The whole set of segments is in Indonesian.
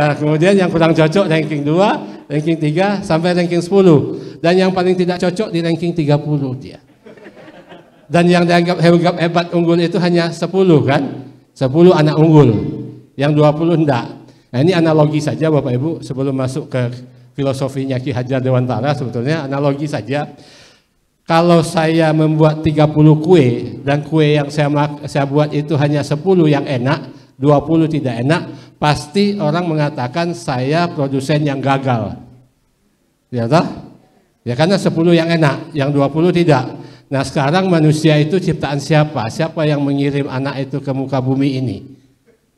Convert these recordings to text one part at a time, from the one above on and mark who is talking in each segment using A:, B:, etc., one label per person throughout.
A: Nah, kemudian yang kurang cocok ranking 2, ranking 3 sampai ranking 10. Dan yang paling tidak cocok di ranking 30 dia. Dan yang dianggap hebat unggul itu hanya 10 kan? 10 anak unggul. Yang 20 enggak. Nah, ini analogi saja Bapak Ibu sebelum masuk ke filosofinya Ki Hajar Dewantara, sebetulnya analogi saja. Kalau saya membuat 30 kue dan kue yang saya buat itu hanya 10 yang enak, 20 tidak enak, pasti orang mengatakan saya produsen yang gagal. Ya toh? Ya karena 10 yang enak, yang 20 tidak. Nah, sekarang manusia itu ciptaan siapa? Siapa yang mengirim anak itu ke muka bumi ini?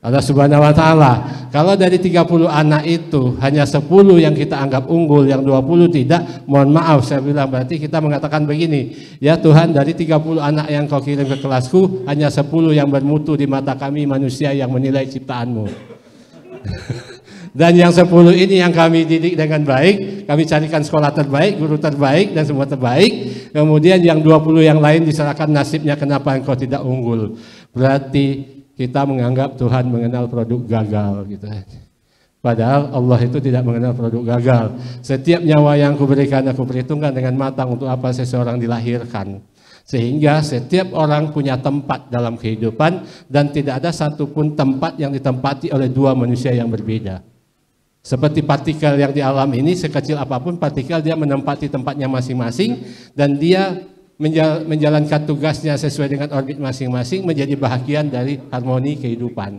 A: Allah Subhanahu wa Ta'ala. Kalau dari 30 anak itu hanya 10 yang kita anggap unggul, yang 20 tidak, mohon maaf saya bilang, berarti kita mengatakan begini, ya Tuhan, dari 30 anak yang kau kirim ke kelasku, hanya 10 yang bermutu di mata kami manusia yang menilai ciptaanmu. Dan yang 10 ini yang kami didik dengan baik, kami carikan sekolah terbaik, guru terbaik, dan semua terbaik. Kemudian yang 20 yang lain diserahkan nasibnya, kenapa engkau tidak unggul. Berarti kita menganggap Tuhan mengenal produk gagal gitu. Padahal Allah itu tidak mengenal produk gagal. Setiap nyawa yang kuberikan aku perhitungkan dengan matang untuk apa seseorang dilahirkan. Sehingga setiap orang punya tempat dalam kehidupan dan tidak ada satupun tempat yang ditempati oleh dua manusia yang berbeda. Seperti partikel yang di alam ini, sekecil apapun partikel dia menempati tempatnya masing-masing dan dia menjalankan tugasnya sesuai dengan orbit masing-masing, menjadi bahagian dari harmoni kehidupan.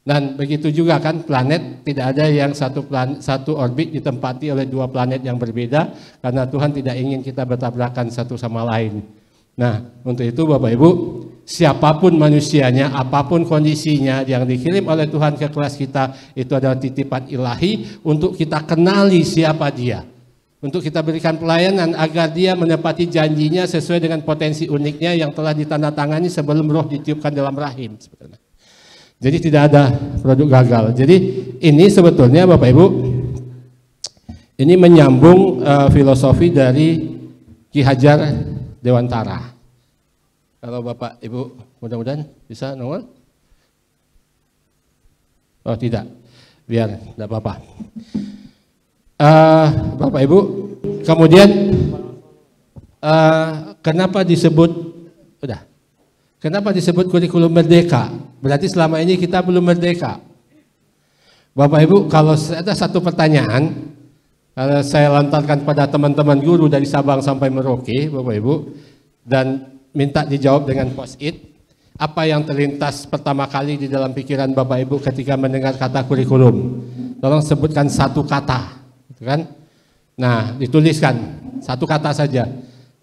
A: Dan begitu juga kan planet, tidak ada yang satu orbit ditempati oleh dua planet yang berbeda, karena Tuhan tidak ingin kita bertabrakan satu sama lain. Nah, untuk itu Bapak Ibu, siapapun manusianya, apapun kondisinya yang dikirim oleh Tuhan ke kelas kita, itu adalah titipan ilahi untuk kita kenali siapa dia. Untuk kita berikan pelayanan agar dia menepati janjinya sesuai dengan potensi uniknya yang telah ditandatangani sebelum roh ditiupkan dalam rahim. Jadi tidak ada produk gagal. Jadi ini sebetulnya Bapak Ibu, ini menyambung filosofi dari Ki Hajar Dewantara. Kalau Bapak Ibu mudah-mudahan bisa nongol. Oh tidak, biar tidak apa-apa. Bapak Ibu, kemudian kenapa disebut kurikulum merdeka? Berarti selama ini kita belum merdeka. Bapak Ibu, kalau ada satu pertanyaan saya lontarkan pada teman-teman guru dari Sabang sampai Merauke, Bapak Ibu, dan minta dijawab dengan post-it. Apa yang terlintas pertama kali di dalam pikiran Bapak Ibu ketika mendengar kata kurikulum? Tolong sebutkan satu kata. Kan? Nah, dituliskan satu kata saja.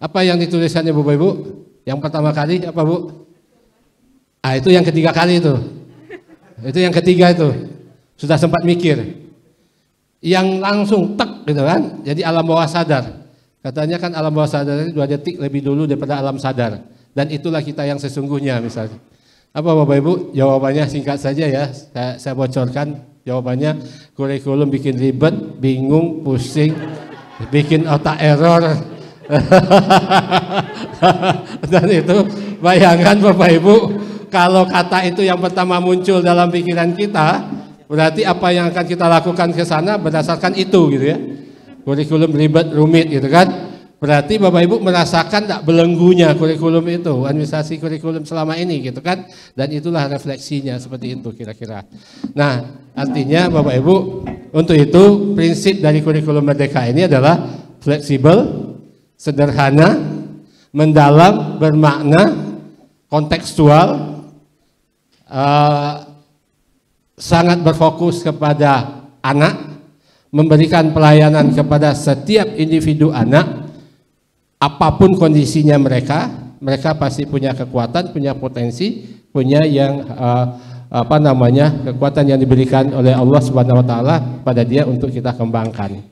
A: Apa yang dituliskannya Bapak Ibu? Yang pertama kali apa Bu? Itu yang ketiga kali itu. Itu yang ketiga itu. Sudah sempat mikir. Yang langsung tek gitu kan. Jadi alam bawah sadar. Katanya kan alam bawah sadar 2 detik lebih dulu daripada alam sadar. Dan itulah kita yang sesungguhnya misalnya. Apa Bapak Ibu? Jawabannya singkat saja ya. Saya bocorkan. Jawabannya kurikulum bikin ribet, bingung, pusing, bikin otak error. Dan itu bayangkan Bapak Ibu, kalau kata itu yang pertama muncul dalam pikiran kita, berarti apa yang akan kita lakukan ke sana berdasarkan itu gitu ya. Kurikulum ribet, rumit gitu kan. Berarti Bapak Ibu merasakan tak belenggunya kurikulum itu, administrasi kurikulum selama ini gitu kan. Dan itulah refleksinya seperti itu kira-kira. Nah, artinya Bapak Ibu, untuk itu prinsip dari kurikulum merdeka ini adalah fleksibel, sederhana, mendalam, bermakna, kontekstual, sangat berfokus kepada anak, memberikan pelayanan kepada setiap individu anak. Apapun kondisinya mereka pasti punya kekuatan, punya potensi, punya yang kekuatan yang diberikan oleh Allah Subhanahu wa Ta'ala pada dia untuk kita kembangkan.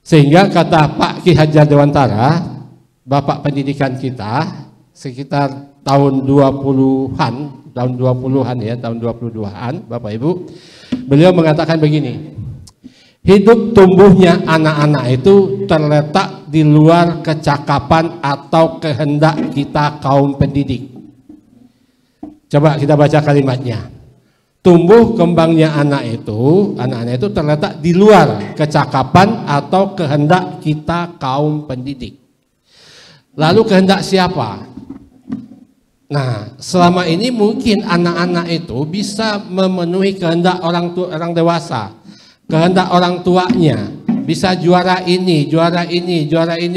A: Sehingga kata Pak Ki Hajar Dewantara, Bapak pendidikan kita sekitar tahun 20-an, tahun 22-an Bapak Ibu, beliau mengatakan begini. Hidup tumbuhnya anak-anak itu terletak di luar kecakapan atau kehendak kita kaum pendidik. Coba kita baca kalimatnya. tumbuh kembangnya anak-anak itu terletak di luar kecakapan atau kehendak kita kaum pendidik. Lalu kehendak siapa? Nah, selama ini mungkin anak-anak itu bisa memenuhi kehendak orang dewasa, kehendak orang tuanya, bisa juara ini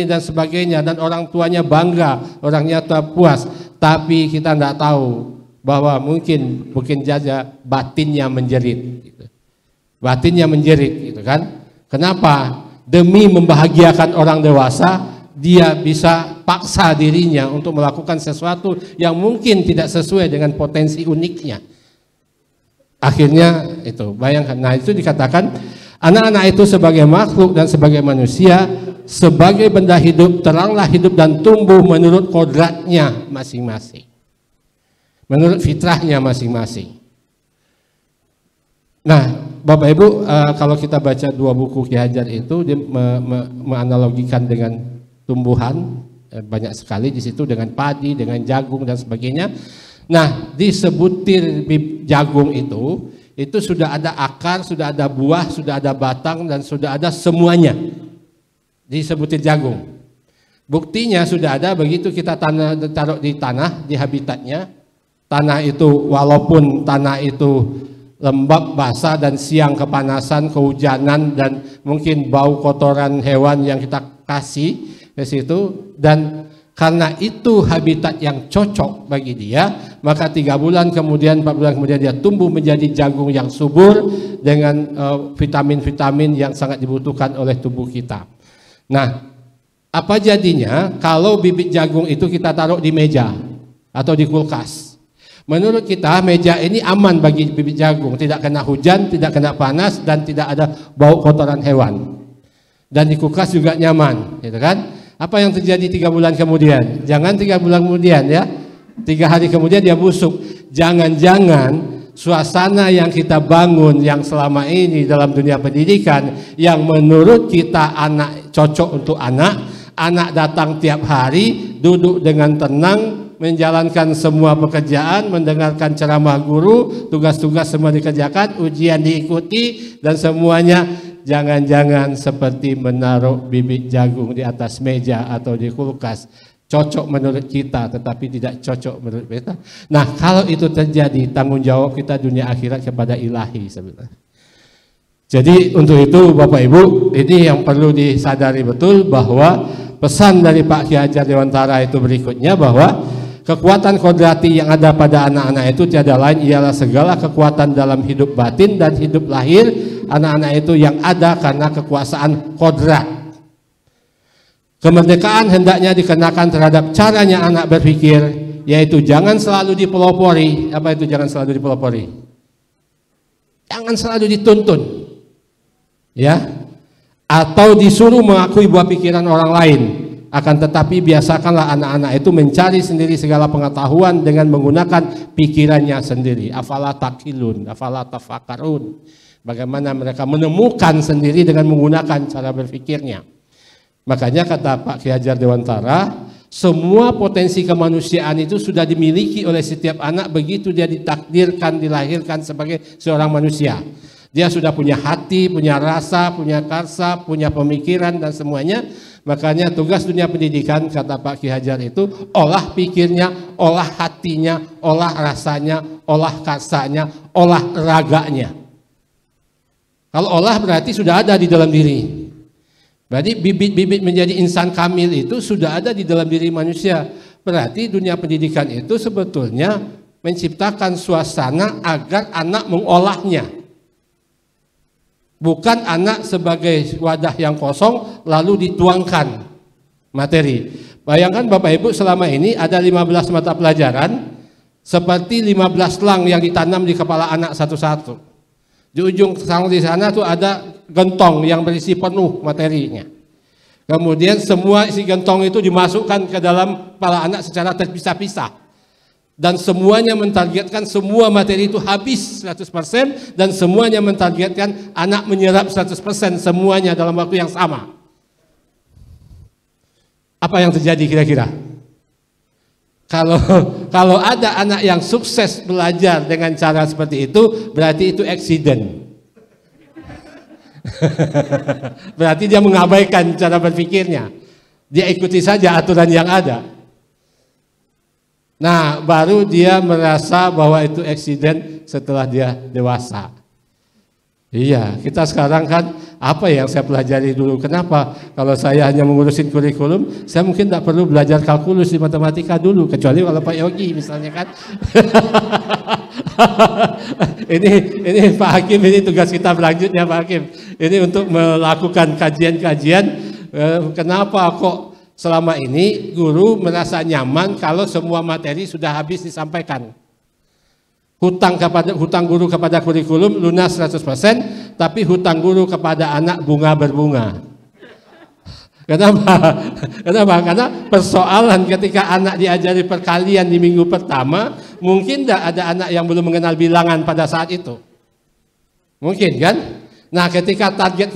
A: dan sebagainya, dan orang tuanya bangga, orangnya puas. Tapi kita tidak tahu bahwa mungkin saja batinnya menjerit, gitu. Batinnya menjerit, gitu kan? Kenapa? Demi membahagiakan orang dewasa, dia bisa paksa dirinya untuk melakukan sesuatu yang mungkin tidak sesuai dengan potensi uniknya. Akhirnya itu, bayangkan. Nah, itu dikatakan anak-anak itu sebagai makhluk dan sebagai manusia, sebagai benda hidup, teranglah hidup dan tumbuh menurut kodratnya masing-masing, menurut fitrahnya masing-masing. Nah, Bapak Ibu, kalau kita baca dua buku Ki Hajar itu, dia menganalogikan dengan tumbuhan, banyak sekali di situ, dengan padi, dengan jagung dan sebagainya. Nah, di sebutir jagung itu sudah ada akar, sudah ada buah, sudah ada batang, dan sudah ada semuanya di sebutir jagung. Buktinya sudah ada begitu kita taruh di tanah, di habitatnya. Tanah itu walaupun tanah itu lembab, basah, dan siang kepanasan, kehujanan, dan mungkin bau kotoran hewan yang kita kasih ke situ, dan karena itu habitat yang cocok bagi dia, maka 3 bulan kemudian, 4 bulan kemudian dia tumbuh menjadi jagung yang subur dengan vitamin-vitamin yang sangat dibutuhkan oleh tubuh kita. Nah, apa jadinya kalau bibit jagung itu kita taruh di meja atau di kulkas? Menurut kita meja ini aman bagi bibit jagung, tidak kena hujan, tidak kena panas, dan tidak ada bau kotoran hewan. Dan di kulkas juga nyaman, gitu kan? Apa yang terjadi 3 bulan kemudian? Jangan 3 bulan kemudian ya, 3 hari kemudian dia busuk. Jangan-jangan suasana yang kita bangun yang selama ini dalam dunia pendidikan, yang menurut kita anak cocok untuk anak datang tiap hari, duduk dengan tenang, menjalankan semua pekerjaan, mendengarkan ceramah guru, tugas-tugas semua dikerjakan, ujian diikuti, dan semuanya. Jangan-jangan seperti menaruh bibit jagung di atas meja atau di kulkas, cocok menurut kita tetapi tidak cocok menurut kita. Nah, kalau itu terjadi, tanggung jawab kita dunia akhirat kepada ilahi sebenarnya. Jadi untuk itu Bapak Ibu, ini yang perlu disadari betul, bahwa pesan dari Pak Ki Hajar Dewantara itu berikutnya, bahwa kekuatan kodrati yang ada pada anak-anak itu tiada lain ialah segala kekuatan dalam hidup batin dan hidup lahir anak-anak itu yang ada karena kekuasaan kodrat. Kemerdekaan hendaknya dikenakan terhadap caranya anak berpikir, yaitu jangan selalu dipelopori. Apa itu jangan selalu dipelopori? Jangan selalu dituntun, ya, atau disuruh mengakui buah pikiran orang lain. Akan tetapi biasakanlah anak-anak itu mencari sendiri segala pengetahuan dengan menggunakan pikirannya sendiri. Afala taqilun, afala tafakarun. Bagaimana mereka menemukan sendiri dengan menggunakan cara berpikirnya. Makanya kata Pak Ki Hajar Dewantara, semua potensi kemanusiaan itu sudah dimiliki oleh setiap anak begitu dia ditakdirkan, dilahirkan sebagai seorang manusia. Dia sudah punya hati, punya rasa, punya karsa, punya pemikiran dan semuanya. Makanya tugas dunia pendidikan, kata Pak Ki Hajar itu, olah pikirnya, olah hatinya, olah rasanya, olah karsanya, olah raganya. Kalau olah berarti sudah ada di dalam diri. Berarti bibit-bibit menjadi insan kamil itu sudah ada di dalam diri manusia. Berarti dunia pendidikan itu sebetulnya menciptakan suasana agar anak mengolahnya. Bukan anak sebagai wadah yang kosong lalu dituangkan materi. Bayangkan Bapak Ibu, selama ini ada 15 mata pelajaran, seperti 15 lang yang ditanam di kepala anak satu-satu. Di ujung di sana tuh ada gentong yang berisi penuh materinya. Kemudian semua isi gentong itu dimasukkan ke dalam kepala anak secara terpisah-pisah. Dan semuanya mentargetkan semua materi itu habis 100%, dan semuanya mentargetkan anak menyerap 100% semuanya dalam waktu yang sama. Apa yang terjadi kira-kira? Kalau kalau ada anak yang sukses belajar dengan cara seperti itu, berarti itu accident. Berarti dia mengabaikan cara berpikirnya. Dia ikuti saja aturan yang ada. Nah, baru dia merasa bahwa itu accident setelah dia dewasa. Iya, kita sekarang kan apa yang saya pelajari dulu? Kenapa? Kalau saya hanya mengurusin kurikulum, saya mungkin tidak perlu belajar kalkulus di matematika dulu, kecuali kalau Pak Yogi misalnya kan. ini Pak Hakim, ini tugas kita berlanjutnya Pak Hakim. Ini untuk melakukan kajian-kajian. Kenapa kok selama ini guru merasa nyaman kalau semua materi sudah habis disampaikan? Hutang guru kepada kurikulum lunas 100%, tapi hutang guru kepada anak bunga berbunga. Kenapa? Kenapa? Karena persoalan ketika anak diajari perkalian di minggu pertama, mungkin tidak ada anak yang belum mengenal bilangan pada saat itu. Mungkin kan? Nah, ketika target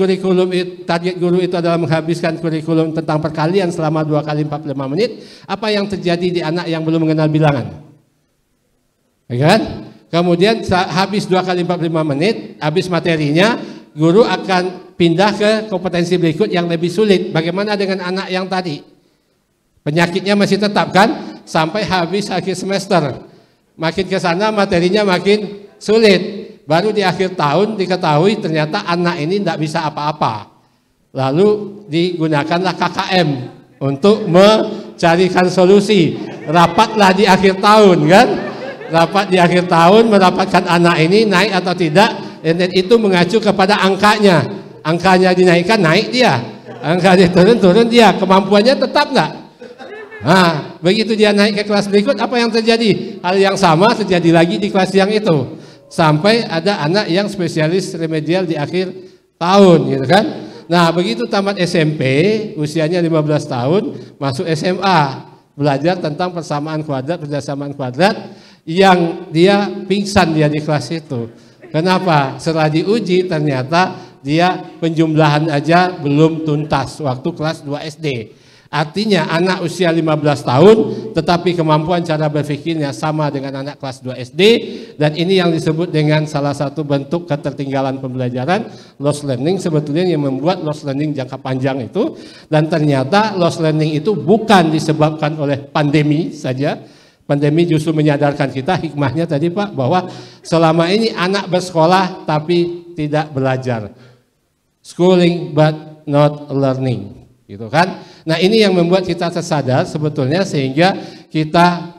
A: guru itu adalah menghabiskan kurikulum tentang perkalian selama 2 kali 45 menit, apa yang terjadi di anak yang belum mengenal bilangan? Ya kan? Kemudian habis 2 kali 45 menit, habis materinya, guru akan pindah ke kompetensi berikut yang lebih sulit. Bagaimana dengan anak yang tadi? Penyakitnya masih tetap kan? Sampai habis akhir semester. Makin ke sana materinya makin sulit. Baru di akhir tahun diketahui ternyata anak ini tidak bisa apa-apa. Lalu digunakanlah KKM untuk mencarikan solusi. Rapatlah di akhir tahun kan? Rapat di akhir tahun mendapatkan anak ini naik atau tidak, dan itu mengacu kepada angkanya. Angkanya dinaikkan, naik dia. Angkanya turun dia. Kemampuannya tetap enggak? Nah, begitu dia naik ke kelas berikut, apa yang terjadi? Hal yang sama terjadi lagi di kelas yang itu. Sampai ada anak yang spesialis remedial di akhir tahun, gitu kan? Nah, begitu tamat SMP, usianya 15 tahun, masuk SMA, belajar tentang persamaan kuadrat, yang dia pingsan dia di kelas itu. Kenapa? Setelah diuji ternyata dia penjumlahan aja belum tuntas waktu kelas 2 SD. Artinya anak usia 15 tahun tetapi kemampuan cara berpikirnya sama dengan anak kelas 2 SD, dan ini yang disebut dengan salah satu bentuk ketertinggalan pembelajaran, lost learning. Sebetulnya yang membuat lost learning jangka panjang itu, dan ternyata lost learning itu bukan disebabkan oleh pandemi saja. Pandemi justru menyadarkan kita, hikmahnya tadi Pak, bahwa selama ini anak bersekolah tapi tidak belajar. Schooling but not learning, gitu kan? Nah, ini yang membuat kita tersadar sebetulnya, sehingga kita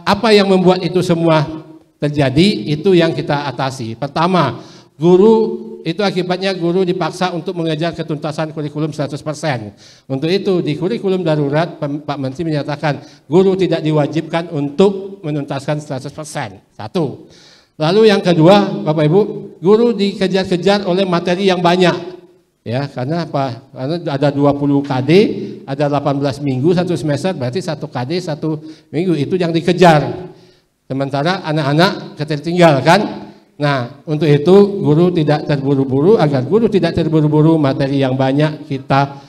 A: apa yang membuat itu semua terjadi, itu yang kita atasi. Pertama, guru itu akibatnya guru dipaksa untuk mengejar ketuntasan kurikulum 100%. Untuk itu di kurikulum darurat Pak Menteri menyatakan guru tidak diwajibkan untuk menuntaskan 100%. Satu. Lalu yang kedua, Bapak Ibu, guru dikejar-kejar oleh materi yang banyak. Ya, karena apa? Karena ada 20 KD, ada 18 minggu satu semester, berarti 1 KD 1 minggu, itu yang dikejar. Sementara anak-anak ketertinggal kan? Nah, untuk itu guru tidak terburu-buru. Agar guru tidak terburu-buru, materi yang banyak kita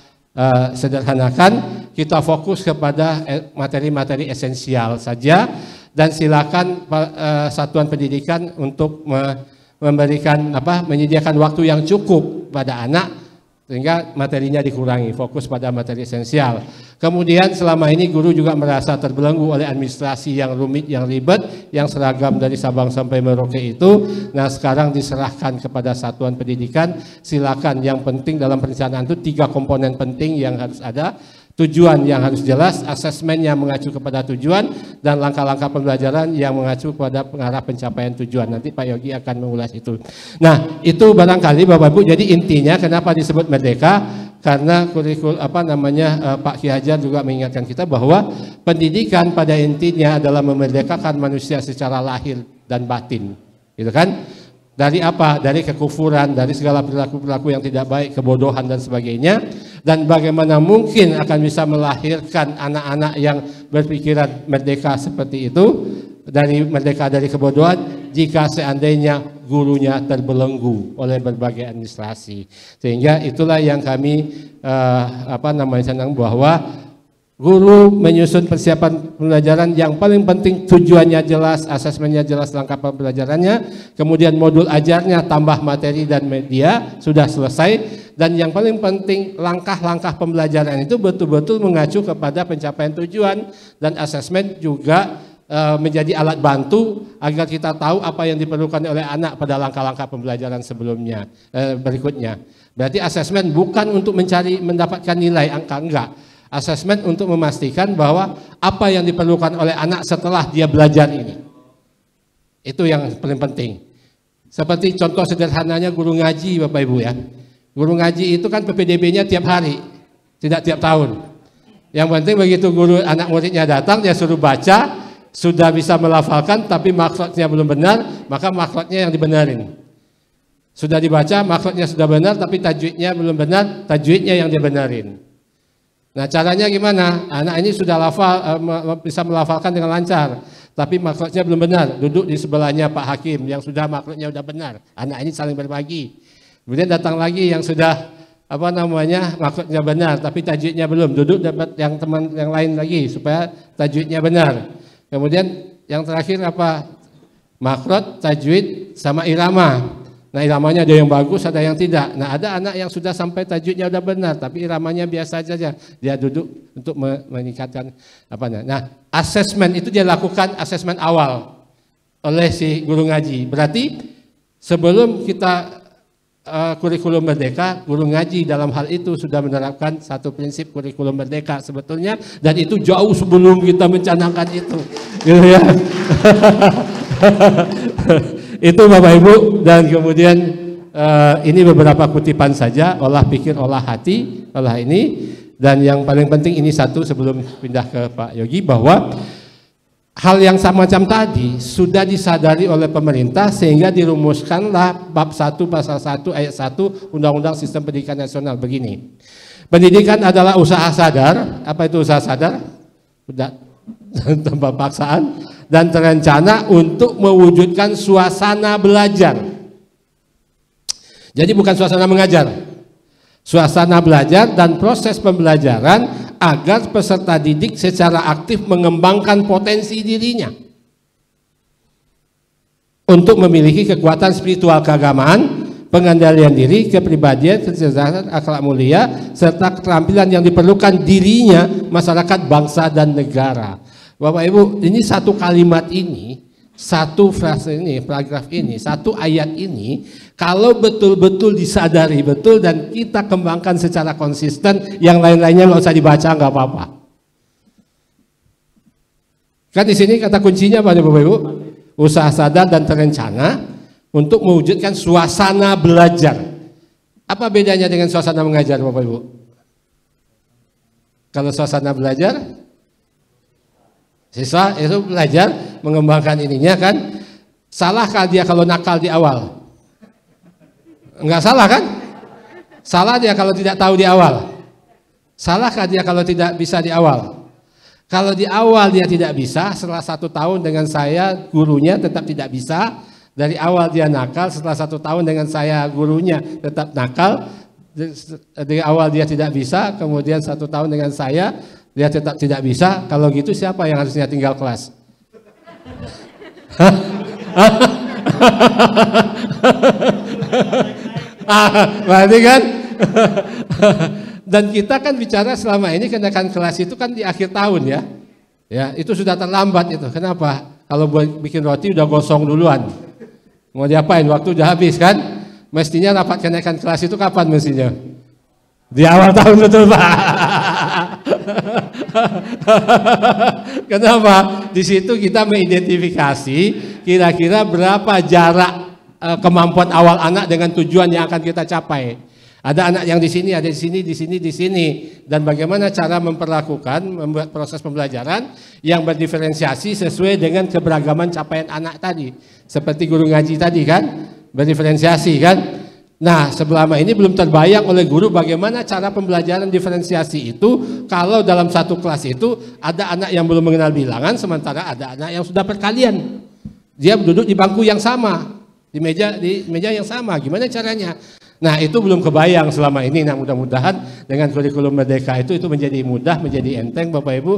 A: sederhanakan, kita fokus kepada materi-materi esensial saja, dan silakan satuan pendidikan untuk menyediakan waktu yang cukup pada anak sehingga materinya dikurangi, fokus pada materi esensial. Kemudian selama ini guru juga merasa terbelenggu oleh administrasi yang rumit, yang ribet, yang seragam dari Sabang sampai Merauke itu. Nah, sekarang diserahkan kepada satuan pendidikan. Silakan, yang penting dalam perencanaan itu 3 komponen penting yang harus ada. Tujuan yang harus jelas, asesmen yang mengacu kepada tujuan, dan langkah-langkah pembelajaran yang mengacu kepada pengarah pencapaian tujuan. Nanti Pak Yogi akan mengulas itu. Nah, itu barangkali Bapak Ibu. Jadi intinya kenapa disebut merdeka? Karena kurikulum Pak Ki Hajar juga mengingatkan kita bahwa pendidikan pada intinya adalah memerdekakan manusia secara lahir dan batin, gitu kan? Dari apa? Dari kekufuran, dari segala perilaku-perilaku yang tidak baik, kebodohan dan sebagainya. Dan bagaimana mungkin akan bisa melahirkan anak-anak yang berpikiran merdeka seperti itu, merdeka dari kebodohan, jika seandainya gurunya terbelenggu oleh berbagai administrasi. Sehingga itulah yang kami senang bahwa Guru menyusun persiapan pembelajaran yang paling penting tujuannya jelas, asesmennya jelas, langkah pembelajarannya, kemudian modul ajarnya tambah materi dan media sudah selesai, dan yang paling penting langkah-langkah pembelajaran itu betul-betul mengacu kepada pencapaian tujuan, dan asesmen juga menjadi alat bantu agar kita tahu apa yang diperlukan oleh anak pada langkah-langkah pembelajaran sebelumnya berikutnya. Berarti asesmen bukan untuk mendapatkan nilai angka, enggak. Asesmen untuk memastikan bahwa apa yang diperlukan oleh anak setelah dia belajar ini. Itu yang paling penting. Seperti contoh sederhananya guru ngaji Bapak Ibu ya. Guru ngaji itu kan PPDB-nya tiap hari, tidak tiap tahun. Yang penting begitu guru anak muridnya datang, dia suruh baca, sudah bisa melafalkan tapi maksudnya belum benar, maka maksudnya yang dibenarin. Sudah dibaca, maksudnya sudah benar tapi tajwidnya belum benar, tajwidnya yang dibenarin. Nah caranya gimana? Anak ini sudah bisa melafalkan dengan lancar, tapi maksudnya belum benar. Duduk di sebelahnya Pak Hakim yang sudah maksudnya sudah benar. Anak ini saling berbagi. Kemudian datang lagi yang sudah maksudnya benar, tapi tajwidnya belum. Duduk dapat yang teman yang lain lagi supaya tajwidnya benar. Kemudian yang terakhir apa? Makrot, tajwid, sama irama. Nah iramanya ada yang bagus, ada yang tidak. Nah ada anak yang sudah sampai tajwidnya udah benar, tapi iramanya biasa saja. Dia duduk untuk meningkatkan apanya. Nah asesmen itu dia lakukan asesmen awal oleh si guru ngaji. Berarti sebelum kita kurikulum merdeka, guru ngaji dalam hal itu sudah menerapkan satu prinsip kurikulum merdeka sebetulnya, dan itu jauh sebelum kita mencanangkan itu. Gitu ya. Itu Bapak Ibu, dan kemudian ini beberapa kutipan saja, olah pikir, olah hati, olah ini, dan yang paling penting ini satu sebelum pindah ke Pak Yogi, bahwa hal yang semacam tadi sudah disadari oleh pemerintah sehingga dirumuskanlah bab 1 pasal 1 ayat 1 Undang-Undang Sistem Pendidikan Nasional begini. Pendidikan adalah usaha sadar. Apa itu usaha sadar? Udah tanpa paksaan dan terencana untuk mewujudkan suasana belajar. Jadi bukan suasana mengajar. Suasana belajar dan proses pembelajaran agar peserta didik secara aktif mengembangkan potensi dirinya untuk memiliki kekuatan spiritual keagamaan, pengendalian diri, kepribadian, kecerdasan, akhlak mulia, serta keterampilan yang diperlukan dirinya, masyarakat, bangsa, dan negara. Bapak Ibu, ini satu kalimat ini, satu frase ini, paragraf ini, satu ayat ini, kalau betul-betul disadari betul dan kita kembangkan secara konsisten, yang lain-lainnya nggak usah dibaca, nggak apa-apa. Kan di sini kata kuncinya apa nih Bapak Ibu? Usaha sadar dan terencana untuk mewujudkan suasana belajar. Apa bedanya dengan suasana mengajar Bapak Ibu? Kalau suasana belajar, siswa itu belajar mengembangkan ininya kan. Salahkah dia kalau nakal di awal? Enggak salah kan? Salah dia kalau tidak tahu di awal. Salahkah dia kalau tidak bisa di awal? Kalau di awal dia tidak bisa, setelah 1 tahun dengan saya gurunya tetap tidak bisa. Dari awal dia nakal, setelah 1 tahun dengan saya gurunya tetap nakal. Dari awal dia tidak bisa, kemudian 1 tahun dengan saya dia tetap tidak bisa. Kalau gitu siapa yang harusnya tinggal kelas? Berarti kan? Dan kita kan bicara selama ini kenaikan kelas itu kan di akhir tahun ya. Ya, itu sudah terlambat itu. Kenapa? Kalau buat bikin roti udah gosong duluan. Mau diapain? Waktu udah habis kan? Mestinya rapat kenaikan kelas itu kapan mestinya? Di awal tahun betul Pak. Kenapa? Di situ kita mengidentifikasi kira-kira berapa jarak kemampuan awal anak dengan tujuan yang akan kita capai. Ada anak yang di sini, ada di sini, di sini, di sini, dan bagaimana cara membuat proses pembelajaran yang berdiferensiasi sesuai dengan keberagaman capaian anak tadi. Seperti guru ngaji tadi kan, berdiferensiasi kan. Nah, selama ini belum terbayang oleh guru bagaimana cara pembelajaran diferensiasi itu kalau dalam satu kelas itu ada anak yang belum mengenal bilangan, sementara ada anak yang sudah perkalian. Dia duduk di bangku yang sama, di meja yang sama. Gimana caranya? Nah itu belum kebayang selama ini. Nah mudah-mudahan dengan kurikulum Merdeka itu menjadi mudah, menjadi enteng Bapak Ibu,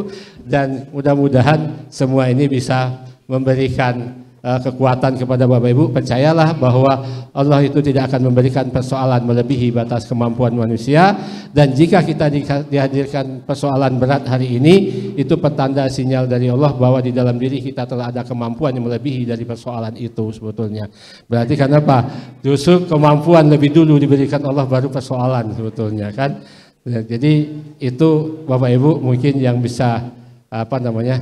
A: dan mudah-mudahan semua ini bisa memberikan kekuatan kepada Bapak Ibu. Percayalah bahwa Allah itu tidak akan memberikan persoalan melebihi batas kemampuan manusia, dan jika kita dihadirkan persoalan berat hari ini, itu petanda sinyal dari Allah bahwa di dalam diri kita telah ada kemampuan yang melebihi dari persoalan itu sebetulnya. Berarti kenapa? Justru kemampuan lebih dulu diberikan Allah, baru persoalan sebetulnya kan. Jadi itu Bapak Ibu mungkin yang bisa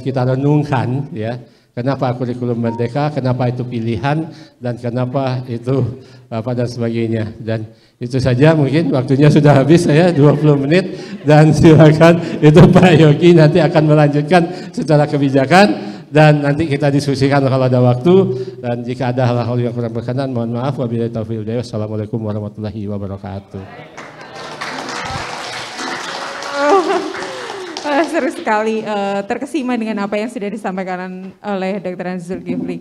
A: kita renungkan ya. Kenapa kurikulum Merdeka, kenapa itu pilihan, dan kenapa itu dan sebagainya. Dan itu saja, mungkin waktunya sudah habis saya 20 menit, dan silakan itu Pak Yogi nanti akan melanjutkan secara kebijakan, dan nanti kita diskusikan kalau ada waktu, dan jika ada hal-hal yang kurang berkenan mohon maaf. Wabillahi taufiq wal hidayah. Wassalamualaikum warahmatullahi wabarakatuh.
B: Seru sekali, terkesima dengan apa yang sudah disampaikan oleh Dr. Zulkifli.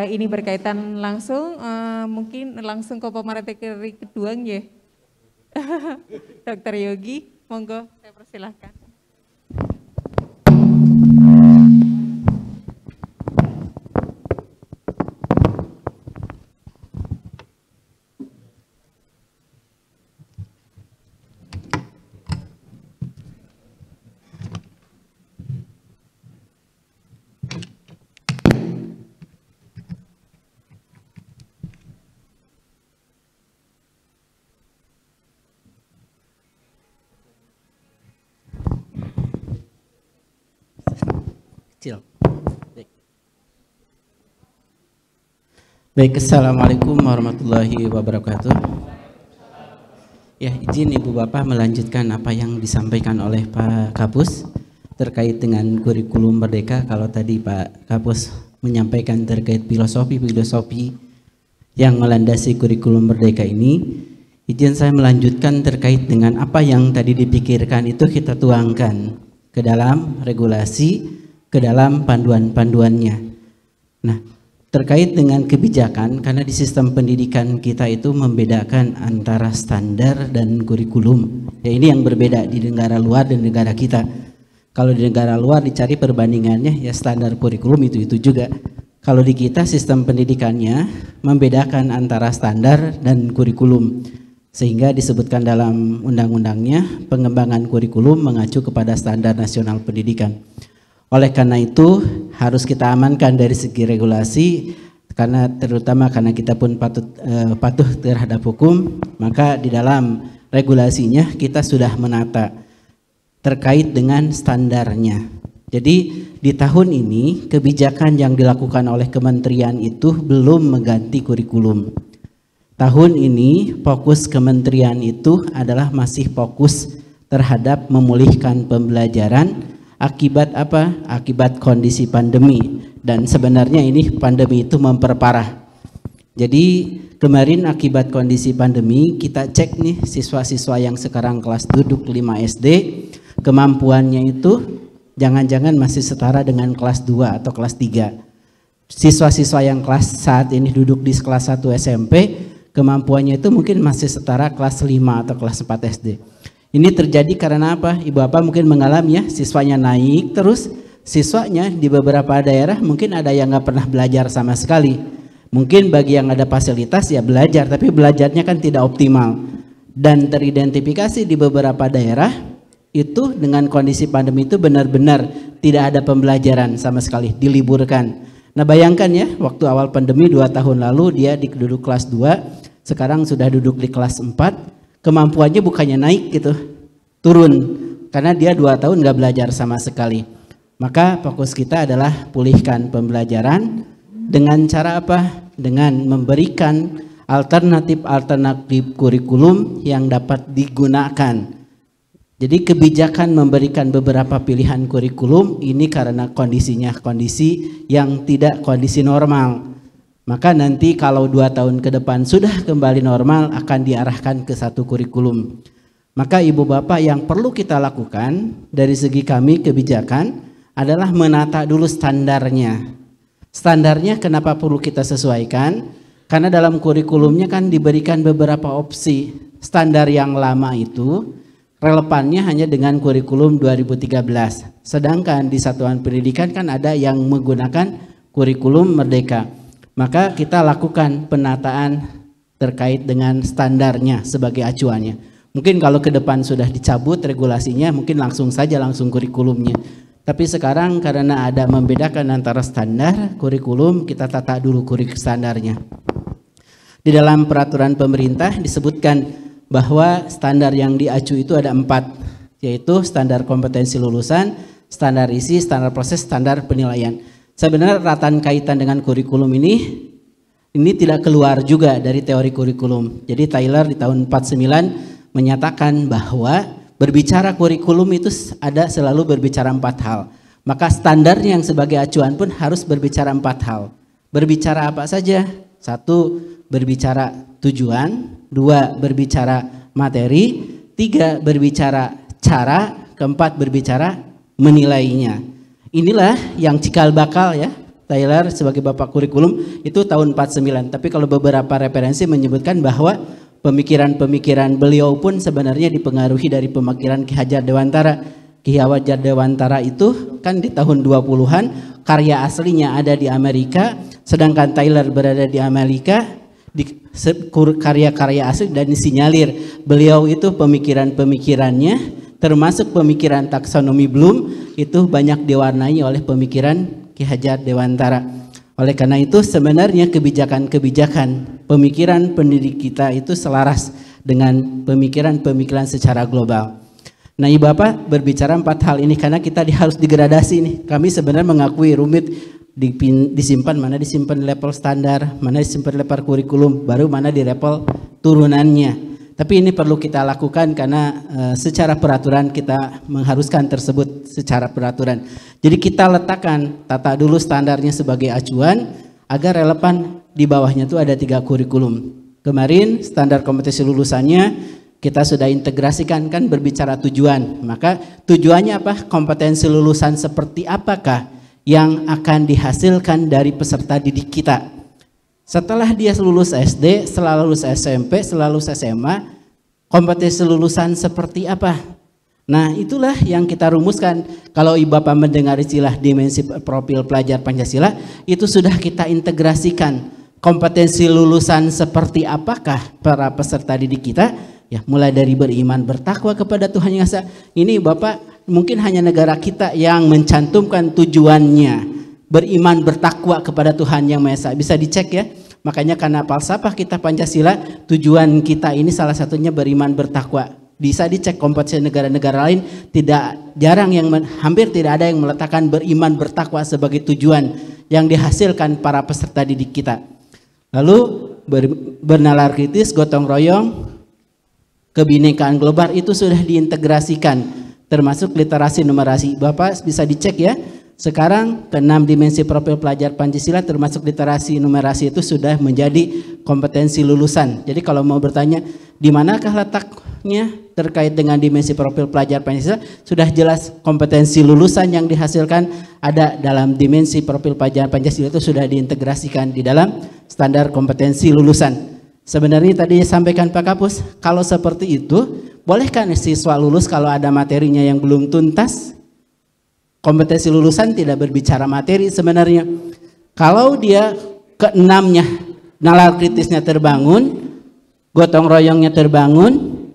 B: Ini berkaitan langsung, mungkin langsung ke pemateri kedua ya. Dr. Yogi, monggo saya persilahkan.
C: Baik, Assalamualaikum warahmatullahi wabarakatuh. Ya, izin Ibu Bapak melanjutkan apa yang disampaikan oleh Pak Kapus terkait dengan kurikulum Merdeka. Kalau tadi Pak Kapus menyampaikan terkait filosofi yang melandasi kurikulum Merdeka ini, izin saya melanjutkan terkait dengan apa yang tadi dipikirkan itu kita tuangkan ke dalam regulasi, ke dalam panduan-panduannya. Nah, terkait dengan kebijakan, karena di sistem pendidikan kita itu membedakan antara standar dan kurikulum. Ya, ini yang berbeda di negara luar dan negara kita. Kalau di negara luar dicari perbandingannya, ya standar kurikulum itu juga. Kalau di kita sistem pendidikannya membedakan antara standar dan kurikulum, sehingga disebutkan dalam undang-undangnya pengembangan kurikulum mengacu kepada standar nasional pendidikan. Oleh karena itu harus kita amankan dari segi regulasi, terutama karena kita pun patuh terhadap hukum, maka di dalam regulasinya kita sudah menata terkait dengan standarnya. Jadi di tahun ini kebijakan yang dilakukan oleh kementerian itu belum mengganti kurikulum. Tahun ini fokus kementerian itu adalah masih fokus terhadap memulihkan pembelajaran. Akibat apa? Akibat kondisi pandemi, dan sebenarnya ini pandemi itu memperparah. Jadi kemarin akibat kondisi pandemi kita cek nih siswa-siswa yang sekarang kelas duduk 5 SD, kemampuannya itu jangan-jangan masih setara dengan kelas 2 atau kelas 3. Siswa-siswa yang kelas saat ini duduk di kelas 1 SMP, kemampuannya itu mungkin masih setara kelas 5 atau kelas 4 SD. Ini terjadi karena apa? Ibu Bapak mungkin mengalami ya, siswanya naik terus, siswanya di beberapa daerah mungkin ada yang nggak pernah belajar sama sekali. Mungkin bagi yang ada fasilitas ya belajar, tapi belajarnya kan tidak optimal. Dan teridentifikasi di beberapa daerah itu dengan kondisi pandemi itu benar-benar tidak ada pembelajaran sama sekali, diliburkan. Nah bayangkan ya, waktu awal pandemi 2 tahun lalu dia duduk kelas 2, sekarang sudah duduk di kelas 4. Kemampuannya bukannya naik gitu, turun karena dia 2 tahun nggak belajar sama sekali. Maka fokus kita adalah pulihkan pembelajaran dengan cara apa? Dengan memberikan alternatif kurikulum yang dapat digunakan. Jadi kebijakan memberikan beberapa pilihan kurikulum ini karena kondisinya kondisi yang tidak kondisi normal. Maka nanti kalau 2 tahun ke depan sudah kembali normal akan diarahkan ke satu kurikulum. Maka Ibu Bapak yang perlu kita lakukan dari segi kami kebijakan adalah menata dulu standarnya. Standarnya kenapa perlu kita sesuaikan? Karena dalam kurikulumnya kan diberikan beberapa opsi. Standar yang lama itu relevannya hanya dengan kurikulum 2013. Sedangkan di satuan pendidikan kan ada yang menggunakan kurikulum merdeka. Maka kita lakukan penataan terkait dengan standarnya sebagai acuannya. Mungkin kalau ke depan sudah dicabut regulasinya, mungkin langsung kurikulumnya. Tapi sekarang karena ada membedakan antara standar, kurikulum, kita tata dulu kurikulum standarnya. Di dalam peraturan pemerintah disebutkan bahwa standar yang diacu itu ada 4, yaitu standar kompetensi lulusan, standar isi, standar proses, standar penilaian. Sebenarnya rataan kaitan dengan kurikulum ini tidak keluar juga dari teori kurikulum. Jadi Tyler di tahun 49 menyatakan bahwa berbicara kurikulum itu selalu berbicara 4 hal. Maka standar yang sebagai acuan pun harus berbicara 4 hal. Berbicara apa saja? 1, berbicara tujuan, 2, berbicara materi, 3, berbicara cara, 4, berbicara menilainya. Inilah yang cikal bakal ya, Tyler sebagai bapak kurikulum itu tahun 49. Tapi kalau beberapa referensi menyebutkan bahwa pemikiran-pemikiran beliau pun sebenarnya dipengaruhi dari pemikiran Ki Hajar Dewantara. Ki Hajar Dewantara itu kan di tahun 20-an, karya aslinya ada di Amerika, sedangkan Tyler berada di Amerika. Di karya-karya asli dan disinyalir beliau itu pemikiran-pemikirannya termasuk pemikiran taksonomi Bloom itu banyak diwarnai oleh pemikiran Ki Hajar Dewantara. Oleh karena itu sebenarnya kebijakan-kebijakan pemikiran pendidik kita itu selaras dengan pemikiran-pemikiran secara global. Nah, Ibu Bapak berbicara 4 hal ini karena kita harus digradasi nih. Kami sebenarnya mengakui rumit, disimpan mana disimpan level standar, mana disimpan level kurikulum, baru mana di level turunannya. Tapi ini perlu kita lakukan karena secara peraturan kita mengharuskan tersebut secara peraturan. Jadi kita letakkan tata dulu standarnya sebagai acuan agar relevan. Di bawahnya itu ada 3 kurikulum. Kemarin standar kompetensi lulusannya kita sudah integrasikan kan berbicara tujuan. Maka tujuannya apa? Kompetensi lulusan seperti apakah yang akan dihasilkan dari peserta didik kita. Setelah dia lulus SD, setelah lulus SMP, setelah lulus SMA, kompetensi lulusan seperti apa? Nah, itulah yang kita rumuskan. Kalau Ibu Bapak mendengar istilah dimensi profil pelajar Pancasila, itu sudah kita integrasikan. Kompetensi lulusan seperti apakah para peserta didik kita? Ya, mulai dari beriman bertakwa kepada Tuhan Yang Esa. Ini Bapak mungkin hanya negara kita yang mencantumkan tujuannya beriman bertakwa kepada Tuhan Yang Maha Esa. Bisa dicek ya. Makanya karena falsafah kita Pancasila, tujuan kita ini salah satunya beriman bertakwa. Bisa dicek kompetensi negara-negara lain, hampir tidak ada yang meletakkan beriman bertakwa sebagai tujuan yang dihasilkan para peserta didik kita. Lalu bernalar kritis, gotong royong, kebinekaan global itu sudah diintegrasikan, termasuk literasi numerasi. Bapak bisa dicek ya. Sekarang ke-6 dimensi profil pelajar Pancasila termasuk literasi numerasi itu sudah menjadi kompetensi lulusan. Jadi kalau mau bertanya di manakah letaknya terkait dengan dimensi profil pelajar Pancasila, sudah jelas kompetensi lulusan yang dihasilkan ada dalam dimensi profil pelajar Pancasila itu sudah diintegrasikan di dalam standar kompetensi lulusan. Sebenarnya tadi sampaikan Pak Kapus, kalau seperti itu bolehkah siswa lulus kalau ada materinya yang belum tuntas? Kompetensi lulusan tidak berbicara materi sebenarnya. Kalau dia ke-6-nya nalar kritisnya terbangun, gotong royongnya terbangun,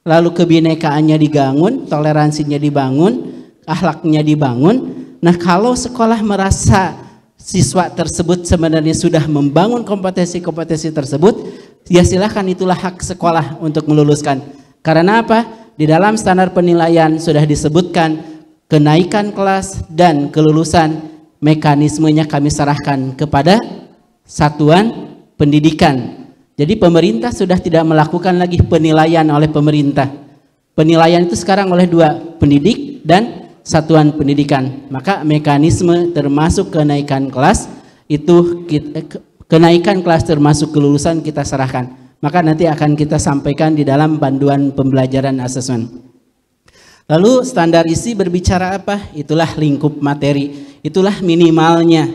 C: lalu kebinekaannya dibangun, toleransinya dibangun, akhlaknya dibangun. Nah, kalau sekolah merasa siswa tersebut sebenarnya sudah membangun kompetensi-kompetensi tersebut, ya silahkan, itulah hak sekolah untuk meluluskan. Karena apa? Di dalam standar penilaian sudah disebutkan kenaikan kelas dan kelulusan, mekanismenya kami serahkan kepada satuan pendidikan. Jadi pemerintah sudah tidak melakukan lagi penilaian oleh pemerintah. Penilaian itu sekarang oleh 2, pendidik dan satuan pendidikan. Maka mekanisme termasuk kenaikan kelas itu kenaikan kelas termasuk kelulusan kita serahkan. Maka nanti akan kita sampaikan di dalam panduan pembelajaran asesmen. Lalu standar isi berbicara apa? Itulah lingkup materi, itulah minimalnya.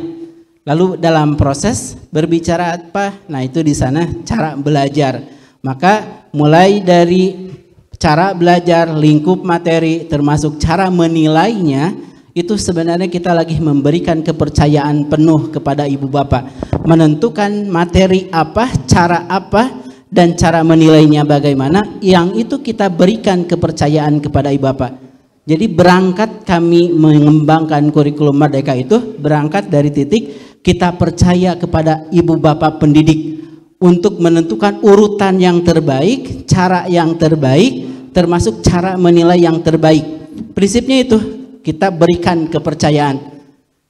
C: Lalu dalam proses berbicara apa? Nah, itu di sana cara belajar. Maka mulai dari cara belajar, lingkup materi, termasuk cara menilainya, itu sebenarnya kita lagi memberikan kepercayaan penuh kepada ibu bapak. Menentukan materi apa, cara apa, dan cara menilainya bagaimana, yang itu kita berikan kepercayaan kepada ibu bapak. Jadi berangkat kami mengembangkan kurikulum Merdeka itu, berangkat dari titik kita percaya kepada ibu bapak pendidik untuk menentukan urutan yang terbaik, cara yang terbaik, termasuk cara menilai yang terbaik. Prinsipnya itu kita berikan kepercayaan.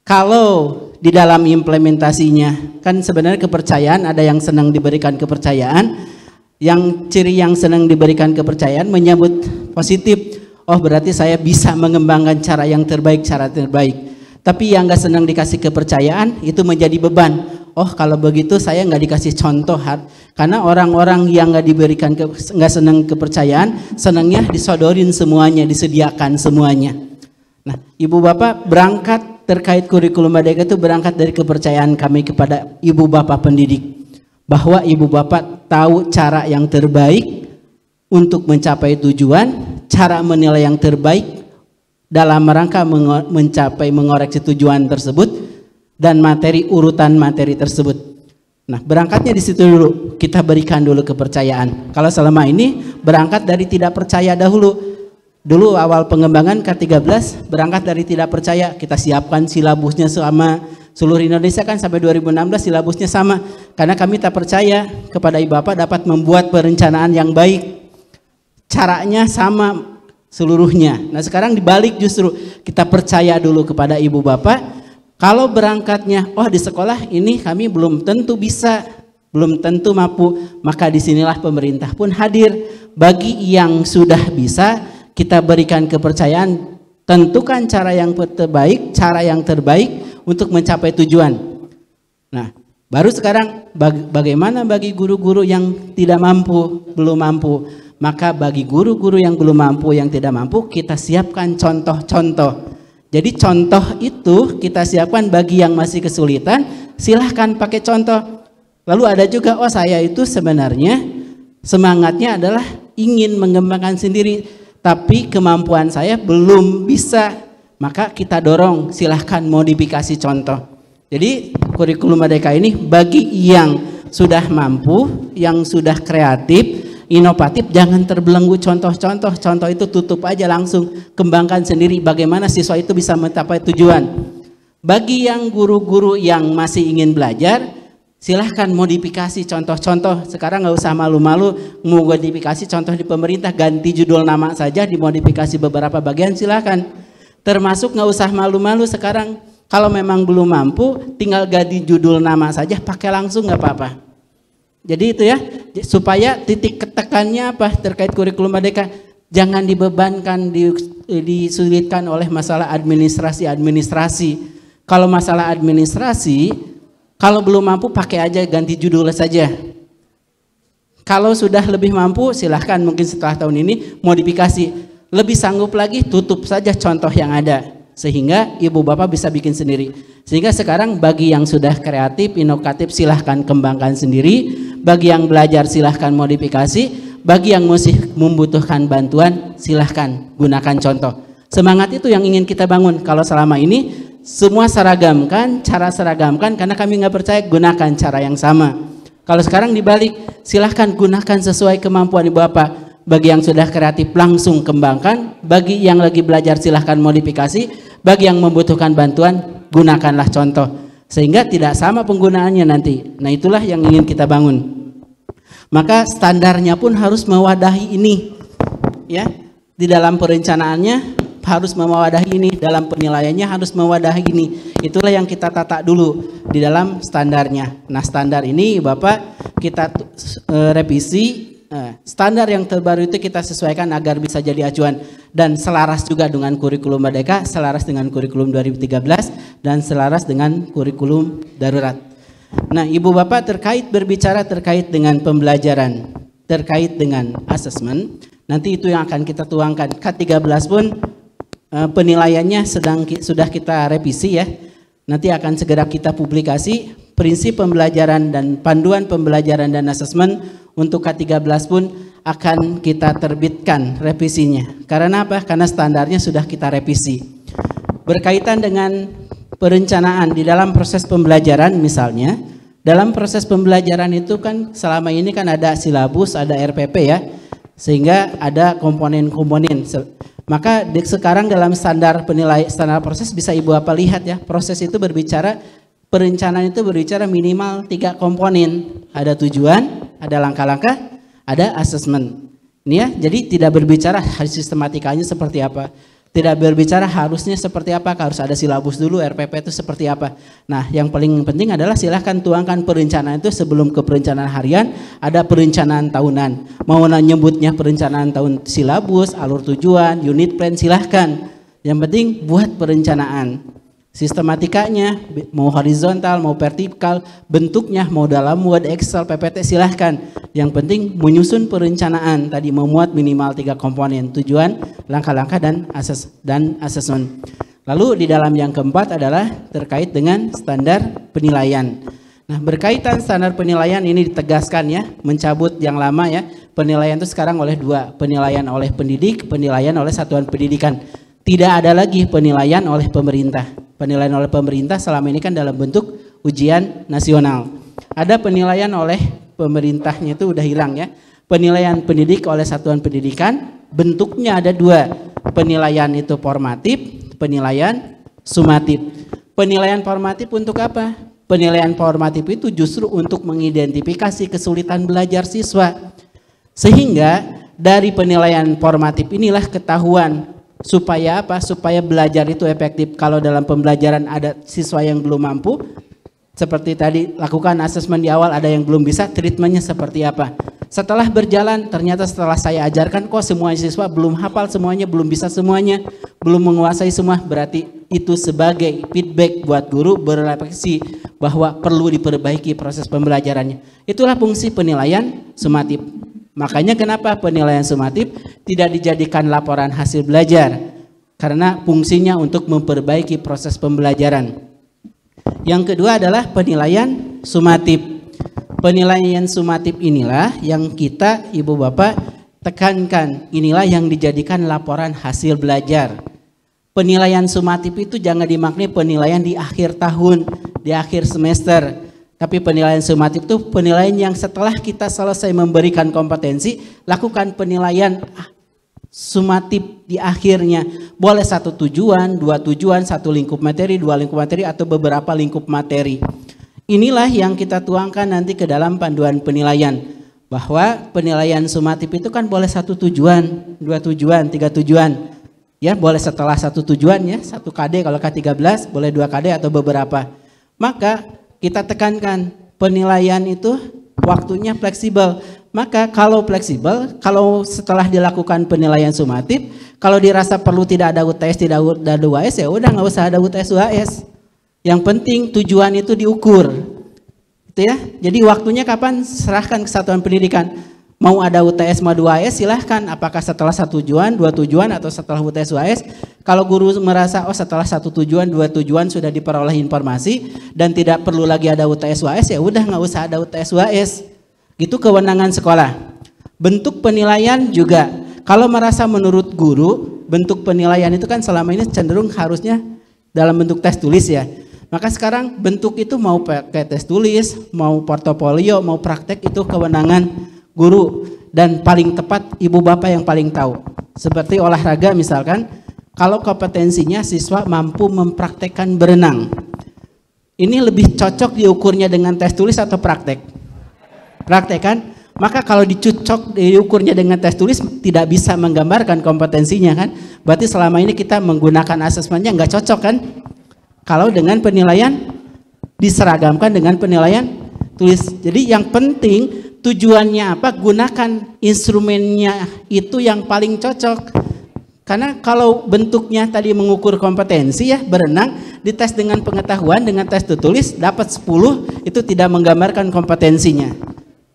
C: Kalau di dalam implementasinya, kan sebenarnya kepercayaan ada yang senang diberikan kepercayaan, yang ciri yang senang diberikan kepercayaan menyambut positif. Oh, berarti saya bisa mengembangkan cara yang terbaik, cara terbaik. Tapi yang gak senang dikasih kepercayaan itu menjadi beban. Oh, kalau begitu saya nggak dikasih contoh, karena orang-orang yang nggak diberikan nggak senang kepercayaan, senangnya disodorin semuanya, disediakan semuanya. Nah, ibu bapak berangkat terkait kurikulum Merdeka itu berangkat dari kepercayaan kami kepada ibu bapak pendidik, bahwa ibu bapak tahu cara yang terbaik untuk mencapai tujuan, cara menilai yang terbaik dalam rangka mencapai mengoreksi tujuan tersebut, dan materi, urutan materi tersebut. Nah, berangkatnya di situ dulu, kita berikan dulu kepercayaan. Kalau selama ini berangkat dari tidak percaya dahulu. Dulu awal pengembangan K13 berangkat dari tidak percaya, kita siapkan silabusnya sama seluruh Indonesia, kan sampai 2016 silabusnya sama, karena kami tak percaya kepada ibu bapak dapat membuat perencanaan yang baik, caranya sama seluruhnya. Nah, sekarang dibalik, justru kita percaya dulu kepada ibu bapak. Kalau berangkatnya, oh di sekolah ini kami belum tentu bisa, belum tentu mampu, maka disinilah pemerintah pun hadir. Bagi yang sudah bisa, kita berikan kepercayaan, tentukan cara yang terbaik untuk mencapai tujuan. Nah, baru sekarang bagaimana bagi guru-guru yang tidak mampu, belum mampu. Maka bagi guru-guru yang belum mampu, yang tidak mampu, kita siapkan contoh-contoh. Jadi contoh itu kita siapkan bagi yang masih kesulitan, silahkan pakai contoh. Lalu ada juga, oh saya itu sebenarnya semangatnya adalah ingin mengembangkan sendiri, tapi kemampuan saya belum bisa, maka kita dorong, silahkan modifikasi contoh. Jadi kurikulum Merdeka ini bagi yang sudah mampu, yang sudah kreatif, inovatif, jangan terbelenggu contoh-contoh. Contoh itu tutup aja, langsung kembangkan sendiri bagaimana siswa itu bisa mencapai tujuan. Bagi yang guru-guru yang masih ingin belajar, silahkan modifikasi contoh-contoh. Sekarang nggak usah malu-malu mau modifikasi contoh di pemerintah, ganti judul nama saja, dimodifikasi beberapa bagian, silahkan. Termasuk nggak usah malu-malu sekarang, kalau memang belum mampu tinggal ganti judul nama saja, pakai langsung nggak apa-apa. Jadi itu ya, supaya titik ketekannya apa terkait kurikulum Merdeka, jangan dibebankan, disulitkan oleh masalah administrasi. Kalau masalah administrasi, kalau belum mampu pakai aja, ganti judul saja. Kalau sudah lebih mampu, silahkan mungkin setelah tahun ini modifikasi. Lebih sanggup lagi, tutup saja contoh yang ada, sehingga ibu bapak bisa bikin sendiri. Sehingga sekarang bagi yang sudah kreatif, inovatif, silahkan kembangkan sendiri. Bagi yang belajar silahkan modifikasi. Bagi yang masih membutuhkan bantuan, silahkan gunakan contoh. Semangat itu yang ingin kita bangun. Kalau selama ini semua seragamkan, cara seragamkan, karena kami nggak percaya, gunakan cara yang sama. Kalau sekarang dibalik, silahkan gunakan sesuai kemampuan ibu bapak. Bagi yang sudah kreatif langsung kembangkan, bagi yang lagi belajar silahkan modifikasi, bagi yang membutuhkan bantuan gunakanlah contoh, sehingga tidak sama penggunaannya nanti. Nah, itulah yang ingin kita bangun. Maka standarnya pun harus mewadahi ini, ya. Di dalam perencanaannya harus mewadahi ini, dalam penilaiannya harus mewadahi ini. Itulah yang kita tata dulu di dalam standarnya. Nah, standar ini Bapak kita revisi. Standar yang terbaru itu kita sesuaikan agar bisa jadi acuan dan selaras juga dengan kurikulum Merdeka, selaras dengan kurikulum 2013 dan selaras dengan kurikulum darurat. Nah, Ibu Bapak berbicara terkait dengan pembelajaran, terkait dengan asesmen, nanti itu yang akan kita tuangkan. K13 pun penilaiannya sudah kita revisi ya. Nanti akan segera kita publikasi prinsip pembelajaran dan panduan pembelajaran dan asesmen untuk K13 pun akan kita terbitkan revisinya. Karena apa? Karena standarnya sudah kita revisi. Berkaitan dengan perencanaan di dalam proses pembelajaran misalnya, dalam proses pembelajaran itu kan selama ini kan ada silabus, ada RPP ya, sehingga ada komponen-komponen. Maka sekarang dalam standar penilaian, standar proses bisa Ibu Bapak lihat ya, proses itu berbicara, perencanaan itu berbicara minimal 3 komponen. Ada tujuan, ada langkah-langkah, ada asesmen. Ini ya, jadi tidak berbicara sistematikanya seperti apa. Tidak berbicara harusnya seperti apa, harus ada silabus dulu, RPP itu seperti apa. Nah, yang paling penting adalah silahkan tuangkan perencanaan itu sebelum ke perencanaan harian, ada perencanaan tahunan. Mau nyebutnya perencanaan tahun silabus, alur tujuan, unit plan, silahkan. Yang penting buat perencanaan. Sistematikanya, mau horizontal, mau vertikal, bentuknya, mau dalam Word, Excel, PPT, silahkan. Yang penting menyusun perencanaan, tadi memuat minimal 3 komponen, tujuan, langkah-langkah, dan asesmen. Lalu di dalam yang keempat adalah terkait dengan standar penilaian. Nah, berkaitan standar penilaian ini ditegaskan ya, mencabut yang lama ya, penilaian itu sekarang oleh 2, penilaian oleh pendidik, penilaian oleh satuan pendidikan. Tidak ada lagi penilaian oleh pemerintah. Penilaian oleh pemerintah selama ini kan dalam bentuk ujian nasional. Ada penilaian oleh pemerintahnya itu udah hilang ya. Penilaian pendidik oleh satuan pendidikan, bentuknya ada 2. Penilaian itu formatif, penilaian sumatif. Penilaian formatif untuk apa? Penilaian formatif itu justru untuk mengidentifikasi kesulitan belajar siswa. Sehingga dari penilaian formatif inilah ketahuan supaya apa? Supaya belajar itu efektif. Kalau dalam pembelajaran ada siswa yang belum mampu, seperti tadi lakukan asesmen di awal, ada yang belum bisa, treatmentnya seperti apa. Setelah berjalan, ternyata setelah saya ajarkan kok semua siswa belum hafal semuanya, belum bisa semuanya, belum menguasai semua, berarti itu sebagai feedback buat guru berefleksi bahwa perlu diperbaiki proses pembelajarannya. Itulah fungsi penilaian sumatif. Makanya kenapa penilaian sumatif tidak dijadikan laporan hasil belajar? Karena fungsinya untuk memperbaiki proses pembelajaran. Yang kedua adalah penilaian sumatif. Penilaian sumatif inilah yang kita Ibu Bapak tekankan. Inilah yang dijadikan laporan hasil belajar. Penilaian sumatif itu jangan dimaknai penilaian di akhir tahun, di akhir semester. Tapi penilaian sumatif itu penilaian yang setelah kita selesai memberikan kompetensi, lakukan penilaian sumatif di akhirnya. Boleh 1 tujuan, 2 tujuan, 1 lingkup materi, 2 lingkup materi, atau beberapa lingkup materi. Inilah yang kita tuangkan nanti ke dalam panduan penilaian. Bahwa penilaian sumatif itu kan boleh 1 tujuan, 2 tujuan, 3 tujuan. Ya, boleh setelah 1 tujuan ya, 1 KD kalau K13, boleh 2 KD atau beberapa. Maka kita tekankan penilaian itu waktunya fleksibel. Maka kalau fleksibel, kalau setelah dilakukan penilaian sumatif, kalau dirasa perlu tidak ada UTS, tidak ada UAS, ya udah nggak usah ada UTS UAS. Yang penting tujuan itu diukur. Itu ya. Jadi waktunya kapan? Serahkan ke satuan pendidikan. Mau ada UTS, mau ada UAS, silahkan. Apakah setelah 1 tujuan, 2 tujuan, atau setelah UTS UAS? Kalau guru merasa oh setelah 1 tujuan, 2 tujuan sudah diperoleh informasi dan tidak perlu lagi ada UTS UAS, ya udah nggak usah ada UTS UAS. Gitu kewenangan sekolah. Bentuk penilaian juga. Kalau merasa menurut guru bentuk penilaian itu kan selama ini cenderung harusnya dalam bentuk tes tulis ya. Maka sekarang bentuk itu mau pakai tes tulis, mau portofolio, mau praktek, itu kewenangan guru. Dan paling tepat ibu bapak yang paling tahu. Seperti olahraga misalkan, kalau kompetensinya siswa mampu mempraktekkan berenang. Ini lebih cocok diukurnya dengan tes tulis atau praktek? Praktek kan? Maka kalau dicocok diukurnya dengan tes tulis tidak bisa menggambarkan kompetensinya kan? Berarti selama ini kita menggunakan asesmennya nggak cocok kan? Kalau dengan penilaian diseragamkan dengan penilaian tulis. Jadi yang penting tujuannya apa? Gunakan instrumennya itu yang paling cocok. Karena kalau bentuknya tadi mengukur kompetensi ya berenang, dites dengan pengetahuan dengan tes tertulis dapat 10 itu tidak menggambarkan kompetensinya.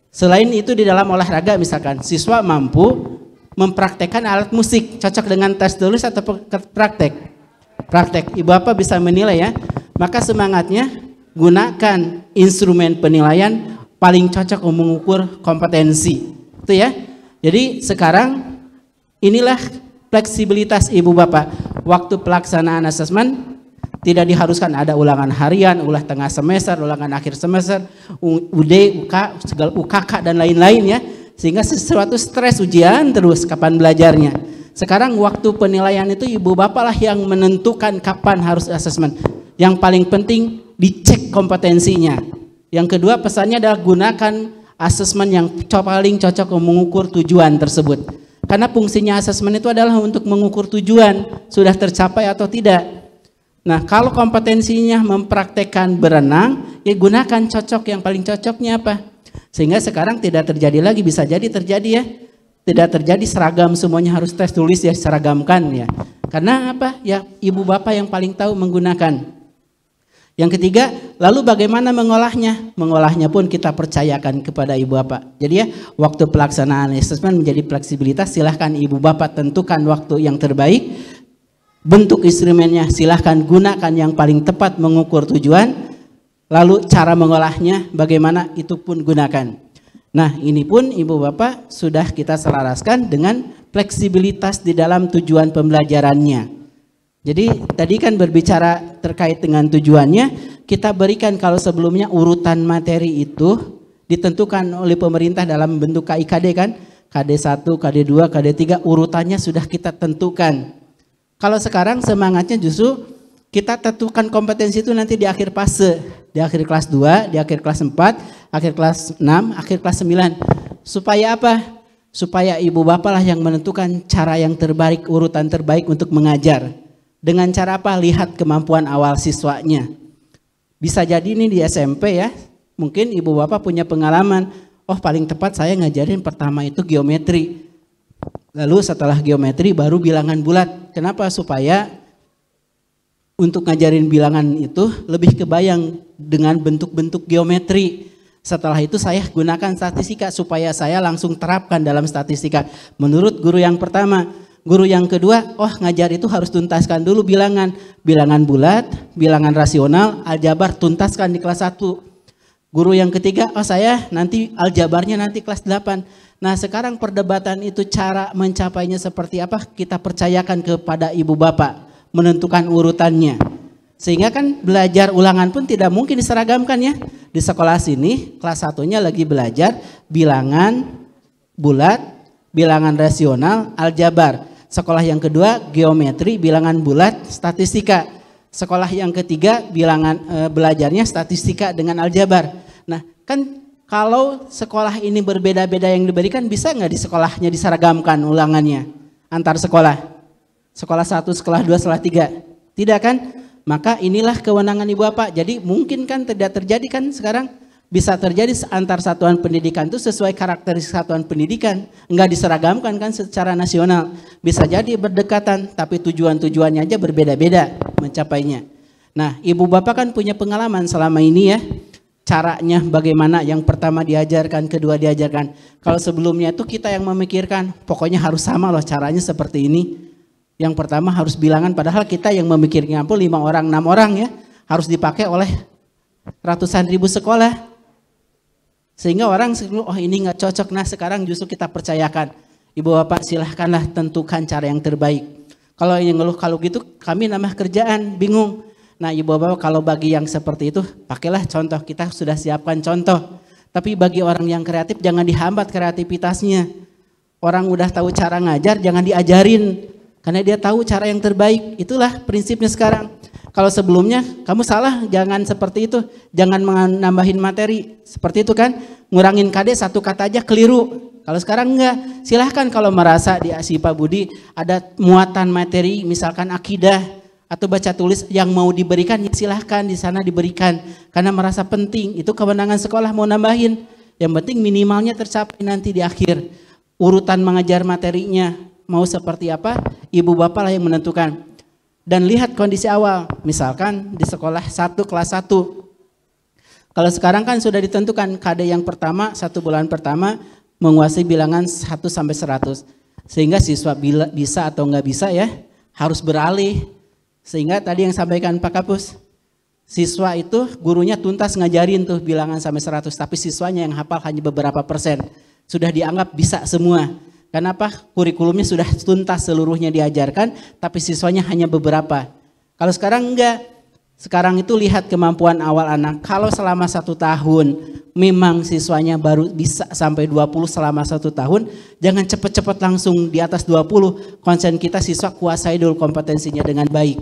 C: Selain itu di dalam olahraga misalkan siswa mampu mempraktekkan alat musik, cocok dengan tes tulis atau praktek? Praktek. Ibu bapak bisa menilai ya, Maka semangatnya gunakan instrumen penilaian paling cocok untuk mengukur kompetensi. Itu ya. Jadi sekarang inilah fleksibilitas Ibu Bapak. Waktu pelaksanaan asesmen tidak diharuskan ada ulangan harian, ulah tengah semester, ulangan akhir semester, UD, UK, segala UKK dan lain-lain ya. Sehingga sesuatu stres ujian terus kapan belajarnya. Sekarang waktu penilaian itu Ibu Bapak lah yang menentukan kapan harus asesmen. Yang paling penting dicek kompetensinya. Yang kedua pesannya adalah gunakan asesmen yang paling cocok mengukur tujuan tersebut. Karena fungsinya asesmen itu adalah untuk mengukur tujuan sudah tercapai atau tidak. Nah, kalau kompetensinya mempraktekkan berenang, ya gunakan cocok yang paling cocoknya apa? Sehingga sekarang tidak terjadi lagi, bisa jadi terjadi ya. Tidak terjadi seragam semuanya harus tes tulis ya, seragamkan ya. Karena apa? Ya Ibu Bapak yang paling tahu menggunakan. Yang ketiga, lalu bagaimana mengolahnya? Mengolahnya pun kita percayakan kepada Ibu Bapak. Jadi ya, waktu pelaksanaan asesmen menjadi fleksibilitas, silahkan Ibu Bapak tentukan waktu yang terbaik. Bentuk instrumennya silahkan gunakan yang paling tepat mengukur tujuan. Lalu cara mengolahnya bagaimana, itu pun gunakan. Nah, ini pun Ibu Bapak sudah kita selaraskan dengan fleksibilitas di dalam tujuan pembelajarannya. Jadi tadi kan berbicara terkait dengan tujuannya, kita berikan kalau sebelumnya urutan materi itu ditentukan oleh pemerintah dalam bentuk KIKD kan, KD1, KD2, KD3 urutannya sudah kita tentukan. Kalau sekarang semangatnya justru kita tentukan kompetensi itu nanti di akhir fase, di akhir kelas 2, di akhir kelas 4, akhir kelas 6, akhir kelas 9. Supaya apa? Supaya Ibu Bapak lah yang menentukan cara yang terbaik, urutan terbaik untuk mengajar. Dengan cara apa? Lihat kemampuan awal siswanya. Bisa jadi ini di SMP ya, mungkin Ibu Bapak punya pengalaman, oh paling tepat saya ngajarin pertama itu geometri. Lalu setelah geometri baru bilangan bulat. Kenapa? Supaya untuk ngajarin bilangan itu lebih kebayang dengan bentuk-bentuk geometri. Setelah itu saya gunakan statistika supaya saya langsung terapkan dalam statistika. Menurut guru yang pertama, guru yang kedua, oh ngajar itu harus tuntaskan dulu bilangan. Bilangan bulat, bilangan rasional, aljabar tuntaskan di kelas 1. Guru yang ketiga, oh saya nanti aljabarnya nanti kelas 8. Nah sekarang perdebatan itu cara mencapainya seperti apa kita percayakan kepada Ibu Bapak. Menentukan urutannya. Sehingga kan belajar ulangan pun tidak mungkin diseragamkan ya. Di sekolah sini kelas 1-nya lagi belajar bilangan bulat, bilangan rasional, aljabar. Sekolah yang kedua geometri, bilangan bulat, statistika. Sekolah yang ketiga bilangan belajarnya statistika dengan aljabar. Nah kan kalau sekolah ini berbeda-beda yang diberikan, bisa nggak di sekolahnya diseragamkan ulangannya antar sekolah? Sekolah 1, sekolah 2, sekolah 3. Tidak kan? Maka inilah kewenangan Ibu Bapak. Jadi mungkin kan tidak terjadi kan sekarang. Bisa terjadi antar satuan pendidikan itu sesuai karakteristik satuan pendidikan. Enggak diseragamkan kan secara nasional. Bisa jadi berdekatan tapi tujuan-tujuannya aja berbeda-beda mencapainya. Nah Ibu Bapak kan punya pengalaman selama ini ya. Caranya bagaimana, yang pertama diajarkan, kedua diajarkan. Kalau sebelumnya itu kita yang memikirkan pokoknya harus sama loh caranya seperti ini. Yang pertama harus bilangan, padahal kita yang memikirkan 5 orang, 6 orang ya. Harus dipakai oleh ratusan ribu sekolah. Sehingga orang, oh ini nggak cocok. Nah sekarang justru kita percayakan. Ibu Bapak silahkanlah tentukan cara yang terbaik. Kalau yang ngeluh kalau gitu kami nambah kerjaan, bingung. Nah Ibu Bapak kalau bagi yang seperti itu, pakailah contoh, kita sudah siapkan contoh. Tapi bagi orang yang kreatif jangan dihambat kreativitasnya. Orang udah tahu cara ngajar, jangan diajarin. Karena dia tahu cara yang terbaik. Itulah prinsipnya sekarang. Kalau sebelumnya kamu salah, jangan seperti itu. Jangan nambahin materi. Seperti itu kan. Ngurangin KD satu kata aja keliru. Kalau sekarang enggak. Silahkan kalau merasa di Pak Budi ada muatan materi, misalkan akidah atau baca tulis yang mau diberikan, ya silahkan di sana diberikan. Karena merasa penting. Itu kewenangan sekolah mau nambahin. Yang penting minimalnya tercapai nanti di akhir. Urutan mengajar materinya mau seperti apa, Ibu Bapak lah yang menentukan. Dan lihat kondisi awal, misalkan di sekolah 1 kelas 1. Kalau sekarang kan sudah ditentukan KD yang pertama, 1 bulan pertama menguasai bilangan 1 sampai 100. Sehingga siswa bisa atau enggak bisa ya, harus beralih. Sehingga tadi yang sampaikan Pak Kapus, Siswa itu gurunya tuntas ngajarin tuh bilangan sampai 100, tapi siswanya yang hafal hanya beberapa persen. Sudah dianggap bisa semua. Kenapa? Kurikulumnya sudah tuntas seluruhnya diajarkan, tapi siswanya hanya beberapa. Kalau sekarang enggak. Sekarang itu lihat kemampuan awal anak. Kalau selama 1 tahun memang siswanya baru bisa sampai 20 selama 1 tahun, jangan cepat-cepat langsung di atas 20. Konsen kita siswa kuasai dulu kompetensinya dengan baik.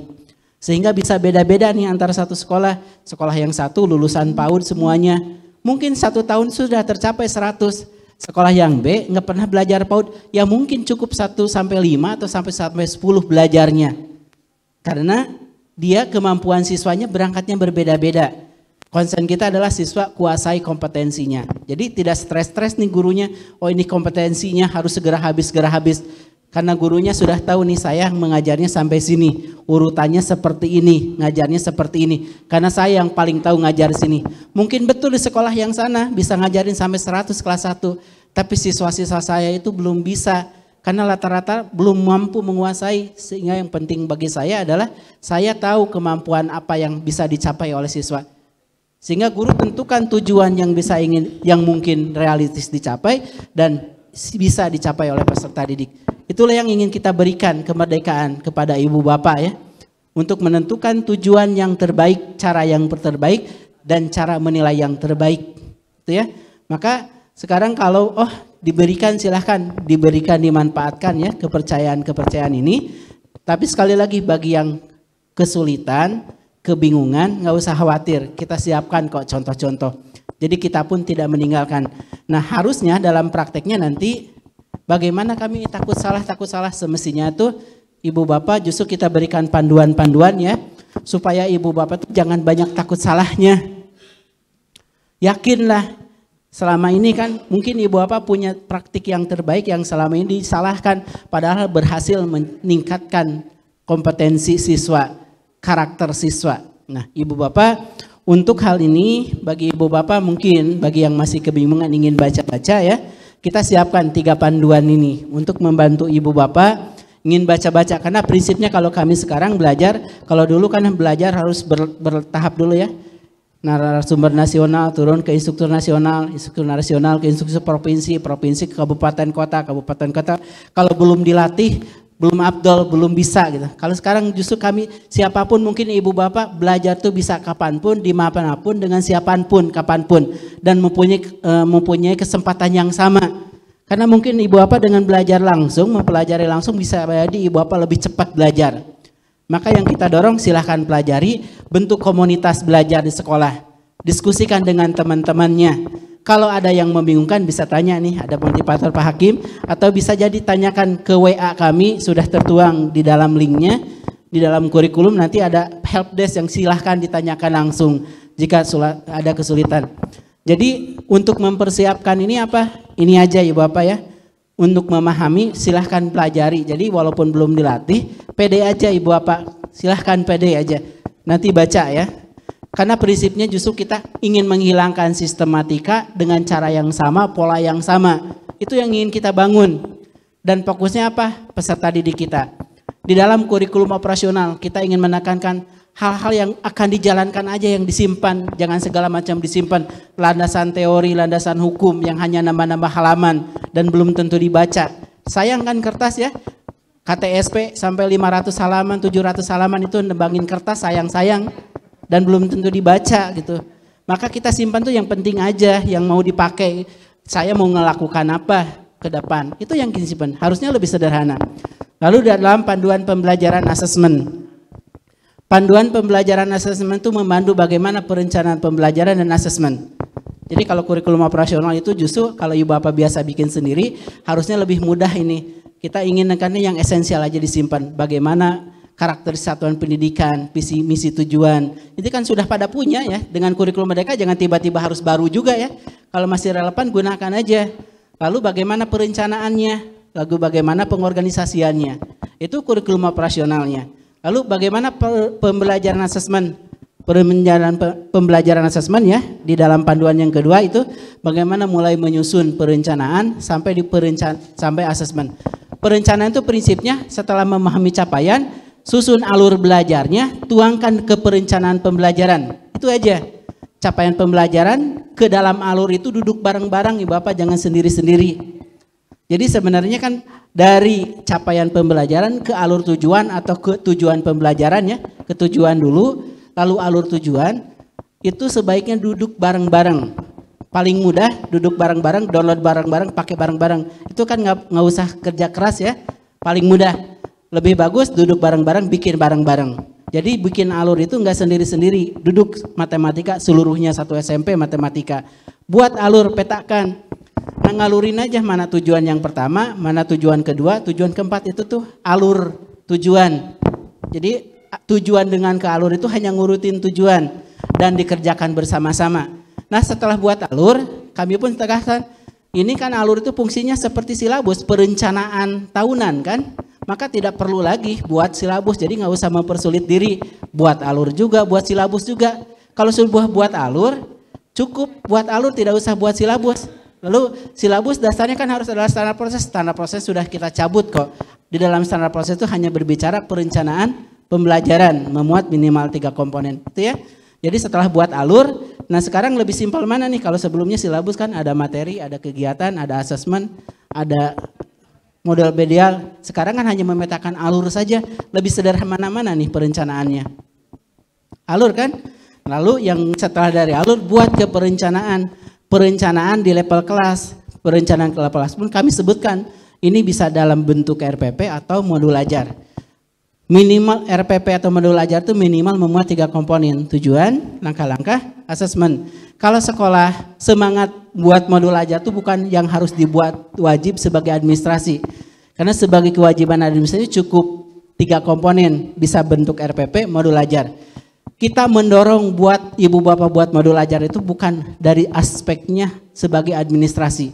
C: Sehingga bisa beda-beda nih antara satu sekolah. Sekolah yang satu lulusan PAUD semuanya. Mungkin 1 tahun sudah tercapai 100. Sekolah yang B nggak pernah belajar PAUD, ya mungkin cukup 1 sampai 5 atau sampai 10 belajarnya. Karena dia kemampuan siswanya berangkatnya berbeda-beda. Konsen kita adalah siswa kuasai kompetensinya. Jadi tidak stres-stres nih gurunya, oh ini kompetensinya harus segera habis. Karena gurunya sudah tahu nih saya mengajarnya sampai sini, urutannya seperti ini, ngajarnya seperti ini. Karena saya yang paling tahu ngajar sini. Mungkin betul di sekolah yang sana bisa ngajarin sampai 100 kelas 1, tapi siswa-siswa saya itu belum bisa. Karena rata-rata belum mampu menguasai, sehingga yang penting bagi saya adalah saya tahu kemampuan apa yang bisa dicapai oleh siswa. Sehingga guru tentukan tujuan yang mungkin realistis dicapai dan bisa dicapai oleh peserta didik. Itulah yang ingin kita berikan kemerdekaan kepada ibu bapak ya. Untuk menentukan tujuan yang terbaik, cara yang terbaik, dan cara menilai yang terbaik. Itu ya. Maka sekarang kalau diberikan silahkan, diberikan dimanfaatkan ya kepercayaan ini. Tapi sekali lagi bagi yang kesulitan, kebingungan, nggak usah khawatir. Kita siapkan kok contoh-contoh. Jadi kita pun tidak meninggalkan. Nah harusnya dalam prakteknya nanti bagaimana kami takut salah semestinya tuh ibu bapak justru kita berikan panduan-panduan ya. Supaya ibu bapak tuh jangan banyak takut salahnya. Yakinlah. Selama ini kan mungkin ibu bapak punya praktik yang terbaik yang selama ini disalahkan. Padahal berhasil meningkatkan kompetensi siswa, karakter siswa. Nah ibu bapak untuk hal ini bagi ibu bapak mungkin bagi yang masih kebingungan ingin baca-baca ya. Kita siapkan 3 panduan ini untuk membantu ibu bapak ingin baca-baca. Karena prinsipnya kalau kami sekarang belajar, kalau dulu kan belajar harus bertahap dulu ya. Narasumber nasional turun ke instruktur nasional ke instruktur provinsi ke kabupaten kota. Kalau belum dilatih, belum afdol, belum bisa gitu. Kalau sekarang justru kami siapapun mungkin ibu bapak belajar tuh bisa kapanpun, dimanapun, dengan siapapun, kapanpun, dan mempunyai kesempatan yang sama. Karena mungkin ibu bapak dengan belajar langsung, mempelajari langsung bisa jadi ibu bapak lebih cepat belajar. Maka yang kita dorong silahkan pelajari, bentuk komunitas belajar di sekolah, diskusikan dengan teman-temannya. Kalau ada yang membingungkan bisa tanya nih, ada motivator Pak Hakim, atau bisa jadi tanyakan ke WA kami, sudah tertuang di dalam linknya, di dalam kurikulum nanti ada helpdesk yang silahkan ditanyakan langsung jika ada kesulitan. Jadi untuk mempersiapkan ini apa? Ini aja Ibu Bapak ya. Untuk memahami silahkan pelajari. Jadi walaupun belum dilatih, pede aja Ibu Bapak, silahkan pede aja. Nanti baca ya. Karena prinsipnya justru kita ingin menghilangkan sistematika dengan cara yang sama, pola yang sama. Itu yang ingin kita bangun. Dan fokusnya apa? Peserta didik kita. Di dalam kurikulum operasional kita ingin menekankan hal-hal yang akan dijalankan aja yang disimpan. Jangan segala macam disimpan. Landasan teori, landasan hukum yang hanya nambah-nambah halaman dan belum tentu dibaca. Sayang kan kertas ya. KTSP sampai 500 halaman, 700 halaman itu nembangin kertas sayang-sayang. Dan belum tentu dibaca gitu. Maka kita simpan tuh yang penting aja, yang mau dipakai. Saya mau melakukan apa ke depan. Itu yang kita simpan. Harusnya lebih sederhana. Lalu dalam panduan pembelajaran asesmen. Panduan pembelajaran asesmen itu membantu bagaimana perencanaan pembelajaran dan asesmen. Jadi kalau kurikulum operasional itu justru kalau ibu bapak biasa bikin sendiri, harusnya lebih mudah ini. Kita ingin nekannya yang esensial aja disimpan. Bagaimana karakter satuan pendidikan, visi, misi, tujuan. Itu kan sudah pada punya ya. Dengan kurikulum mereka jangan tiba-tiba harus baru juga ya. Kalau masih relevan gunakan aja. Lalu bagaimana perencanaannya, lalu bagaimana pengorganisasiannya. Itu kurikulum operasionalnya. Lalu bagaimana pembelajaran asesmen. Pembelajaran asesmen ya. Di dalam panduan yang kedua itu bagaimana mulai menyusun perencanaan sampai asesmen. Perencanaan itu prinsipnya setelah memahami capaian, susun alur belajarnya, tuangkan ke perencanaan pembelajaran. Itu aja. Capaian pembelajaran ke dalam alur itu duduk bareng-bareng, Ibu Bapak, jangan sendiri-sendiri. Jadi sebenarnya kan dari capaian pembelajaran ke alur tujuan atau ke tujuan pembelajaran ya, ke tujuan dulu, lalu alur tujuan, itu sebaiknya duduk bareng-bareng. Paling mudah duduk bareng-bareng, download bareng-bareng, pakai bareng-bareng. Itu kan nggak usah kerja keras ya, paling mudah. Lebih bagus duduk bareng-bareng, bikin bareng-bareng. Jadi bikin alur itu nggak sendiri-sendiri, duduk matematika seluruhnya satu SMP matematika. Buat alur, petakan. Nah, ngalurin aja mana tujuan yang pertama, mana tujuan kedua, tujuan keempat, itu tuh alur tujuan. Jadi tujuan dengan ke alur itu hanya ngurutin tujuan dan dikerjakan bersama-sama. Nah, setelah buat alur, kami pun tegaskan, ini kan alur itu fungsinya seperti silabus, perencanaan tahunan kan. Maka tidak perlu lagi buat silabus, jadi nggak usah mempersulit diri. Buat alur juga, buat silabus juga. Kalau sudah buat alur, cukup buat alur, tidak usah buat silabus. Lalu silabus dasarnya kan harus adalah standar proses. Standar proses sudah kita cabut kok. Di dalam standar proses itu hanya berbicara perencanaan pembelajaran, memuat minimal 3 komponen. Itu ya. Jadi setelah buat alur, nah sekarang lebih simpel mana nih? Kalau sebelumnya silabus kan ada materi, ada kegiatan, ada asesmen, ada model ideal. Sekarang kan hanya memetakan alur saja. Lebih sederhana mana nih perencanaannya? Alur kan? Lalu yang setelah dari alur buat ke perencanaan. Perencanaan di level kelas. Perencanaan ke level kelas pun kami sebutkan. Ini bisa dalam bentuk RPP atau modul ajar. Minimal RPP atau modul ajar itu minimal memuat 3 komponen. Tujuan, langkah-langkah, asesmen. Kalau sekolah semangat buat modul ajar itu bukan yang harus dibuat wajib sebagai administrasi. Karena sebagai kewajiban administrasi cukup 3 komponen, bisa bentuk RPP, modul ajar. Kita mendorong buat ibu bapak buat modul ajar itu bukan dari aspeknya sebagai administrasi.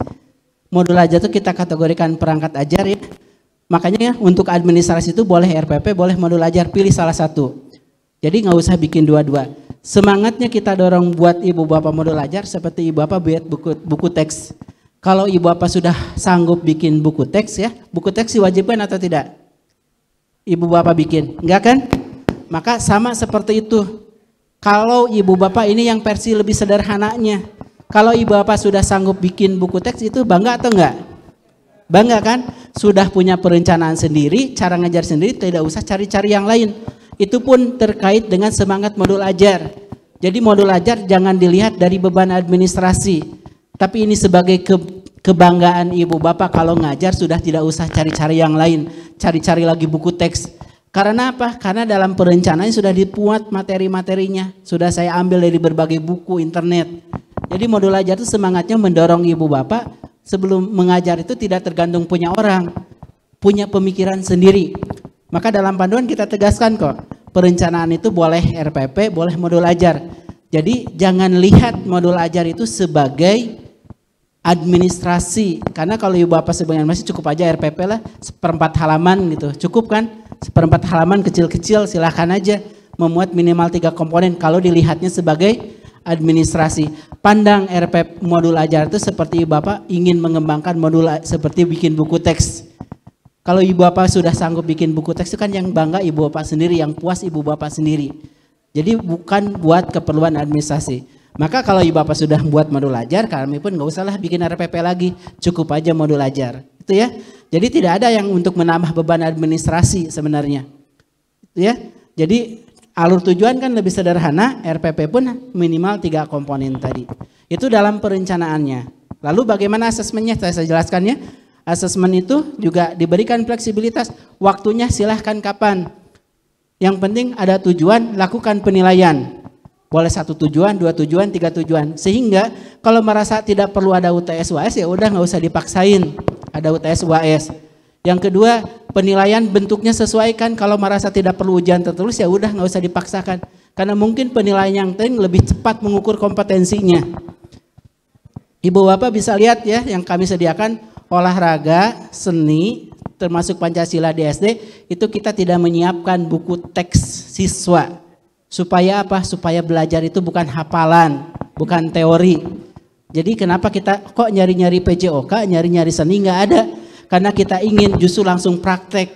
C: Modul ajar itu kita kategorikan perangkat ajar ya. Makanya untuk administrasi itu boleh RPP, boleh modul ajar, pilih salah satu. Jadi nggak usah bikin dua-dua. Semangatnya kita dorong buat ibu bapak modul ajar seperti ibu bapak buat buku teks. Kalau ibu bapak sudah sanggup bikin buku teks ya, buku teks diwajibkan atau tidak? Ibu bapak bikin, enggak kan? Maka sama seperti itu. Kalau ibu bapak ini yang versi lebih sederhananya. Kalau ibu bapak sudah sanggup bikin buku teks itu bangga atau enggak? Bangga kan? Sudah punya perencanaan sendiri, cara ngajar sendiri, tidak usah cari-cari yang lain. Itu pun terkait dengan semangat modul ajar. Jadi modul ajar jangan dilihat dari beban administrasi. Tapi ini sebagai kebanggaan ibu bapak kalau ngajar sudah tidak usah cari-cari yang lain. Cari-cari lagi buku teks. Karena apa? Karena dalam perencanaan sudah dibuat materi-materinya. Sudah saya ambil dari berbagai buku internet. Jadi modul ajar itu semangatnya mendorong ibu bapak sebelum mengajar itu tidak tergantung punya orang. Punya pemikiran sendiri. Maka dalam panduan kita tegaskan kok, perencanaan itu boleh RPP, boleh modul ajar. Jadi jangan lihat modul ajar itu sebagai administrasi. Karena kalau ibu bapak sebagian masih cukup aja RPP lah, 1/4 halaman gitu. Cukup kan? 1/4 halaman kecil-kecil silahkan aja. Memuat minimal 3 komponen kalau dilihatnya sebagai administrasi. Pandang RPP modul ajar itu seperti ibu bapak ingin mengembangkan modul seperti bikin buku teks. Kalau ibu bapak sudah sanggup bikin buku teks itu kan yang bangga ibu bapak sendiri, yang puas ibu bapak sendiri. Jadi bukan buat keperluan administrasi. Maka kalau ibu bapak sudah buat modul ajar, kami pun nggak usahlah bikin RPP lagi, cukup aja modul ajar. Itu ya. Jadi tidak ada yang untuk menambah beban administrasi sebenarnya. Itu ya. Jadi alur tujuan kan lebih sederhana, RPP pun minimal 3 komponen tadi. Itu dalam perencanaannya. Lalu bagaimana asesmennya? Saya jelaskan ya. Asesmen itu juga diberikan fleksibilitas, waktunya silahkan kapan. Yang penting ada tujuan, lakukan penilaian. Boleh 1 tujuan, 2 tujuan, 3 tujuan. Sehingga kalau merasa tidak perlu ada UTS UAS ya udah nggak usah dipaksain ada UTS UAS. Yang kedua, penilaian bentuknya sesuaikan. Kalau merasa tidak perlu ujian tertulis ya udah nggak usah dipaksakan. Karena mungkin penilaian yang lain lebih cepat mengukur kompetensinya. Ibu bapak bisa lihat ya yang kami sediakan. Olahraga, seni, termasuk Pancasila di SD, itu kita tidak menyiapkan buku teks siswa. Supaya apa? Supaya belajar itu bukan hafalan, bukan teori. Jadi kenapa kita kok nyari-nyari PJOK, nyari-nyari seni nggak ada? Karena kita ingin justru langsung praktek.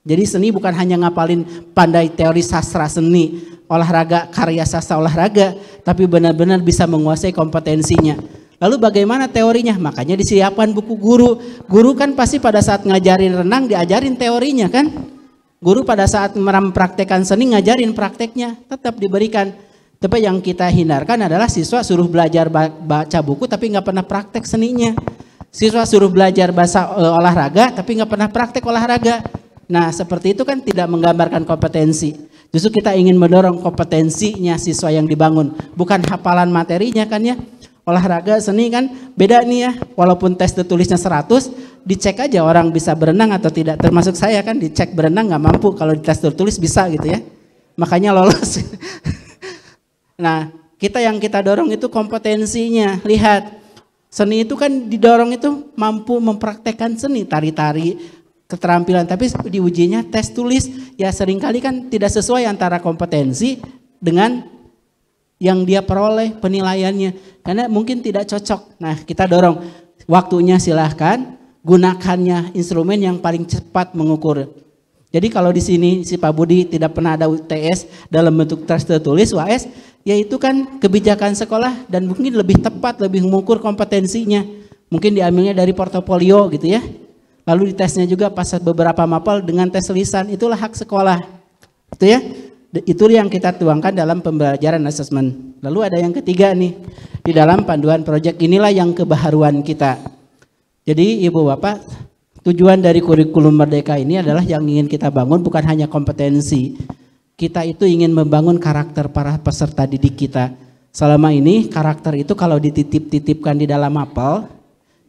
C: Jadi seni bukan hanya ngapalin pandai teori sastra seni, olahraga, karya sastra olahraga, tapi benar-benar bisa menguasai kompetensinya. Lalu bagaimana teorinya? Makanya disiapkan buku guru. Guru kan pasti pada saat ngajarin renang diajarin teorinya kan? Guru pada saat mempraktekkan seni ngajarin prakteknya, tetap diberikan. Tapi yang kita hindarkan adalah siswa suruh belajar baca buku tapi nggak pernah praktek seninya. Siswa suruh belajar bahasa olahraga tapi nggak pernah praktek olahraga. Nah seperti itu kan tidak menggambarkan kompetensi. Justru kita ingin mendorong kompetensinya siswa yang dibangun, bukan hafalan materinya kan ya. Olahraga seni kan beda nih ya, walaupun tes tertulisnya 100, dicek aja orang bisa berenang atau tidak. Termasuk saya kan dicek berenang nggak mampu, kalau di tes tertulis bisa gitu ya. Makanya lolos. Nah kita yang kita dorong itu kompetensinya. Lihat seni itu kan didorong itu mampu mempraktekkan seni, tari-tari, keterampilan, tapi diujinya tes tulis ya seringkali kan tidak sesuai antara kompetensi dengan yang dia peroleh penilaiannya karena mungkin tidak cocok. Nah kita dorong waktunya silahkan, gunakannya instrumen yang paling cepat mengukur. Jadi kalau di sini si Pak Budi tidak pernah ada UTS dalam bentuk tes tertulis UAS, yaitu kan kebijakan sekolah dan mungkin lebih tepat, lebih mengukur kompetensinya. Mungkin diambilnya dari portofolio gitu ya. Lalu ditesnya juga pas beberapa mapel dengan tes lisan, itulah hak sekolah. Itu ya. Itu yang kita tuangkan dalam pembelajaran asesmen. Lalu ada yang ketiga nih, di dalam panduan proyek inilah yang kebaharuan kita. Jadi Ibu Bapak, tujuan dari kurikulum Merdeka ini adalah yang ingin kita bangun bukan hanya kompetensi. Kita itu ingin membangun karakter para peserta didik kita. Selama ini karakter itu kalau dititip-titipkan di dalam mapel,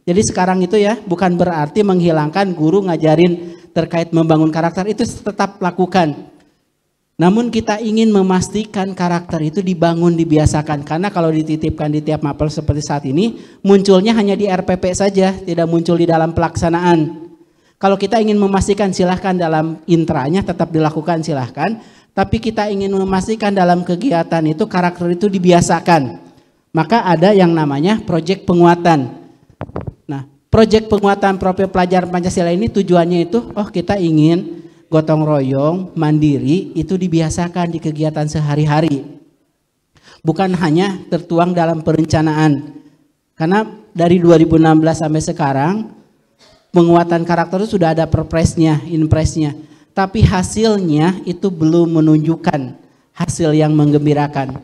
C: jadi sekarang itu ya bukan berarti menghilangkan guru ngajarin terkait membangun karakter, itu tetap lakukan. Namun kita ingin memastikan karakter itu dibangun, dibiasakan. Karena kalau dititipkan di tiap mapel seperti saat ini, munculnya hanya di RPP saja, tidak muncul di dalam pelaksanaan. Kalau kita ingin memastikan silahkan dalam intranya tetap dilakukan silahkan. Tapi kita ingin memastikan dalam kegiatan itu karakter itu dibiasakan. Maka ada yang namanya proyek penguatan. Nah, proyek penguatan profil pelajar Pancasila ini tujuannya itu, kita ingin gotong royong, mandiri itu dibiasakan di kegiatan sehari-hari. Bukan hanya tertuang dalam perencanaan. Karena dari 2016 sampai sekarang penguatan karakter itu sudah ada perpresnya, inpresnya. Tapi hasilnya itu belum menunjukkan hasil yang menggembirakan.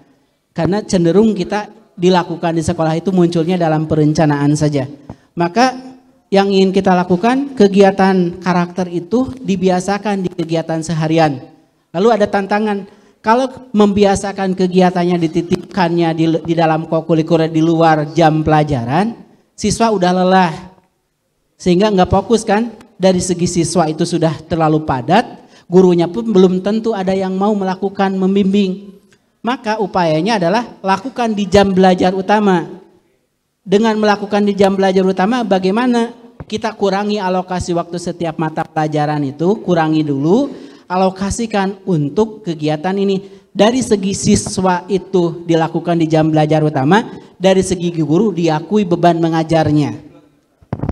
C: Karena cenderung kita dilakukan di sekolah itu munculnya dalam perencanaan saja. Maka yang ingin kita lakukan, kegiatan karakter itu dibiasakan di kegiatan seharian. Lalu ada tantangan, kalau membiasakan kegiatannya dititipkannya di dalam kokurikuler di luar jam pelajaran, siswa udah lelah. Sehingga nggak fokus kan, dari segi siswa itu sudah terlalu padat, gurunya pun belum tentu ada yang mau melakukan membimbing. Maka upayanya adalah lakukan di jam belajar utama. Dengan melakukan di jam belajar utama bagaimana? Kita kurangi alokasi waktu setiap mata pelajaran itu, kurangi dulu, alokasikan untuk kegiatan ini. Dari segi siswa itu dilakukan di jam belajar utama, dari segi guru diakui beban mengajarnya.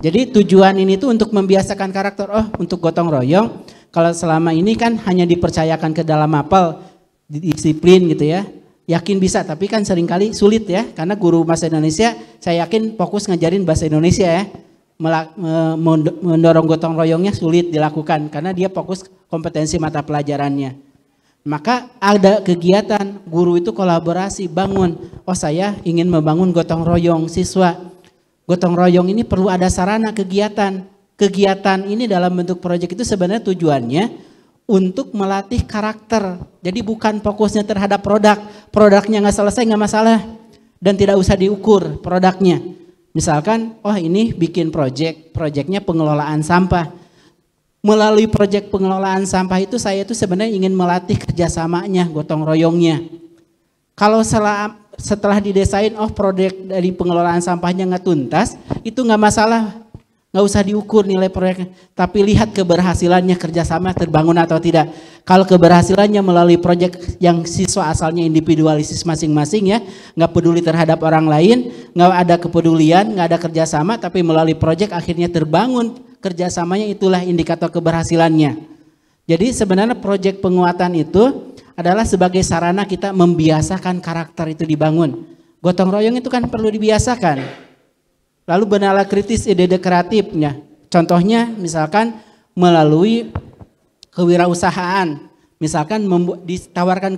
C: Jadi tujuan ini tuh untuk membiasakan karakter, untuk gotong royong, kalau selama ini kan hanya dipercayakan ke dalam mapel, disiplin gitu ya, yakin bisa, tapi kan seringkali sulit ya, karena guru bahasa Indonesia saya yakin fokus ngajarin bahasa Indonesia ya. Mendorong gotong royongnya sulit dilakukan karena dia fokus kompetensi mata pelajarannya. Maka ada kegiatan guru itu kolaborasi bangun. Saya ingin membangun gotong royong siswa. Gotong royong ini perlu ada sarana kegiatan. Kegiatan ini dalam bentuk proyek itu sebenarnya tujuannya untuk melatih karakter. Jadi bukan fokusnya terhadap produk. Produknya nggak selesai nggak masalah dan tidak usah diukur produknya. Misalkan, ini bikin proyeknya pengelolaan sampah. Melalui proyek pengelolaan sampah itu saya itu sebenarnya ingin melatih kerjasamanya, gotong royongnya. Kalau setelah didesain, proyek dari pengelolaan sampahnya nggak tuntas, itu nggak masalah, nggak usah diukur nilai proyeknya. Tapi lihat keberhasilannya, kerjasama terbangun atau tidak. Kalau keberhasilannya melalui proyek yang siswa asalnya individualisis masing-masing ya, nggak peduli terhadap orang lain, nggak ada kepedulian, nggak ada kerjasama, tapi melalui proyek akhirnya terbangun kerjasamanya, itulah indikator keberhasilannya. Jadi sebenarnya proyek penguatan itu adalah sebagai sarana kita membiasakan karakter itu dibangun. Gotong royong itu kan perlu dibiasakan. Lalu benala kritis ide-ide kreatifnya. Contohnya misalkan melalui kewirausahaan. Misalkan ditawarkan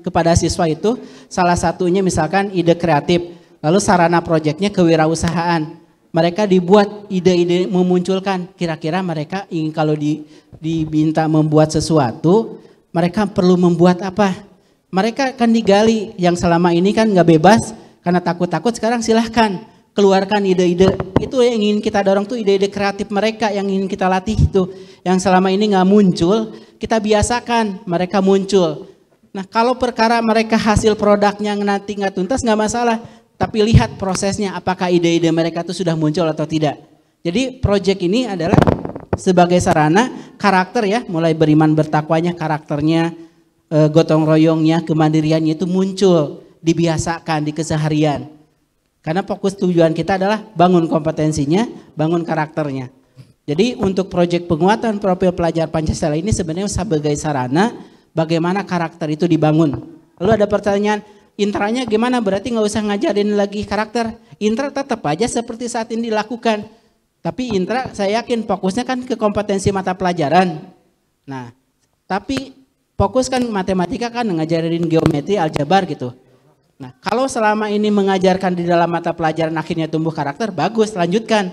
C: kepada siswa itu salah satunya misalkan ide kreatif. Lalu sarana proyeknya kewirausahaan. Mereka dibuat ide-ide memunculkan. Kira-kira mereka ingin kalau diminta membuat sesuatu, mereka perlu membuat apa? Mereka akan digali. Yang selama ini kan nggak bebas karena takut-takut, sekarang silahkan keluarkan ide-ide. Itu yang ingin kita dorong tuh ide-ide kreatif mereka yang ingin kita latih itu. Yang selama ini nggak muncul, kita biasakan mereka muncul. Nah kalau perkara mereka hasil produknya nanti nggak tuntas nggak masalah. Tapi lihat prosesnya apakah ide-ide mereka itu sudah muncul atau tidak. Jadi proyek ini adalah sebagai sarana karakter ya. Mulai beriman bertakwanya, karakternya, gotong royongnya, kemandiriannya itu muncul. Dibiasakan di keseharian. Karena fokus tujuan kita adalah bangun kompetensinya, bangun karakternya. Jadi untuk proyek penguatan profil pelajar Pancasila ini sebenarnya sebagai sarana bagaimana karakter itu dibangun. Lalu ada pertanyaan, intranya gimana? Berarti nggak usah ngajarin lagi karakter. Intra tetap aja seperti saat ini dilakukan. Tapi intra saya yakin fokusnya kan ke kompetensi mata pelajaran. Nah, tapi fokus kan matematika kan ngajarin geometri, aljabar gitu. Nah, kalau selama ini mengajarkan di dalam mata pelajaran akhirnya tumbuh karakter, bagus, lanjutkan.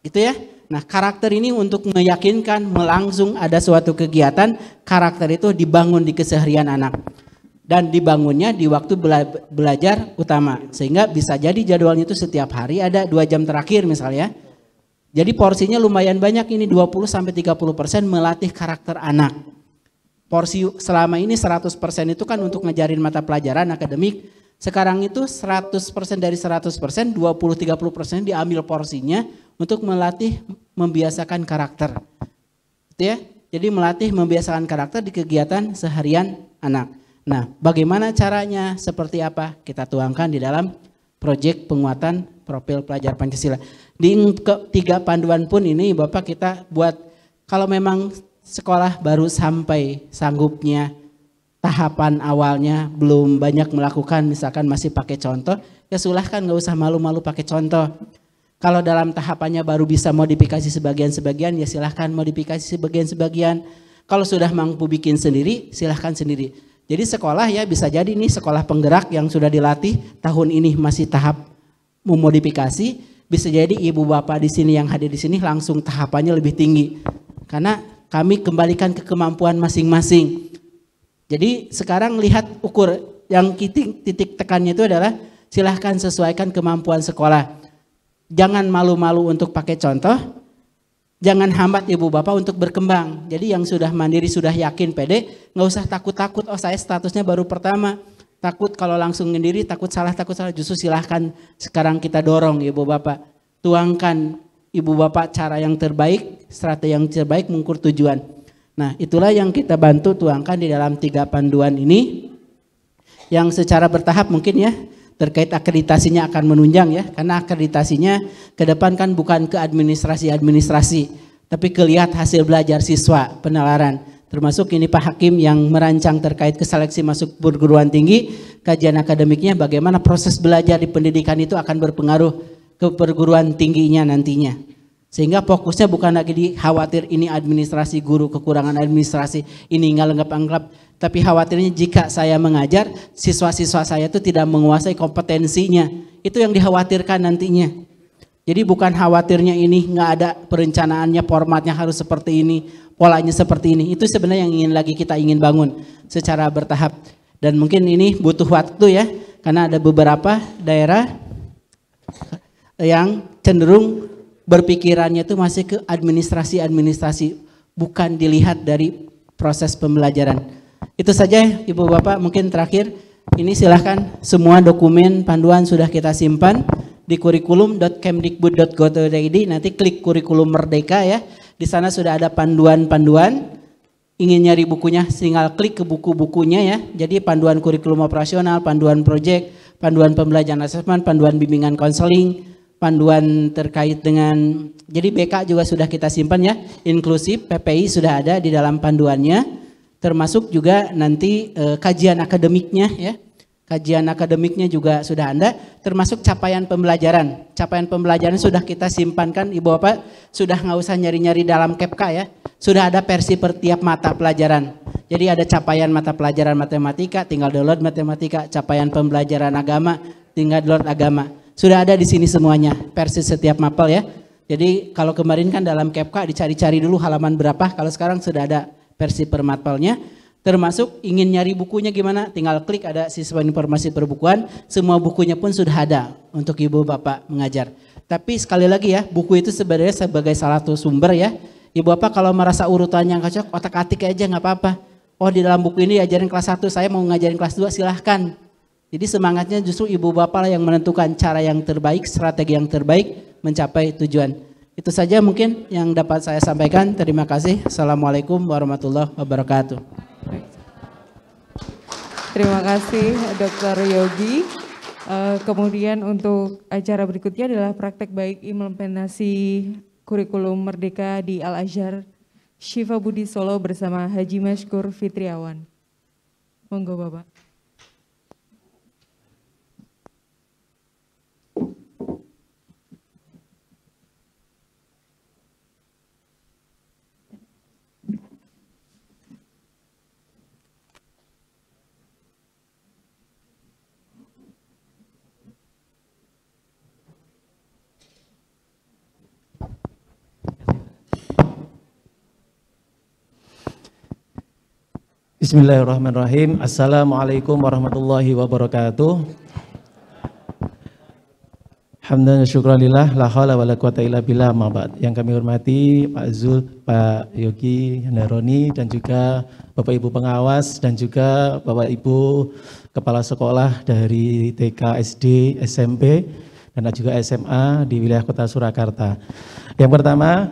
C: Gitu ya. Nah, karakter ini untuk meyakinkan melangsung ada suatu kegiatan, karakter itu dibangun di keseharian anak. Dan dibangunnya di waktu belajar utama. Sehingga bisa jadi jadwalnya itu setiap hari ada 2 jam terakhir misalnya. Jadi porsinya lumayan banyak ini 20-30% melatih karakter anak. Porsi selama ini 100% itu kan untuk ngajarin mata pelajaran akademik. Sekarang itu 100% dari 100%, 20-30% diambil porsinya untuk melatih membiasakan karakter. Gitu ya. Jadi melatih membiasakan karakter di kegiatan seharian anak. Nah, bagaimana caranya, seperti apa kita tuangkan di dalam proyek penguatan profil pelajar Pancasila. Di 3 panduan pun ini Bapak kita buat, kalau memang sekolah baru sampai sanggupnya, tahapan awalnya belum banyak melakukan, misalkan masih pakai contoh, ya silahkan nggak usah malu-malu pakai contoh. Kalau dalam tahapannya baru bisa modifikasi sebagian-sebagian, ya silahkan modifikasi sebagian-sebagian. Kalau sudah mampu bikin sendiri, silahkan sendiri. Jadi sekolah ya bisa jadi nih sekolah penggerak yang sudah dilatih tahun ini masih tahap memodifikasi, bisa jadi ibu bapak di sini yang hadir di sini langsung tahapannya lebih tinggi. Karena kami kembalikan ke kemampuan masing-masing. Jadi sekarang lihat ukur yang titik tekannya itu adalah silahkan sesuaikan kemampuan sekolah. Jangan malu-malu untuk pakai contoh, jangan hambat ibu bapak untuk berkembang. Jadi yang sudah mandiri, sudah yakin, pede, nggak usah takut-takut, oh saya statusnya baru pertama. Takut kalau langsung sendiri, takut salah, justru silahkan sekarang kita dorong ibu bapak. Tuangkan ibu bapak cara yang terbaik, strategi yang terbaik mengukur tujuan. Nah itulah yang kita bantu tuangkan di dalam 3 panduan ini. Yang secara bertahap mungkin ya, terkait akreditasinya akan menunjang ya, karena akreditasinya ke depan kan bukan ke administrasi, tapi kelihat hasil belajar siswa penalaran. Termasuk ini Pak Hakim yang merancang terkait ke seleksi masuk perguruan tinggi, kajian akademiknya bagaimana proses belajar di pendidikan itu akan berpengaruh ke perguruan tingginya nantinya. Sehingga fokusnya bukan lagi di khawatir ini administrasi guru, kekurangan administrasi, ini nggak lengkap-lengkap. Tapi khawatirnya jika saya mengajar, siswa-siswa saya itu tidak menguasai kompetensinya. Itu yang dikhawatirkan nantinya. Jadi bukan khawatirnya ini nggak ada perencanaannya, formatnya harus seperti ini, polanya seperti ini. Itu sebenarnya yang kita ingin bangun secara bertahap. Dan mungkin ini butuh waktu ya, karena ada beberapa daerah yang cenderung berpikirannya itu masih ke administrasi, bukan dilihat dari proses pembelajaran. Itu saja Ibu Bapak, mungkin terakhir ini silahkan semua dokumen panduan sudah kita simpan di kurikulum.kemdikbud.go.id, nanti klik kurikulum merdeka ya. Di sana sudah ada panduan-panduan. Ingin nyari bukunya tinggal klik ke buku-bukunya ya. Jadi panduan kurikulum operasional, panduan proyek, panduan pembelajaran asesmen, panduan bimbingan konseling, panduan terkait dengan, jadi BK juga sudah kita simpan ya, inklusif, PPI sudah ada di dalam panduannya, termasuk juga nanti kajian akademiknya ya. Kajian akademiknya juga sudah ada, termasuk capaian pembelajaran. Capaian pembelajaran sudah kita simpankan, Ibu Bapak, sudah nggak usah nyari-nyari dalam KEPK ya. Sudah ada versi per tiap mata pelajaran. Jadi ada capaian mata pelajaran matematika, tinggal download matematika, capaian pembelajaran agama, tinggal download agama. Sudah ada di sini semuanya, versi setiap mapel ya. Jadi kalau kemarin kan dalam KEPK dicari-cari dulu halaman berapa, kalau sekarang sudah ada versi per mapelnya. Termasuk ingin nyari bukunya gimana, tinggal klik ada siswa informasi perbukuan, semua bukunya pun sudah ada untuk Ibu Bapak mengajar. Tapi sekali lagi ya, buku itu sebenarnya sebagai salah satu sumber ya. Ibu Bapak kalau merasa urutannya yang cocok, otak-atik aja nggak apa-apa. Oh di dalam buku ini ajarin kelas 1, saya mau ngajarin kelas 2 silahkan. Jadi semangatnya justru Ibu Bapak yang menentukan cara yang terbaik, strategi yang terbaik mencapai tujuan. Itu saja mungkin yang dapat saya sampaikan. Terima kasih. Assalamualaikum warahmatullahi wabarakatuh.
B: Terima kasih Dr. Yogi. Kemudian untuk acara berikutnya adalah praktek baik implementasi kurikulum Merdeka di Al-Azhar Syifa Budi Solo bersama Haji Mashkur Fitriawan. Monggo Bapak.
D: Bismillahirrahmanirrahim. Assalamualaikum warahmatullahi wabarakatuh. Hamdan syukranillah, la haula wala quwata illa billah, ma ba'd. Yang kami hormati Pak Zul, Pak Yogi Naroni, dan juga Bapak Ibu pengawas, dan juga Bapak Ibu kepala sekolah dari TK, SD, SMP, dan juga SMA di wilayah Kota Surakarta. Yang pertama,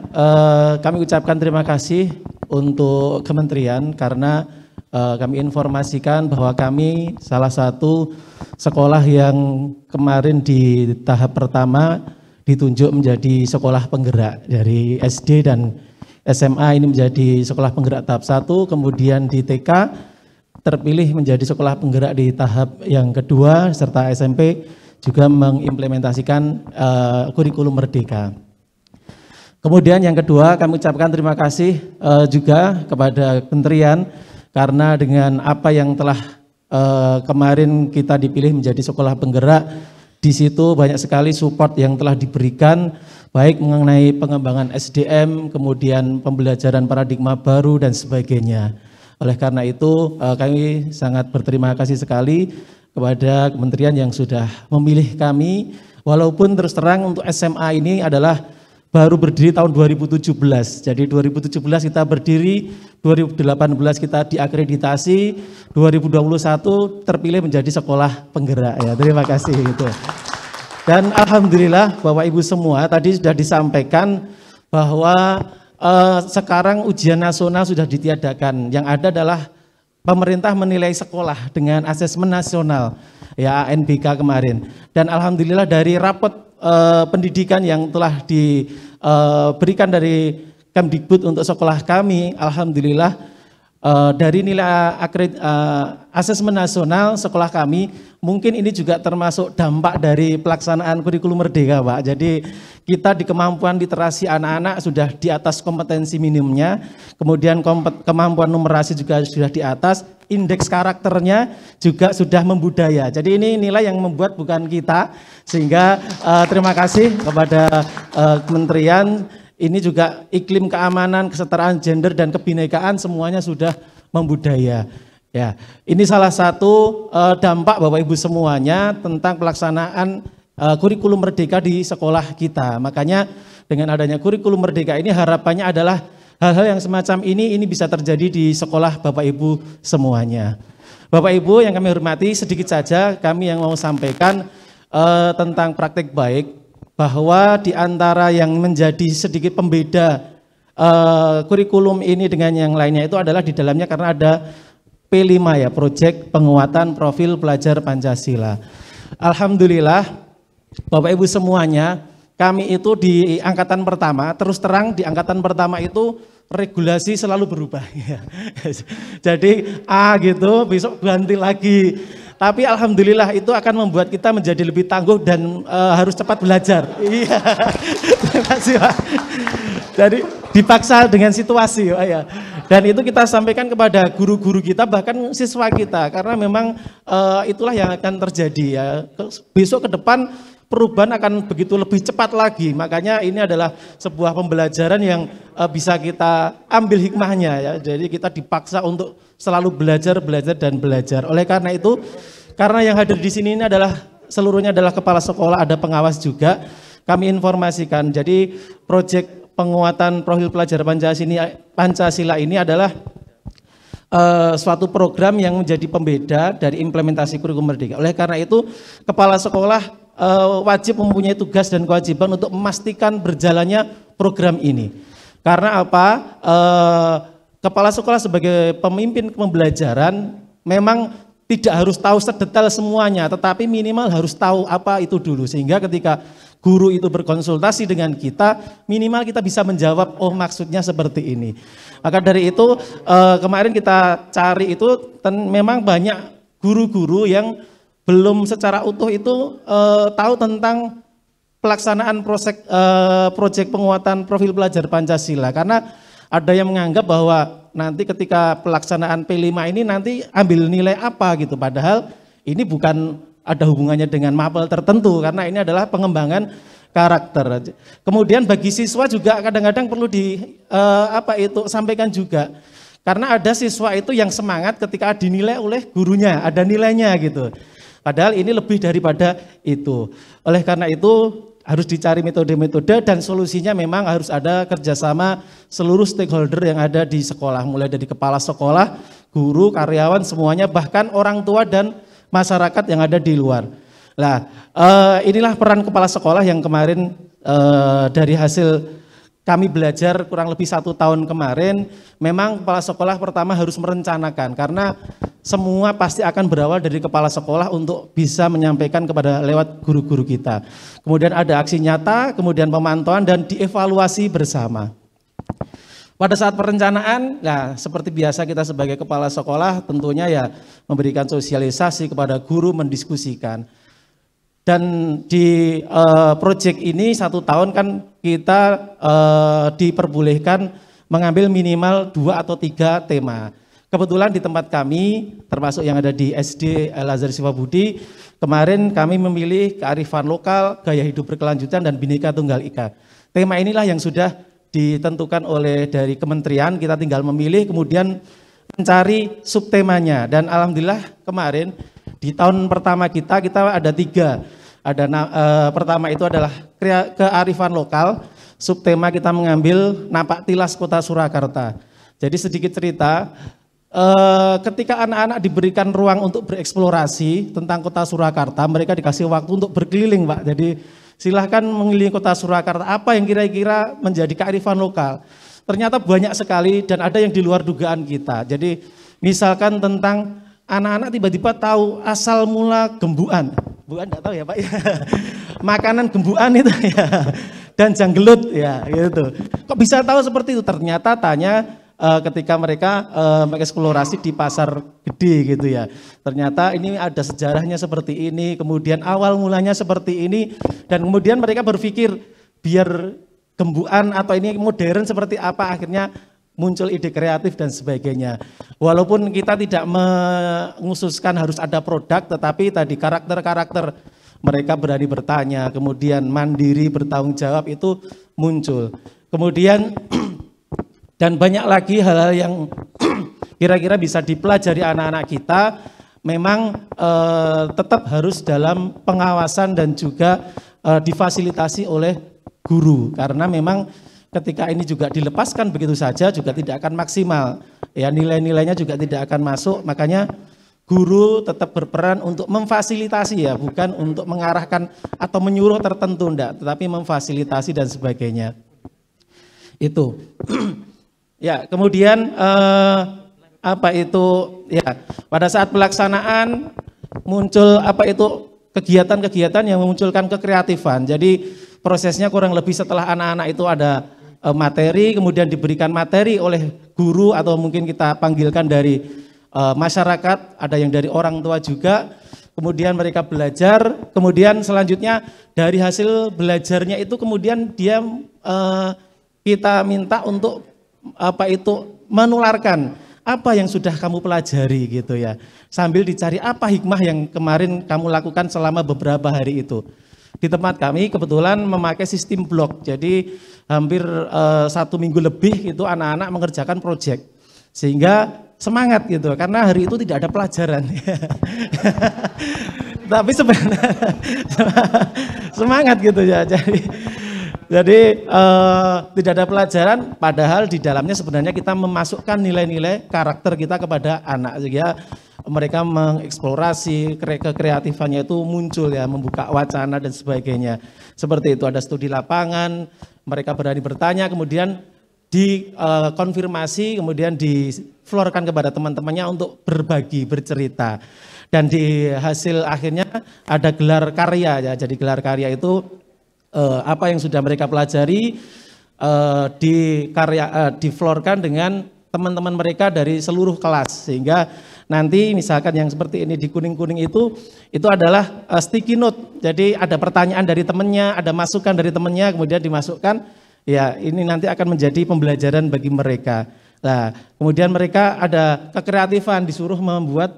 D: kami ucapkan terima kasih untuk kementerian karena kami informasikan bahwa kami salah satu sekolah yang kemarin di tahap pertama ditunjuk menjadi sekolah penggerak dari SD dan SMA ini menjadi sekolah penggerak tahap 1, kemudian di TK terpilih menjadi sekolah penggerak di tahap yang kedua, serta SMP juga mengimplementasikan kurikulum Merdeka. Kemudian yang kedua kami ucapkan terima kasih juga kepada kementerian karena dengan apa yang telah kemarin kita dipilih menjadi sekolah penggerak, di situ banyak sekali support yang telah diberikan, baik mengenai pengembangan SDM, kemudian pembelajaran paradigma baru dan sebagainya. Oleh karena itu kami sangat berterima kasih sekali kepada kementerian yang sudah memilih kami, walaupun terus terang untuk SMA ini adalah baru berdiri tahun 2017. Jadi 2017 kita berdiri, 2018 kita diakreditasi, 2021 terpilih menjadi sekolah penggerak ya. Terima kasih itu. Dan alhamdulillah Bapak Ibu semua tadi sudah disampaikan bahwa sekarang ujian nasional sudah ditiadakan. Yang ada adalah pemerintah menilai sekolah dengan asesmen nasional ya, ANBK kemarin. Dan alhamdulillah dari rapot pendidikan yang telah diberikan dari Kemdikbud untuk sekolah kami, alhamdulillah dari nilai asesmen nasional sekolah kami, mungkin ini juga termasuk dampak dari pelaksanaan kurikulum Merdeka, Pak. Jadi kita di kemampuan literasi anak-anak sudah di atas kompetensi minimumnya, kemudian kemampuan numerasi juga sudah di atas, indeks karakternya juga sudah membudaya. Jadi ini nilai yang membuat bukan kita, sehingga terima kasih kepada kementerian. Ini juga iklim keamanan, kesetaraan gender dan kebinekaan semuanya sudah membudaya. Ya, ini salah satu dampak Bapak Ibu semuanya tentang pelaksanaan kurikulum Merdeka di sekolah kita. Makanya dengan adanya kurikulum Merdeka ini harapannya adalah hal-hal yang semacam ini bisa terjadi di sekolah Bapak Ibu semuanya. Bapak Ibu yang kami hormati, sedikit saja kami yang mau sampaikan tentang praktek baik, bahwa di antara yang menjadi sedikit pembeda kurikulum ini dengan yang lainnya itu adalah di dalamnya karena ada P5 ya, Proyek Penguatan Profil Pelajar Pancasila. Alhamdulillah Bapak Ibu semuanya, kami itu di angkatan pertama, terus terang di angkatan pertama itu regulasi selalu berubah. Jadi A gitu, besok ganti lagi. Tapi alhamdulillah itu akan membuat kita menjadi lebih tangguh dan harus cepat belajar. Iya, terima kasih Pak. Jadi dipaksa dengan situasi, Pak, ya. Dan itu kita sampaikan kepada guru-guru kita, bahkan siswa kita, karena memang itulah yang akan terjadi ya. Besok ke depan perubahan akan begitu lebih cepat lagi. Makanya ini adalah sebuah pembelajaran yang bisa kita ambil hikmahnya ya. Jadi kita dipaksa untuk selalu belajar dan belajar. Oleh karena itu, karena yang hadir di sini ini adalah seluruhnya adalah kepala sekolah, ada pengawas juga. Kami informasikan. Jadi proyek penguatan profil pelajar Pancasila ini adalah suatu program yang menjadi pembeda dari implementasi kurikulum merdeka. Oleh karena itu, kepala sekolah wajib mempunyai tugas dan kewajiban untuk memastikan berjalannya program ini. Karena apa? Kepala sekolah sebagai pemimpin pembelajaran memang tidak harus tahu sedetail semuanya, tetapi minimal harus tahu apa itu dulu. Sehingga ketika guru itu berkonsultasi dengan kita, minimal kita bisa menjawab, oh maksudnya seperti ini. Maka dari itu kemarin kita cari itu memang banyak guru-guru yang belum secara utuh itu tahu tentang pelaksanaan proyek penguatan profil pelajar Pancasila. Karena ada yang menganggap bahwa nanti ketika pelaksanaan P5 ini nanti ambil nilai apa gitu. Padahal ini bukan ada hubungannya dengan mapel tertentu, karena ini adalah pengembangan karakter. Kemudian bagi siswa juga kadang-kadang perlu sampaikan juga. Karena ada siswa itu yang semangat ketika dinilai oleh gurunya, ada nilainya gitu. Padahal ini lebih daripada itu. Oleh karena itu harus dicari metode-metode dan solusinya memang harus ada kerjasama seluruh stakeholder yang ada di sekolah. Mulai dari kepala sekolah, guru, karyawan, semuanya, bahkan orang tua dan masyarakat yang ada di luar. Nah, inilah peran kepala sekolah yang kemarin dari hasil kami belajar kurang lebih 1 tahun kemarin, memang kepala sekolah pertama harus merencanakan, karena semua pasti akan berawal dari kepala sekolah untuk bisa menyampaikan kepada lewat guru-guru kita. Kemudian ada aksi nyata, kemudian pemantauan dan dievaluasi bersama. Pada saat perencanaan, nah seperti biasa kita sebagai kepala sekolah tentunya ya memberikan sosialisasi kepada guru, mendiskusikan. Dan di proyek ini 1 tahun kan kita diperbolehkan mengambil minimal 2 atau 3 tema. Kebetulan di tempat kami, termasuk yang ada di SD Al-Azhar Sifabudi, kemarin kami memilih kearifan lokal, gaya hidup berkelanjutan, dan Bhinneka Tunggal Ika. Tema inilah yang sudah ditentukan oleh dari kementerian, kita tinggal memilih, kemudian mencari subtemanya. Dan alhamdulillah kemarin di tahun pertama kita ada 3. Ada pertama itu adalah kearifan lokal, subtema kita mengambil Napak Tilas Kota Surakarta. Jadi sedikit cerita, ketika anak-anak diberikan ruang untuk bereksplorasi tentang Kota Surakarta, mereka dikasih waktu untuk berkeliling, Pak. Jadi silahkan mengelilingi Kota Surakarta, apa yang kira-kira menjadi kearifan lokal. Ternyata banyak sekali dan ada yang di luar dugaan kita. Jadi misalkan tentang anak-anak tiba-tiba tahu asal mula gembuan. Bukan enggak tahu ya Pak ya. Makanan gembuan itu ya. Dan janggelut ya gitu. Kok bisa tahu seperti itu? Ternyata tanya ketika mereka mengeksplorasi di pasar gede gitu ya. Ternyata ini ada sejarahnya seperti ini, kemudian awal mulanya seperti ini, dan kemudian mereka berpikir biar gembuan atau ini modern seperti apa, akhirnya muncul ide kreatif dan sebagainya. Walaupun kita tidak mengususkan harus ada produk, tetapi tadi karakter-karakter mereka berani bertanya, kemudian mandiri, bertanggung jawab itu muncul. Kemudian dan banyak lagi hal-hal yang kira-kira bisa dipelajari anak-anak kita, memang tetap harus dalam pengawasan dan juga difasilitasi oleh guru, karena memang ketika ini juga dilepaskan begitu saja juga tidak akan maksimal, ya nilai-nilainya juga tidak akan masuk. Makanya guru tetap berperan untuk memfasilitasi ya, bukan untuk mengarahkan atau menyuruh tertentu enggak, tetapi memfasilitasi dan sebagainya. Itu. Ya, kemudian pada saat pelaksanaan muncul kegiatan-kegiatan yang memunculkan kekreatifan. Jadi prosesnya kurang lebih setelah anak-anak itu ada materi, kemudian diberikan materi oleh guru atau mungkin kita panggilkan dari masyarakat, ada yang dari orang tua juga. Kemudian mereka belajar, kemudian selanjutnya dari hasil belajarnya itu kemudian dia kita minta untuk menularkan apa yang sudah kamu pelajari gitu ya. Sambil dicari apa hikmah yang kemarin kamu lakukan selama beberapa hari itu. Di tempat kami kebetulan memakai sistem blok, jadi hampir 1 minggu lebih itu anak-anak mengerjakan proyek. Sehingga semangat gitu, karena hari itu tidak ada pelajaran. Tapi sebenarnya semangat gitu ya. Jadi tidak ada pelajaran, padahal di dalamnya sebenarnya kita memasukkan nilai-nilai karakter kita kepada anak, sehingga mereka mengeksplorasi kekreatifannya itu muncul ya, membuka wacana dan sebagainya. Seperti itu, ada studi lapangan, mereka berani bertanya, kemudian dikonfirmasi, kemudian diflorkan kepada teman-temannya untuk berbagi, bercerita. Dan di hasil akhirnya ada gelar karya ya. Jadi gelar karya itu apa yang sudah mereka pelajari diflorkan dengan teman-teman mereka dari seluruh kelas, sehingga nanti misalkan yang seperti ini di kuning-kuning itu adalah sticky note. Jadi ada pertanyaan dari temannya, ada masukan dari temannya, kemudian dimasukkan. Ya, ini nanti akan menjadi pembelajaran bagi mereka. Nah, kemudian mereka ada kekreatifan, disuruh membuat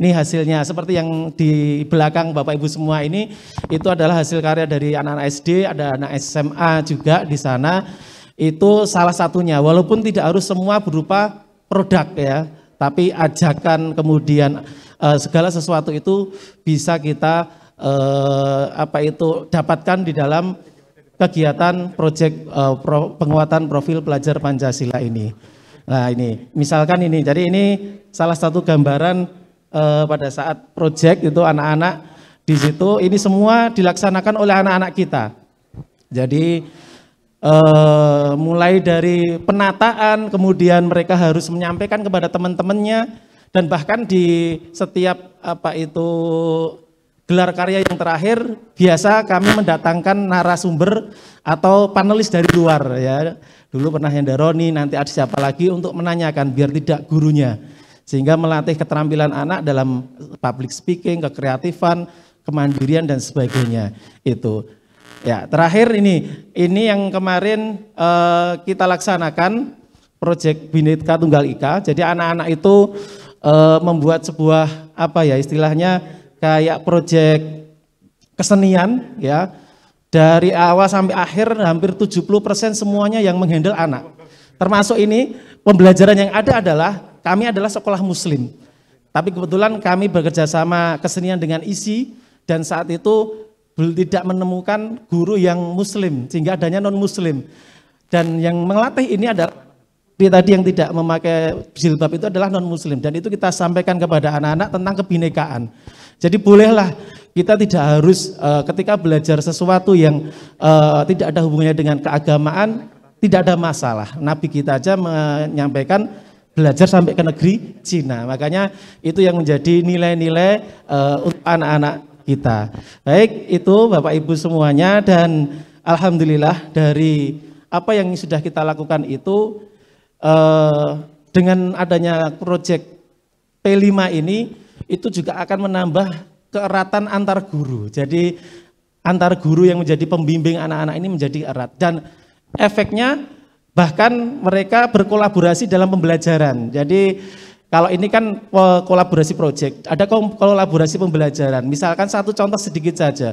D: nih hasilnya. Seperti yang di belakang Bapak Ibu semua ini, itu adalah hasil karya dari anak-anak SD, ada anak SMA juga di sana. Itu salah satunya, walaupun tidak harus semua berupa produk ya, tapi ajakan kemudian segala sesuatu itu bisa kita dapatkan di dalam kegiatan proyek penguatan profil pelajar Pancasila ini. Nah ini, misalkan ini, jadi ini salah satu gambaran pada saat proyek itu anak-anak di situ, ini semua dilaksanakan oleh anak-anak kita. Jadi mulai dari penataan, kemudian mereka harus menyampaikan kepada teman-temannya, dan bahkan di setiap gelar karya yang terakhir, biasa kami mendatangkan narasumber atau panelis dari luar ya. Dulu pernah Hendaroni, nanti ada siapa lagi untuk menanyakan biar tidak gurunya. Sehingga melatih keterampilan anak dalam public speaking, kekreatifan, kemandirian dan sebagainya. Itu. Ya, terakhir ini yang kemarin kita laksanakan proyek Bhinneka Tunggal Ika. Jadi anak-anak itu membuat sebuah istilahnya kayak proyek kesenian ya, dari awal sampai akhir hampir 70% semuanya yang menghandle anak. Termasuk ini pembelajaran yang ada adalah kami adalah sekolah muslim, tapi kebetulan kami bekerja sama kesenian dengan ISI, dan saat itu tidak menemukan guru yang muslim sehingga adanya non muslim, dan yang melatih ini adalah tadi yang tidak memakai jilbab itu adalah non muslim, dan itu kita sampaikan kepada anak-anak tentang kebinekaan. Jadi bolehlah kita tidak harus ketika belajar sesuatu yang tidak ada hubungannya dengan keagamaan, tidak ada masalah. Nabi kita aja menyampaikan belajar sampai ke negeri Cina. Makanya itu yang menjadi nilai-nilai untuk anak-anak kita. Baik, itu Bapak Ibu semuanya, dan alhamdulillah dari apa yang sudah kita lakukan itu dengan adanya proyek P5 ini itu juga akan menambah keeratan antar guru. Jadi antar guru yang menjadi pembimbing anak-anak ini menjadi erat, dan efeknya bahkan mereka berkolaborasi dalam pembelajaran. Jadi kalau ini kan kolaborasi proyek, ada kolaborasi pembelajaran. Misalkan satu contoh sedikit saja.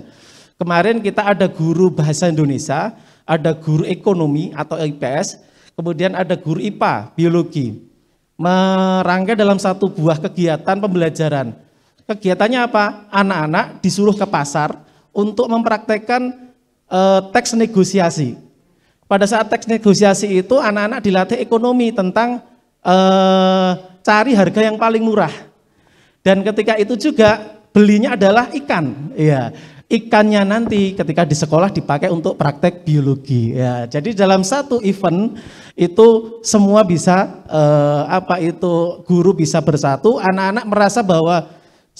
D: Kemarin kita ada guru bahasa Indonesia, ada guru ekonomi atau IPS, kemudian ada guru IPA, biologi. Merangkai dalam satu buah kegiatan pembelajaran. Kegiatannya apa? Anak-anak disuruh ke pasar untuk mempraktekkan teks negosiasi. Pada saat teks negosiasi itu anak-anak dilatih ekonomi tentang cari harga yang paling murah. Dan ketika itu juga belinya adalah ikan. Ya, ikannya nanti ketika di sekolah dipakai untuk praktek biologi. Ya, jadi dalam satu event itu semua bisa guru bisa bersatu, anak-anak merasa bahwa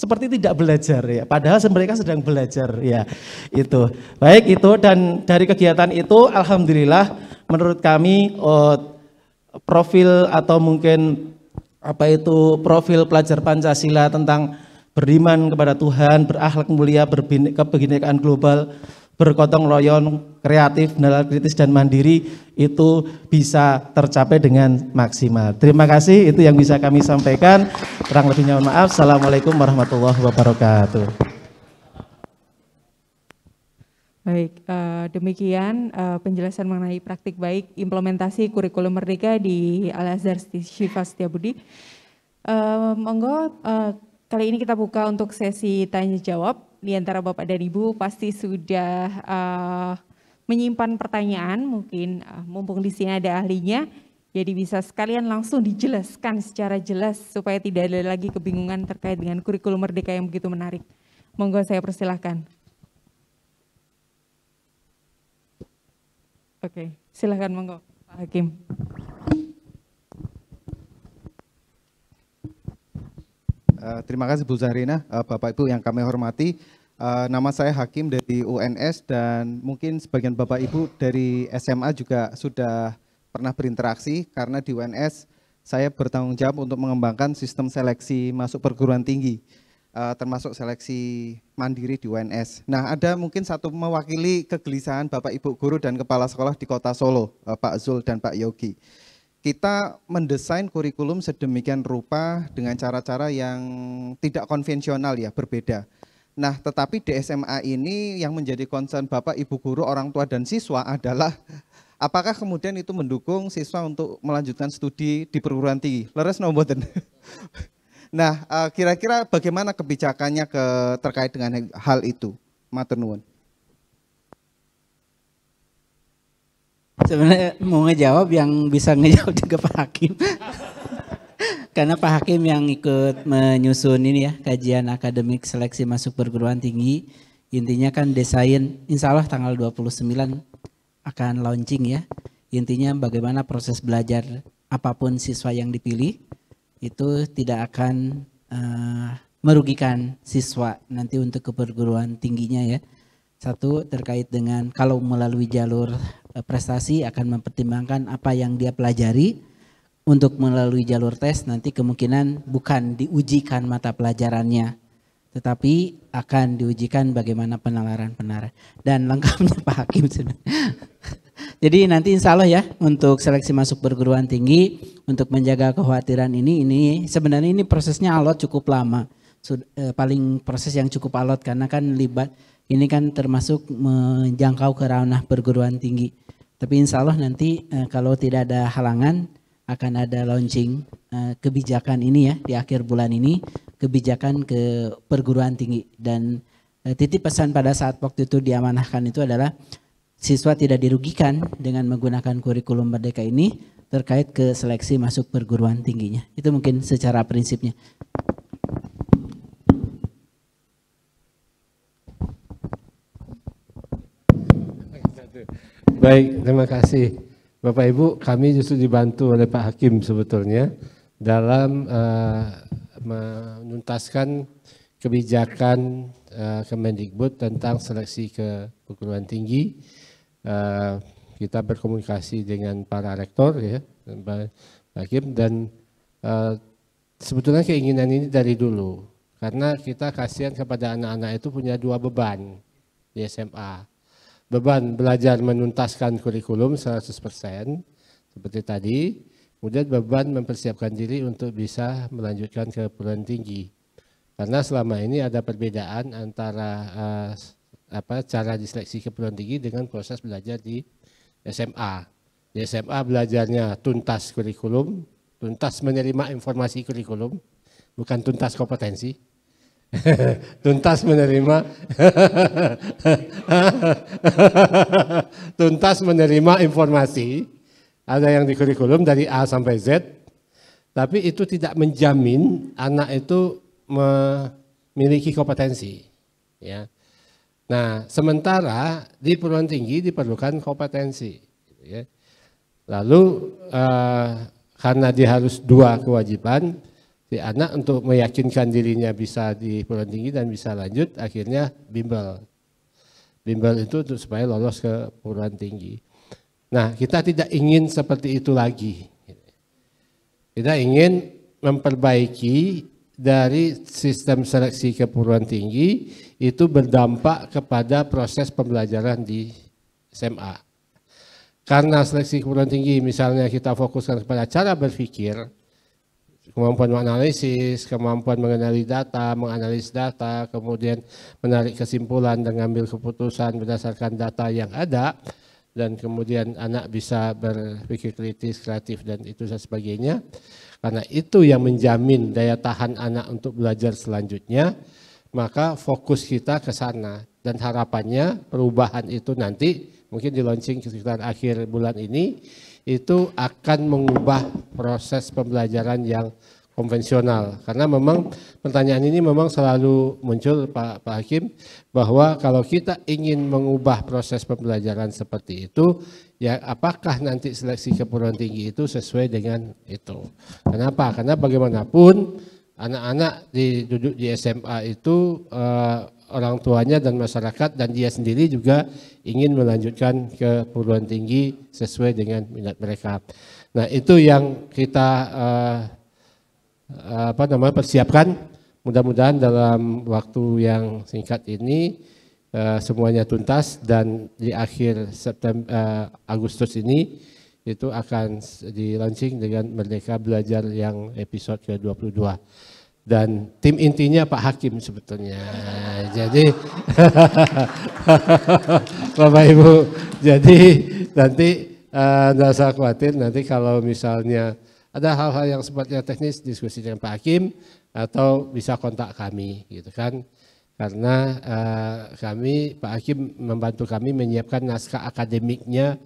D: seperti tidak belajar ya, padahal mereka sedang belajar ya. Itu baik itu, dan dari kegiatan itu alhamdulillah menurut kami profil atau mungkin profil pelajar Pancasila tentang beriman kepada Tuhan, berakhlak mulia, kebinekaan global, bergotong royong, kreatif, nalar kritis dan mandiri itu bisa tercapai dengan maksimal. Terima kasih, itu yang bisa kami sampaikan. Kurang lebihnya mohon maaf. Assalamualaikum warahmatullahi wabarakatuh.
B: Baik, demikian penjelasan mengenai praktik baik implementasi kurikulum Merdeka di Al-Azhar Syifa Setiabudi. Monggo kali ini kita buka untuk sesi tanya jawab. Di antara Bapak dan Ibu pasti sudah menyimpan pertanyaan, mungkin mumpung di sini ada ahlinya, jadi bisa sekalian langsung dijelaskan secara jelas supaya tidak ada lagi kebingungan terkait dengan kurikulum Merdeka yang begitu menarik. Monggo saya persilahkan. Oke, silahkan monggo Pak Hakim.
E: Terima kasih Bu Zahrina, Bapak Ibu yang kami hormati. Nama saya Hakim dari UNS dan mungkin sebagian Bapak Ibu dari SMA juga sudah pernah berinteraksi karena di UNS saya bertanggung jawab untuk mengembangkan sistem seleksi masuk perguruan tinggi, termasuk seleksi mandiri di UNS. Nah, ada mungkin satu mewakili kegelisahan Bapak Ibu guru dan kepala sekolah di Kota Solo, Pak Zul dan Pak Yogi. Kita mendesain kurikulum sedemikian rupa dengan cara-cara yang tidak konvensional ya, berbeda. Nah, tetapi di SMA ini yang menjadi concern Bapak, Ibu guru, orang tua dan siswa adalah apakah kemudian itu mendukung siswa untuk melanjutkan studi di perguruan tinggi. Leres no mboten? Nah, kira-kira bagaimana kebijakannya terkait dengan hal itu? Matur nuwun.
C: Sebenarnya mau ngejawab yang bisa ngejawab juga Pak Hakim. Karena Pak Hakim yang ikut menyusun ini ya, kajian akademik seleksi masuk perguruan tinggi. Intinya kan desain, insya Allah tanggal 29 akan launching ya. Intinya bagaimana proses belajar apapun siswa yang dipilih, itu tidak akan merugikan siswa nanti untuk ke perguruan tingginya ya. Satu, terkait dengan kalau melalui jalur prestasi akan mempertimbangkan apa yang dia pelajari. Untuk melalui jalur tes nanti kemungkinan bukan diujikan mata pelajarannya, tetapi akan diujikan bagaimana penalaran. Dan lengkapnya Pak Hakim sudah. Jadi nanti insya Allah ya untuk seleksi masuk perguruan tinggi, untuk menjaga kekhawatiran ini sebenarnya ini prosesnya alot cukup lama. Paling proses yang cukup alot karena kan ini kan termasuk menjangkau ke ranah perguruan tinggi. Tapi insya Allah nanti kalau tidak ada halangan akan ada launching kebijakan ini ya di akhir bulan ini, kebijakan ke perguruan tinggi. Dan titip pesan pada saat waktu itu diamanahkan itu adalah siswa tidak dirugikan dengan menggunakan kurikulum Merdeka ini terkait ke seleksi masuk perguruan tingginya. Itu mungkin secara prinsipnya.
A: Baik, terima kasih. Bapak Ibu, kami justru dibantu oleh Pak Hakim sebetulnya dalam menuntaskan kebijakan Kemendikbud tentang seleksi ke perguruan tinggi. Kita berkomunikasi dengan para rektor ya, Pak Hakim, dan sebetulnya keinginan ini dari dulu karena kita kasihan kepada anak-anak itu punya dua beban di SMA. Beban belajar menuntaskan kurikulum 100% seperti tadi, kemudian beban mempersiapkan diri untuk bisa melanjutkan ke perguruan tinggi. Karena selama ini ada perbedaan antara cara diseleksi ke perguruan tinggi dengan proses belajar di SMA. Di SMA belajarnya tuntas kurikulum, tuntas menerima informasi kurikulum, bukan tuntas kompetensi. Tuntas menerima tuntas menerima informasi, ada yang di kurikulum dari A sampai Z, tapi itu tidak menjamin anak itu memiliki kompetensi ya. Nah, sementara di perguruan tinggi diperlukan kompetensi gitu ya. Lalu karena dia harus dua kewajiban, Si anak untuk meyakinkan dirinya bisa di perguruan tinggi dan bisa lanjut, akhirnya bimbel. Bimbel itu untuk supaya lolos ke perguruan tinggi. Nah, kita tidak ingin seperti itu lagi. Kita ingin memperbaiki dari sistem seleksi ke perguruan tinggi itu berdampak kepada proses pembelajaran di SMA. Karena seleksi ke perguruan tinggi misalnya kita fokuskan kepada cara berpikir, kemampuan menganalisis, kemampuan mengenali data, menganalisis data, kemudian menarik kesimpulan dan mengambil keputusan berdasarkan data yang ada, dan kemudian anak bisa berpikir kritis, kreatif, dan itu dan sebagainya. Karena itu yang menjamin daya tahan anak untuk belajar selanjutnya, maka fokus kita ke sana. Dan harapannya perubahan itu nanti mungkin di launching sekitar akhir bulan ini, itu akan mengubah proses pembelajaran yang konvensional. Karena memang pertanyaan ini memang selalu muncul Pak Hakim, bahwa kalau kita ingin mengubah proses pembelajaran seperti itu, ya apakah nanti seleksi ke perguruan tinggi itu sesuai dengan itu. Kenapa? Karena bagaimanapun anak-anak duduk di SMA itu orang tuanya dan masyarakat dan dia sendiri juga ingin melanjutkan ke perguruan tinggi sesuai dengan minat mereka. Nah, itu yang kita persiapkan. Mudah-mudahan dalam waktu yang singkat ini semuanya tuntas dan di akhir Agustus ini itu akan di launching dengan Merdeka Belajar yang episode ke-22. Dan tim intinya Pak Hakim sebetulnya. Jadi Bapak Ibu, jadi nanti tidak usah khawatir, nanti kalau misalnya ada hal-hal yang sifatnya teknis diskusi dengan Pak Hakim atau bisa kontak kami gitu kan. Karena kami, Pak Hakim membantu kami menyiapkan naskah akademiknya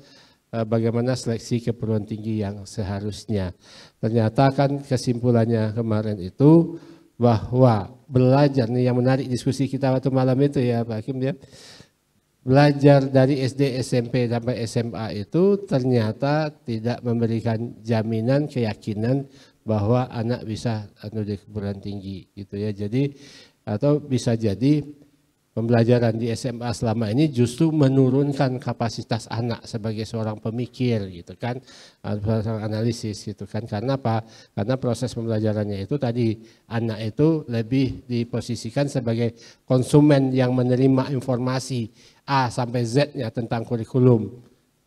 A: bagaimana seleksi ke perguruan tinggi yang seharusnya. Ternyata kan kesimpulannya kemarin itu bahwa belajar, nih yang menarik diskusi kita waktu malam itu ya Pak Hakim ya, belajar dari SD, SMP sampai SMA itu ternyata tidak memberikan jaminan keyakinan bahwa anak bisa di perguruan tinggi gitu ya. Jadi atau bisa jadi pembelajaran di SMA selama ini justru menurunkan kapasitas anak sebagai seorang pemikir gitu kan, seorang analisis gitu kan. Karena apa? Karena proses pembelajarannya itu tadi anak itu lebih diposisikan sebagai konsumen yang menerima informasi A sampai Z-nya tentang kurikulum.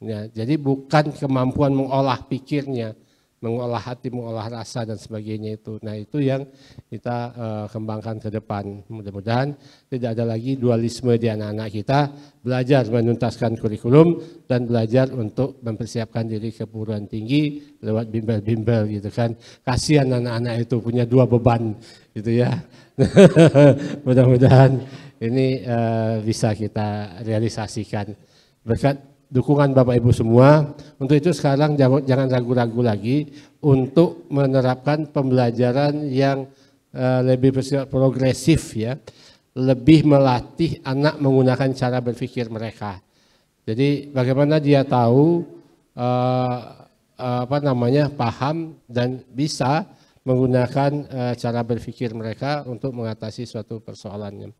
A: Ya, jadi bukan kemampuan mengolah pikirnya, mengolah hati, mengolah rasa dan sebagainya itu. Nah, itu yang kita kembangkan ke depan. Mudah-mudahan tidak ada lagi dualisme di anak-anak kita, belajar menuntaskan kurikulum dan belajar untuk mempersiapkan diri ke perguruan tinggi lewat bimbel-bimbel gitu kan. Kasihan anak-anak itu punya dua beban gitu ya. Mudah-mudahan ini bisa kita realisasikan berkat dukungan Bapak Ibu semua. Untuk itu sekarang jangan ragu-ragu lagi untuk menerapkan pembelajaran yang lebih progresif ya, lebih melatih anak menggunakan cara berpikir mereka. Jadi bagaimana dia tahu paham dan bisa menggunakan cara berpikir mereka untuk mengatasi suatu persoalannya.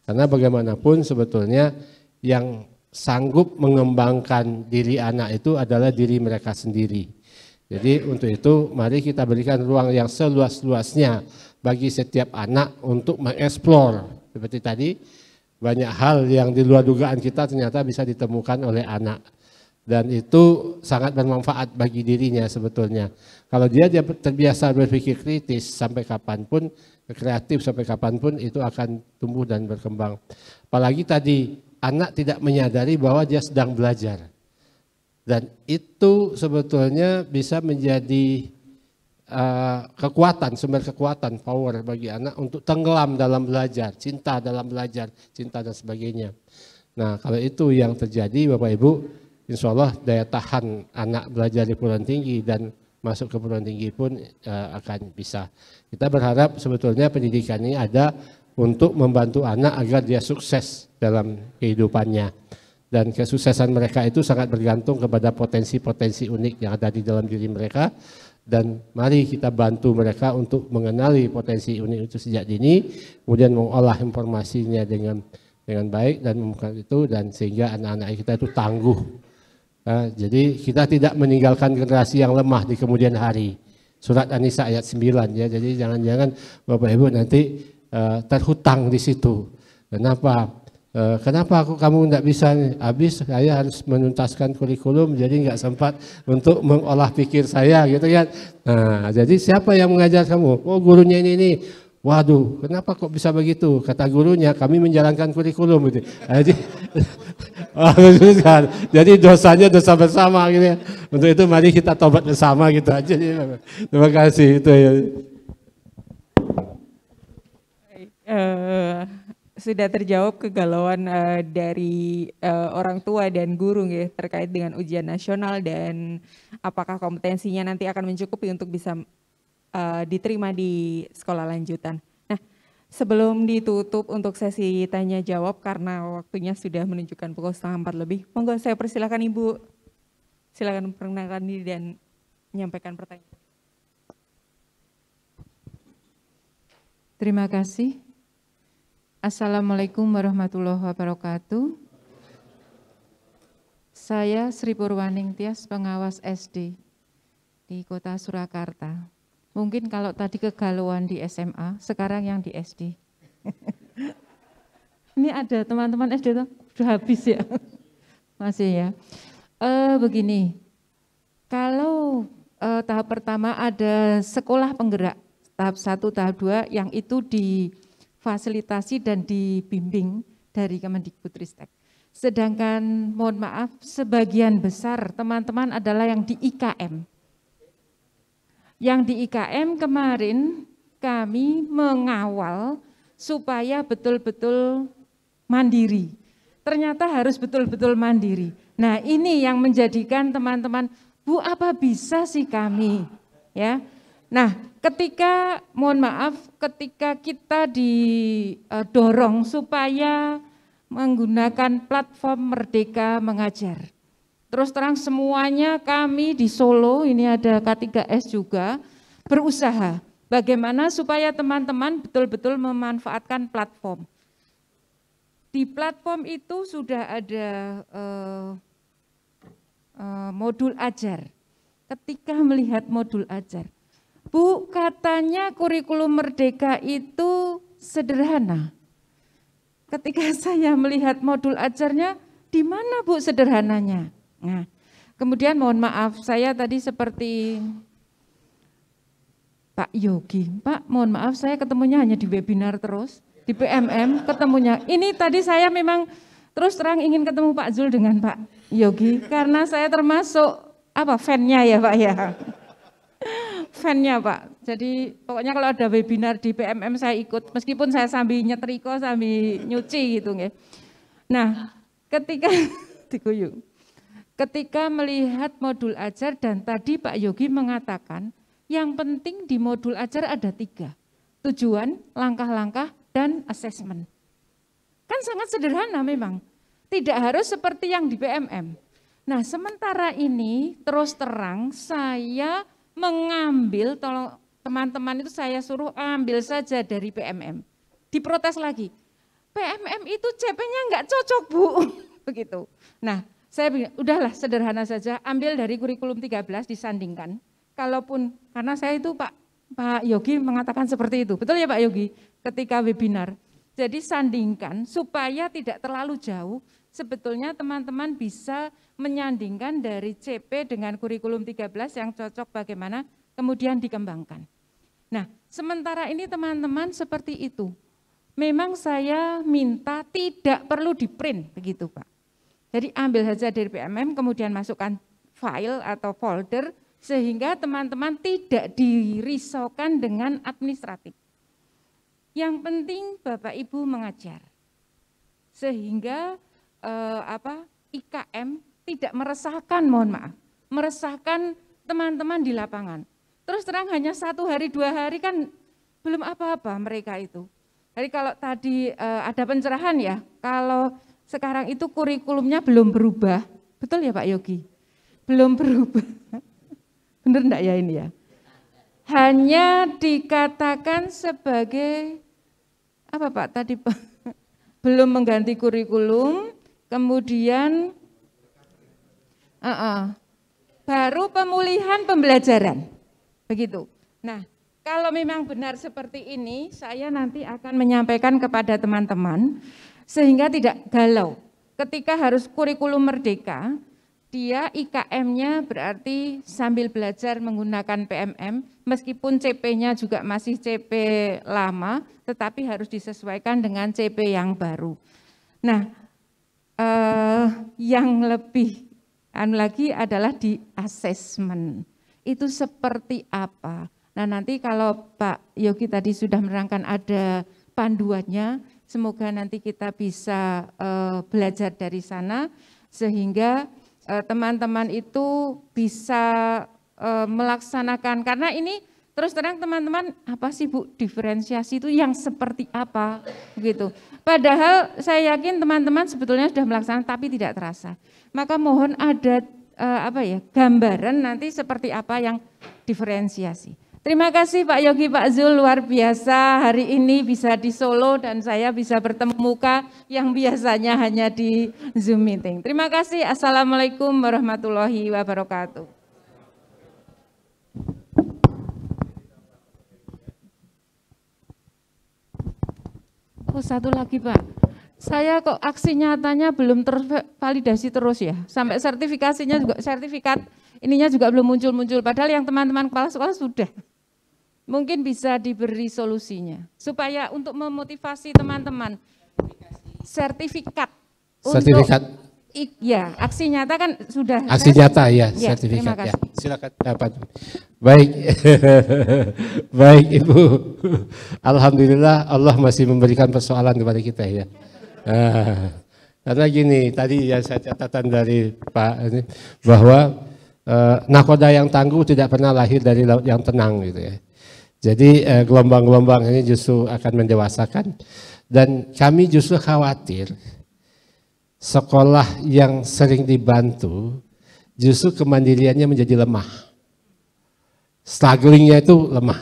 A: Karena bagaimanapun sebetulnya yang sanggup mengembangkan diri anak itu adalah diri mereka sendiri. Jadi untuk itu mari kita berikan ruang yang seluas-luasnya bagi setiap anak untuk mengeksplor. Seperti tadi banyak hal yang di luar dugaan kita ternyata bisa ditemukan oleh anak. Dan itu sangat bermanfaat bagi dirinya sebetulnya. Kalau dia terbiasa berpikir kritis sampai kapanpun, kreatif sampai kapanpun itu akan tumbuh dan berkembang. Apalagi tadi anak tidak menyadari bahwa dia sedang belajar. Dan itu sebetulnya bisa menjadi kekuatan, sumber kekuatan, power bagi anak untuk tenggelam dalam belajar, cinta dalam belajar, cinta dan sebagainya. Nah, kalau itu yang terjadi Bapak Ibu, insya Allah daya tahan anak belajar di perguruan tinggi dan masuk ke perguruan tinggi pun akan bisa. Kita berharap sebetulnya pendidikan ini ada untuk membantu anak agar dia sukses dalam kehidupannya. Dan kesuksesan mereka itu sangat bergantung kepada potensi-potensi unik yang ada di dalam diri mereka. dan mari kita bantu mereka untuk mengenali potensi unik itu sejak dini, kemudian mengolah informasinya dengan baik dan membuka itu, dan sehingga anak-anak kita itu tangguh. Nah, jadi kita tidak meninggalkan generasi yang lemah di kemudian hari. Surat An-Nisa ayat 9 ya. Jadi jangan-jangan Bapak Ibu nanti terhutang di situ. Kenapa kamu tidak bisa? Habis saya harus menuntaskan kurikulum, jadi nggak sempat untuk mengolah pikir saya gitu kan. Nah, jadi siapa yang mengajar kamu? Oh, gurunya ini. Waduh, kenapa kok bisa begitu? Kata gurunya, kami menjalankan kurikulum gitu. Jadi dosanya dosa bersama gitu ya. Untuk itu mari kita tobat bersama gitu aja. Terima kasih itu ya.
B: Sudah terjawab kegalauan dari orang tua dan guru ya, terkait dengan ujian nasional dan apakah kompetensinya nanti akan mencukupi untuk bisa diterima di sekolah lanjutan. Nah, sebelum ditutup untuk sesi tanya jawab karena waktunya sudah menunjukkan pukul 3:30 lebih, monggo saya persilakan Ibu, silakan perkenalkan diri dan menyampaikan pertanyaan.
F: Terima kasih. Assalamualaikum warahmatullahi wabarakatuh. Saya Sri Purwaning Tias, pengawas SD di Kota Surakarta. Mungkin kalau tadi kegalauan di SMA, sekarang yang di SD. Ini ada teman-teman SD tuh, sudah habis ya? Masih ya. Begini, kalau tahap pertama ada sekolah penggerak, tahap 1, tahap 2 yang itu difasilitasi dan dibimbing dari Kemendikbudristek. Sedangkan mohon maaf, sebagian besar teman-teman adalah yang di IKM. Yang di IKM kemarin kami mengawal supaya betul-betul mandiri. Ternyata harus betul-betul mandiri. Nah, ini yang menjadikan teman-teman, Bu, apa bisa sih kami? Ya. Nah, ketika mohon maaf, ketika kita didorong supaya menggunakan platform Merdeka Mengajar. Terus terang semuanya kami di Solo, ini ada K3S juga, berusaha bagaimana supaya teman-teman betul-betul memanfaatkan platform. Di platform itu sudah ada modul ajar. Ketika melihat modul ajar, Bu, katanya kurikulum Merdeka itu sederhana. Ketika saya melihat modul ajarnya, di mana Bu sederhananya? Nah, kemudian mohon maaf, saya tadi seperti Pak Yogi. Pak, mohon maaf, saya ketemunya hanya di webinar terus, di PMM ketemunya. Ini tadi saya memang terus terang ingin ketemu Pak Zul dengan Pak Yogi, karena saya termasuk fan-nya ya Pak ya. Fan-nya Pak, jadi pokoknya kalau ada webinar di PMM saya ikut, meskipun saya sambil nyetrika, sambil nyuci gitu. Nah, ketika melihat modul ajar dan tadi Pak Yogi mengatakan, yang penting di modul ajar ada 3, tujuan, langkah-langkah, dan asesmen. Kan sangat sederhana memang, tidak harus seperti yang di PMM. Nah, sementara ini terus terang saya mengambil, tolong teman-teman itu saya suruh ambil saja dari PMM. Diprotes lagi, PMM itu CP-nya enggak cocok Bu, begitu. Nah, saya bilang, udahlah sederhana saja, ambil dari kurikulum 13 disandingkan. Kalaupun, karena saya itu Pak Yogi mengatakan seperti itu, betul ya Pak Yogi, ketika webinar. Jadi sandingkan supaya tidak terlalu jauh, sebetulnya teman-teman bisa menyandingkan dari CP dengan kurikulum 13 yang cocok bagaimana, kemudian dikembangkan. Nah, sementara ini teman-teman seperti itu. Memang saya minta tidak perlu di-print, begitu Pak. Jadi ambil saja dari PMM, kemudian masukkan file atau folder, sehingga teman-teman tidak dirisaukan dengan administratif. Yang penting Bapak Ibu mengajar, sehingga IKM tidak meresahkan, mohon maaf, meresahkan teman-teman di lapangan. Terus terang hanya 1 hari 2 hari kan belum apa-apa mereka itu. Jadi kalau tadi ada pencerahan ya, kalau sekarang itu kurikulumnya belum berubah, betul ya Pak Yogi? Belum berubah, bener enggak ya ini ya? hanya dikatakan sebagai apa Pak tadi Pak? Belum mengganti kurikulum, kemudian baru pemulihan pembelajaran, begitu. Nah, kalau memang benar seperti ini, saya nanti akan menyampaikan kepada teman-teman sehingga tidak galau. Ketika harus kurikulum merdeka, dia IKM-nya berarti sambil belajar menggunakan PMM, meskipun CP-nya juga masih CP lama, tetapi harus disesuaikan dengan CP yang baru. Nah, yang lebih lagi adalah di asesmen. Itu seperti apa? Nah, nanti kalau Pak Yogi tadi sudah menerangkan ada panduannya, semoga nanti kita bisa belajar dari sana sehingga teman-teman itu bisa melaksanakan, karena ini terus terang teman-teman, apa sih Bu diferensiasi itu yang seperti apa begitu. Padahal saya yakin teman-teman sebetulnya sudah melaksanakan tapi tidak terasa. Maka mohon ada gambaran nanti seperti apa yang diferensiasi. Terima kasih Pak Yogi, Pak Zul, luar biasa hari ini bisa di Solo dan saya bisa bertemu muka yang biasanya hanya di Zoom meeting. Terima kasih. Assalamualaikum warahmatullahi wabarakatuh. Oh, satu lagi Pak, saya kok aksi nyatanya belum tervalidasi terus ya, sampai sertifikasinya juga, sertifikat ininya juga belum muncul-muncul, padahal yang teman-teman kepala sekolah sudah. Mungkin bisa diberi solusinya, supaya untuk memotivasi teman-teman, sertifikat. Untuk, ya, aksi nyata kan sudah.
A: Aksi nyata ya, sertifikat ya. Silakan dapat. Baik, baik Ibu. Alhamdulillah Allah masih memberikan persoalan kepada kita ya. Karena gini, tadi ya saya catatan dari Pak ini, bahwa nakoda yang tangguh tidak pernah lahir dari laut yang tenang gitu ya. Jadi gelombang-gelombang ini justru akan mendewasakan, dan kami justru khawatir sekolah yang sering dibantu justru kemandiriannya menjadi lemah, strugglingnya itu lemah.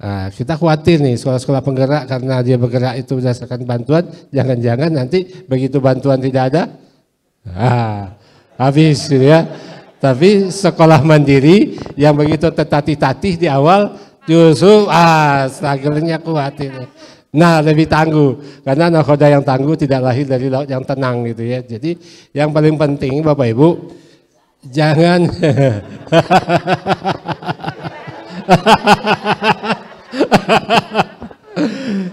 A: Nah, kita khawatir nih sekolah-sekolah penggerak karena dia bergerak itu berdasarkan bantuan, jangan-jangan nanti begitu bantuan tidak ada, habis gitu ya. Tapi sekolah mandiri yang begitu tertatih-tatih di awal justru struggle-nya kuat ini. Nah, lebih tangguh karena nakoda yang tangguh tidak lahir dari laut yang tenang gitu ya. Jadi yang paling penting Bapak Ibu jangan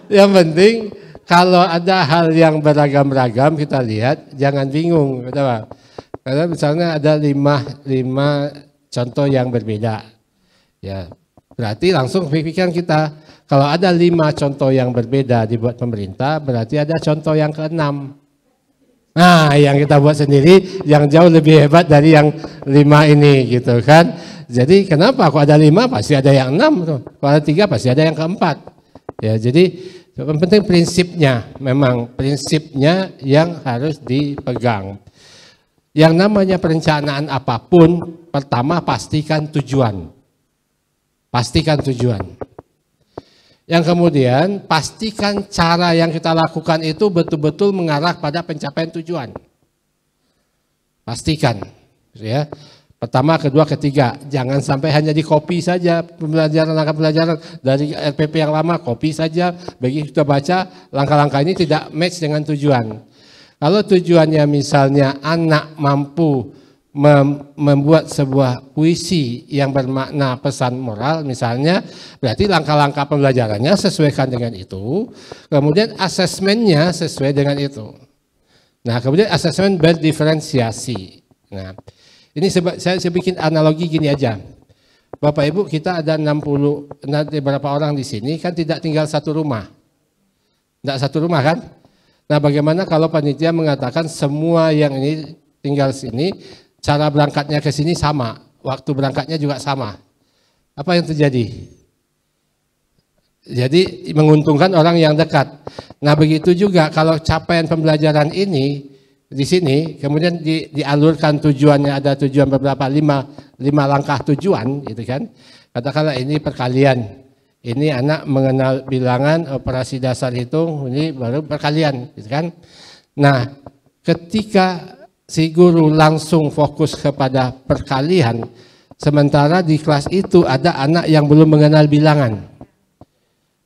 A: yang penting kalau ada hal yang beragam-ragam kita lihat jangan bingung, betul Pak? Karena misalnya ada lima contoh yang berbeda, ya berarti langsung pikiran kita kalau ada 5 contoh yang berbeda dibuat pemerintah, berarti ada contoh yang ke-6. Nah, yang kita buat sendiri yang jauh lebih hebat dari yang 5 ini gitu kan. Jadi kenapa kok ada 5 pasti ada yang 6 tuh. Kalau ada 3 pasti ada yang ke-4. Ya, jadi yang penting prinsipnya, memang prinsipnya yang harus dipegang. Yang namanya perencanaan apapun, pertama pastikan tujuan. Pastikan tujuan. Yang kemudian pastikan cara yang kita lakukan itu betul-betul mengarah pada pencapaian tujuan. Pastikan, ya. Pertama, kedua, ketiga, jangan sampai hanya di copy saja pembelajaran dari RPP yang lama, copy saja. Begitu kita baca, langkah-langkah ini tidak match dengan tujuan. Kalau tujuannya misalnya anak mampu membuat sebuah puisi yang bermakna pesan moral misalnya, berarti langkah-langkah pembelajarannya sesuaikan dengan itu, kemudian asesmennya sesuai dengan itu. Nah, kemudian asesmen berdiferensiasi. Nah, ini saya bikin analogi gini aja. Bapak Ibu, kita ada 60, nanti beberapa orang di sini kan tidak tinggal satu rumah. Tidak satu rumah kan? Nah, bagaimana kalau panitia mengatakan semua yang ini tinggal sini, cara berangkatnya ke sini sama, waktu berangkatnya juga sama. Apa yang terjadi? Jadi menguntungkan orang yang dekat. Nah, begitu juga kalau capaian pembelajaran ini di sini, kemudian dialurkan tujuannya, ada tujuan beberapa, lima langkah tujuan, gitu kan. Katakanlah ini perkalian, ini anak mengenal bilangan, operasi dasar hitung, ini baru perkalian, gitu kan. Nah, ketika si guru langsung fokus kepada perkalian, sementara di kelas itu ada anak yang belum mengenal bilangan.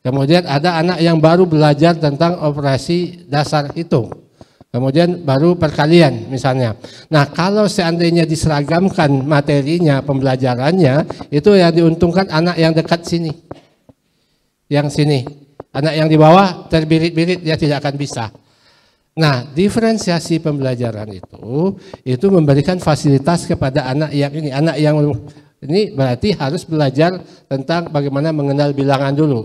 A: Kemudian ada anak yang baru belajar tentang operasi dasar hitung. Kemudian baru perkalian misalnya. Nah, kalau seandainya diseragamkan materinya, pembelajarannya, itu yang diuntungkan anak yang dekat sini. Yang sini. Anak yang di bawah terbirit-birit, dia tidak akan bisa. Nah, diferensiasi pembelajaran itu memberikan fasilitas kepada anak yang ini. Anak yang ini berarti harus belajar tentang bagaimana mengenal bilangan dulu.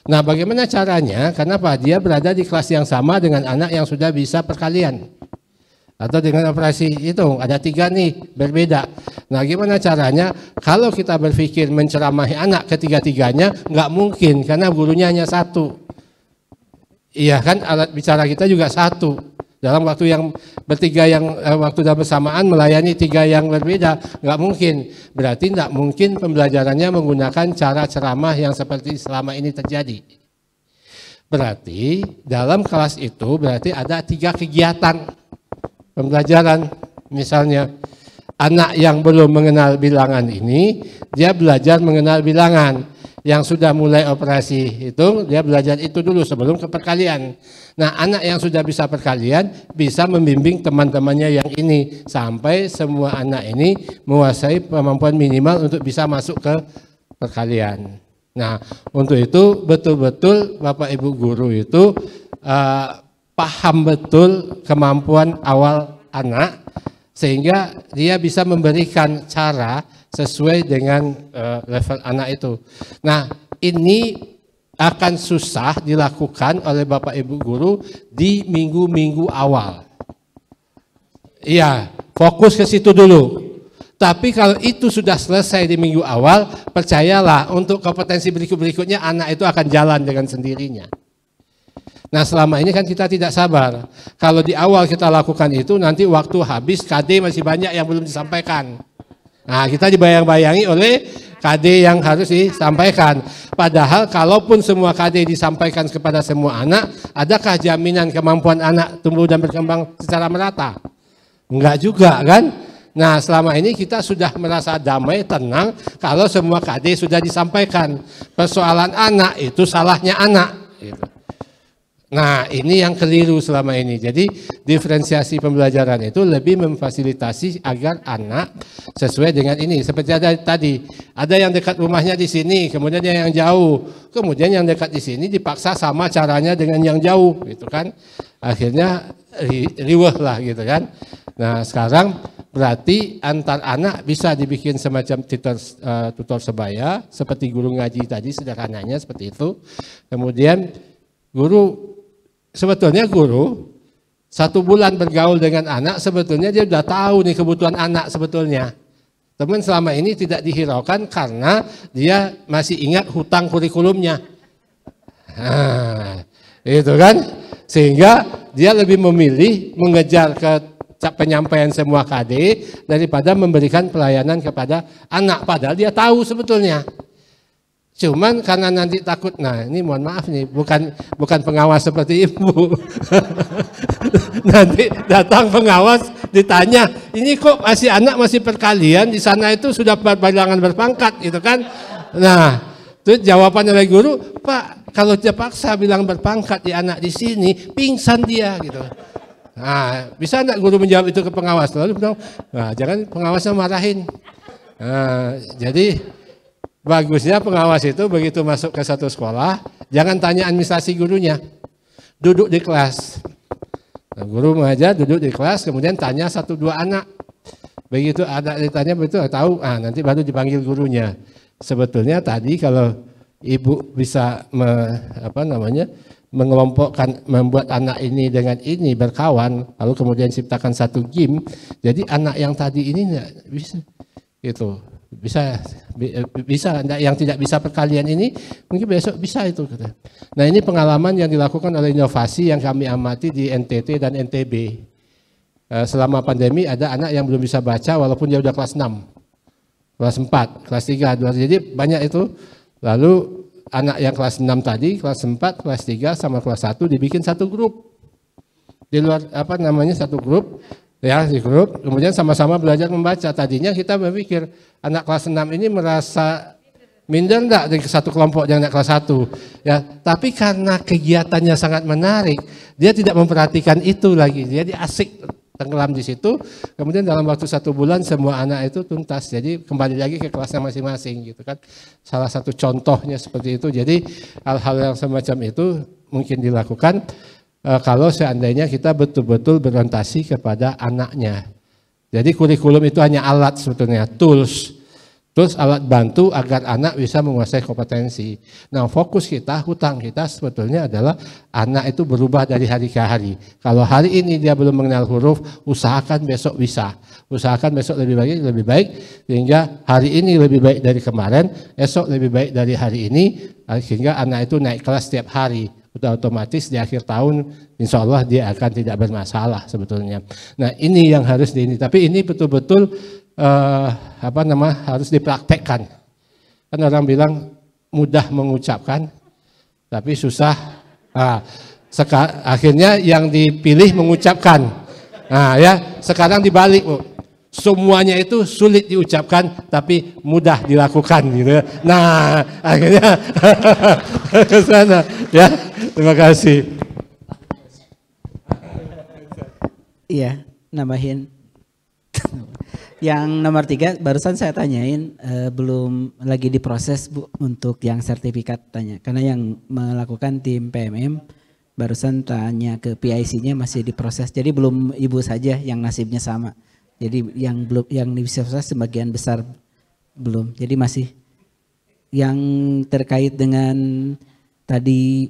A: Nah, bagaimana caranya? Kenapa? Dia berada di kelas yang sama dengan anak yang sudah bisa perkalian. Atau dengan operasi hitung, ada 3 nih, berbeda. Nah, gimana caranya? Kalau kita berpikir menceramahi anak ketiga-tiganya, nggak mungkin, karena gurunya hanya 1. Iya kan, alat bicara kita juga 1. Dalam waktu yang bertiga yang waktu dan bersamaan melayani 3 yang berbeda, nggak mungkin. Berarti nggak mungkin pembelajarannya menggunakan cara ceramah yang seperti selama ini terjadi. Berarti dalam kelas itu berarti ada 3 kegiatan pembelajaran. Misalnya anak yang belum mengenal bilangan ini, dia belajar mengenal bilangan. Yang sudah mulai operasi hitung, dia belajar itu dulu sebelum ke perkalian. Nah, anak yang sudah bisa perkalian bisa membimbing teman-temannya yang ini sampai semua anak ini menguasai kemampuan minimal untuk bisa masuk ke perkalian. Nah, untuk itu betul-betul Bapak Ibu guru itu paham betul kemampuan awal anak sehingga dia bisa memberikan cara sesuai dengan level anak itu. Nah, ini akan susah dilakukan oleh Bapak Ibu guru di minggu-minggu awal. Iya, fokus ke situ dulu. Tapi kalau itu sudah selesai di minggu awal, percayalah untuk kompetensi berikut-berikutnya anak itu akan jalan dengan sendirinya. Nah, selama ini kan kita tidak sabar. Kalau di awal kita lakukan itu, nanti waktu habis KD masih banyak yang belum disampaikan. Nah, kita dibayang-bayangi oleh KD yang harus disampaikan. Padahal kalaupun semua KD disampaikan kepada semua anak, adakah jaminan kemampuan anak tumbuh dan berkembang secara merata? Enggak juga kan? Nah, selama ini kita sudah merasa damai, tenang kalau semua KD sudah disampaikan. Persoalan anak itu salahnya anak. Gitu. Nah, ini yang keliru selama ini. Jadi diferensiasi pembelajaran itu lebih memfasilitasi agar anak sesuai dengan ini. Seperti tadi, ada yang dekat rumahnya di sini, kemudian yang jauh. Kemudian yang dekat di sini dipaksa sama caranya dengan yang jauh, gitu kan. Akhirnya riweh lah gitu kan. Nah, sekarang berarti antar anak bisa dibikin semacam tutor sebaya, seperti guru ngaji tadi sederhananya seperti itu. Kemudian sebetulnya guru 1 bulan bergaul dengan anak, sebetulnya dia sudah tahu nih kebutuhan anak sebetulnya. Teman selama ini tidak dihiraukan karena dia masih ingat hutang kurikulumnya. Nah, itu kan. Sehingga dia lebih memilih mengejar ke penyampaian semua KD daripada memberikan pelayanan kepada anak. Padahal dia tahu sebetulnya. Cuman karena nanti takut, nah ini mohon maaf nih, bukan pengawas seperti ibu. Nanti datang pengawas ditanya, ini kok masih anak masih perkalian, di sana itu sudah bilangan berpangkat gitu kan. Nah, itu jawaban oleh guru, Pak, kalau dia paksa bilang berpangkat di anak di sini, pingsan dia gitu. Nah, bisa enggak guru menjawab itu ke pengawas? Lalu bilang, nah jangan pengawasnya marahin. Nah, jadi bagusnya pengawas itu begitu masuk ke satu sekolah, jangan tanya administrasi gurunya, duduk di kelas. Nah, guru mengajar duduk di kelas, kemudian tanya 1-2 anak. Begitu ada ditanya betul tahu, nanti baru dipanggil gurunya. Sebetulnya tadi kalau ibu bisa mengelompokkan, membuat anak ini dengan ini berkawan, lalu kemudian ciptakan satu game, jadi anak yang tadi ini bisa itu. Bisa yang tidak bisa perkalian ini mungkin besok bisa itu. Nah, ini pengalaman yang dilakukan oleh inovasi yang kami amati di NTT dan NTB. selama pandemi ada anak yang belum bisa baca walaupun dia udah kelas 6, kelas 4, kelas 3, jadi banyak itu. Lalu anak yang kelas 6 tadi, kelas 4, kelas 3 sama kelas 1 dibikin satu grup. Di luar satu grup, ya di grup, kemudian sama-sama belajar membaca. Tadinya kita berpikir anak kelas 6 ini merasa minder enggak dari satu kelompok yang anak kelas 1. Ya, tapi karena kegiatannya sangat menarik, dia tidak memperhatikan itu lagi. Jadi asik tenggelam di situ. Kemudian dalam waktu 1 bulan semua anak itu tuntas. Jadi kembali lagi ke kelasnya masing-masing gitu kan. Salah satu contohnya seperti itu. Jadi hal-hal yang semacam itu mungkin dilakukan kalau seandainya kita betul-betul berorientasi kepada anaknya. Jadi kurikulum itu hanya alat sebetulnya, tools alat bantu agar anak bisa menguasai kompetensi. Nah, fokus kita, hutang kita sebetulnya adalah anak itu berubah dari hari ke hari. Kalau hari ini dia belum mengenal huruf, usahakan besok bisa. Usahakan besok lebih baik, sehingga hari ini lebih baik dari kemarin, esok lebih baik dari hari ini, sehingga anak itu naik kelas setiap hari. Udah otomatis di akhir tahun, insya Allah dia akan tidak bermasalah sebetulnya. Nah, ini yang harus tapi ini betul-betul harus dipraktekkan. Kan orang bilang mudah mengucapkan, tapi susah. Akhirnya yang dipilih mengucapkan. Nah, ya sekarang dibalik, Bu. Semuanya itu sulit diucapkan, tapi mudah dilakukan, gitu. Nah, akhirnya ke sana, ya. Terima kasih.
C: Iya, nambahin. Yang nomor 3 barusan saya tanyain belum lagi diproses Bu untuk yang sertifikat tanya. Karena yang melakukan tim PMM barusan tanya ke PIC-nya masih diproses. Jadi belum Ibu saja yang nasibnya sama. Jadi yang bisa sebagian besar belum. Jadi masih yang terkait dengan tadi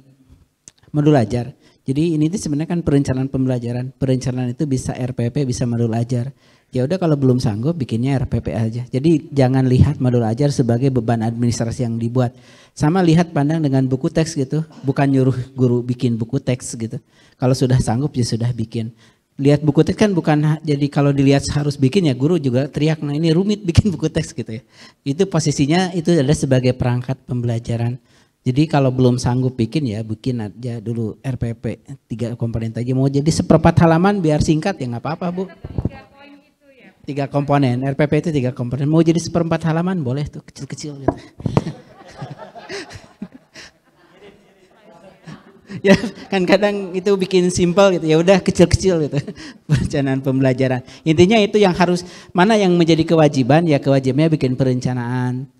C: modul ajar. Jadi ini tuh sebenarnya kan perencanaan pembelajaran. Perencanaan itu bisa RPP, bisa modul ajar. Ya udah kalau belum sanggup bikinnya RPP aja. Jadi jangan lihat modul ajar sebagai beban administrasi yang dibuat. Sama lihat pandang dengan buku teks gitu. Bukan nyuruh guru bikin buku teks gitu. Kalau sudah sanggup ya sudah bikin. Lihat buku teks kan bukan jadi kalau dilihat harus bikin ya guru juga teriak, nah ini rumit bikin buku teks gitu ya. Itu posisinya itu adalah sebagai perangkat pembelajaran. Jadi kalau belum sanggup bikin ya bikin aja dulu RPP 3 komponen aja. Mau jadi seperempat halaman biar singkat ya nggak apa-apa Bu. 3 komponen, RPP itu 3 komponen. Mau jadi seperempat halaman boleh tuh kecil-kecil gitu. Ya kan kadang itu bikin simpel gitu ya udah kecil-kecil gitu perencanaan pembelajaran. Intinya itu yang harus mana yang menjadi kewajiban ya kewajibannya bikin perencanaan.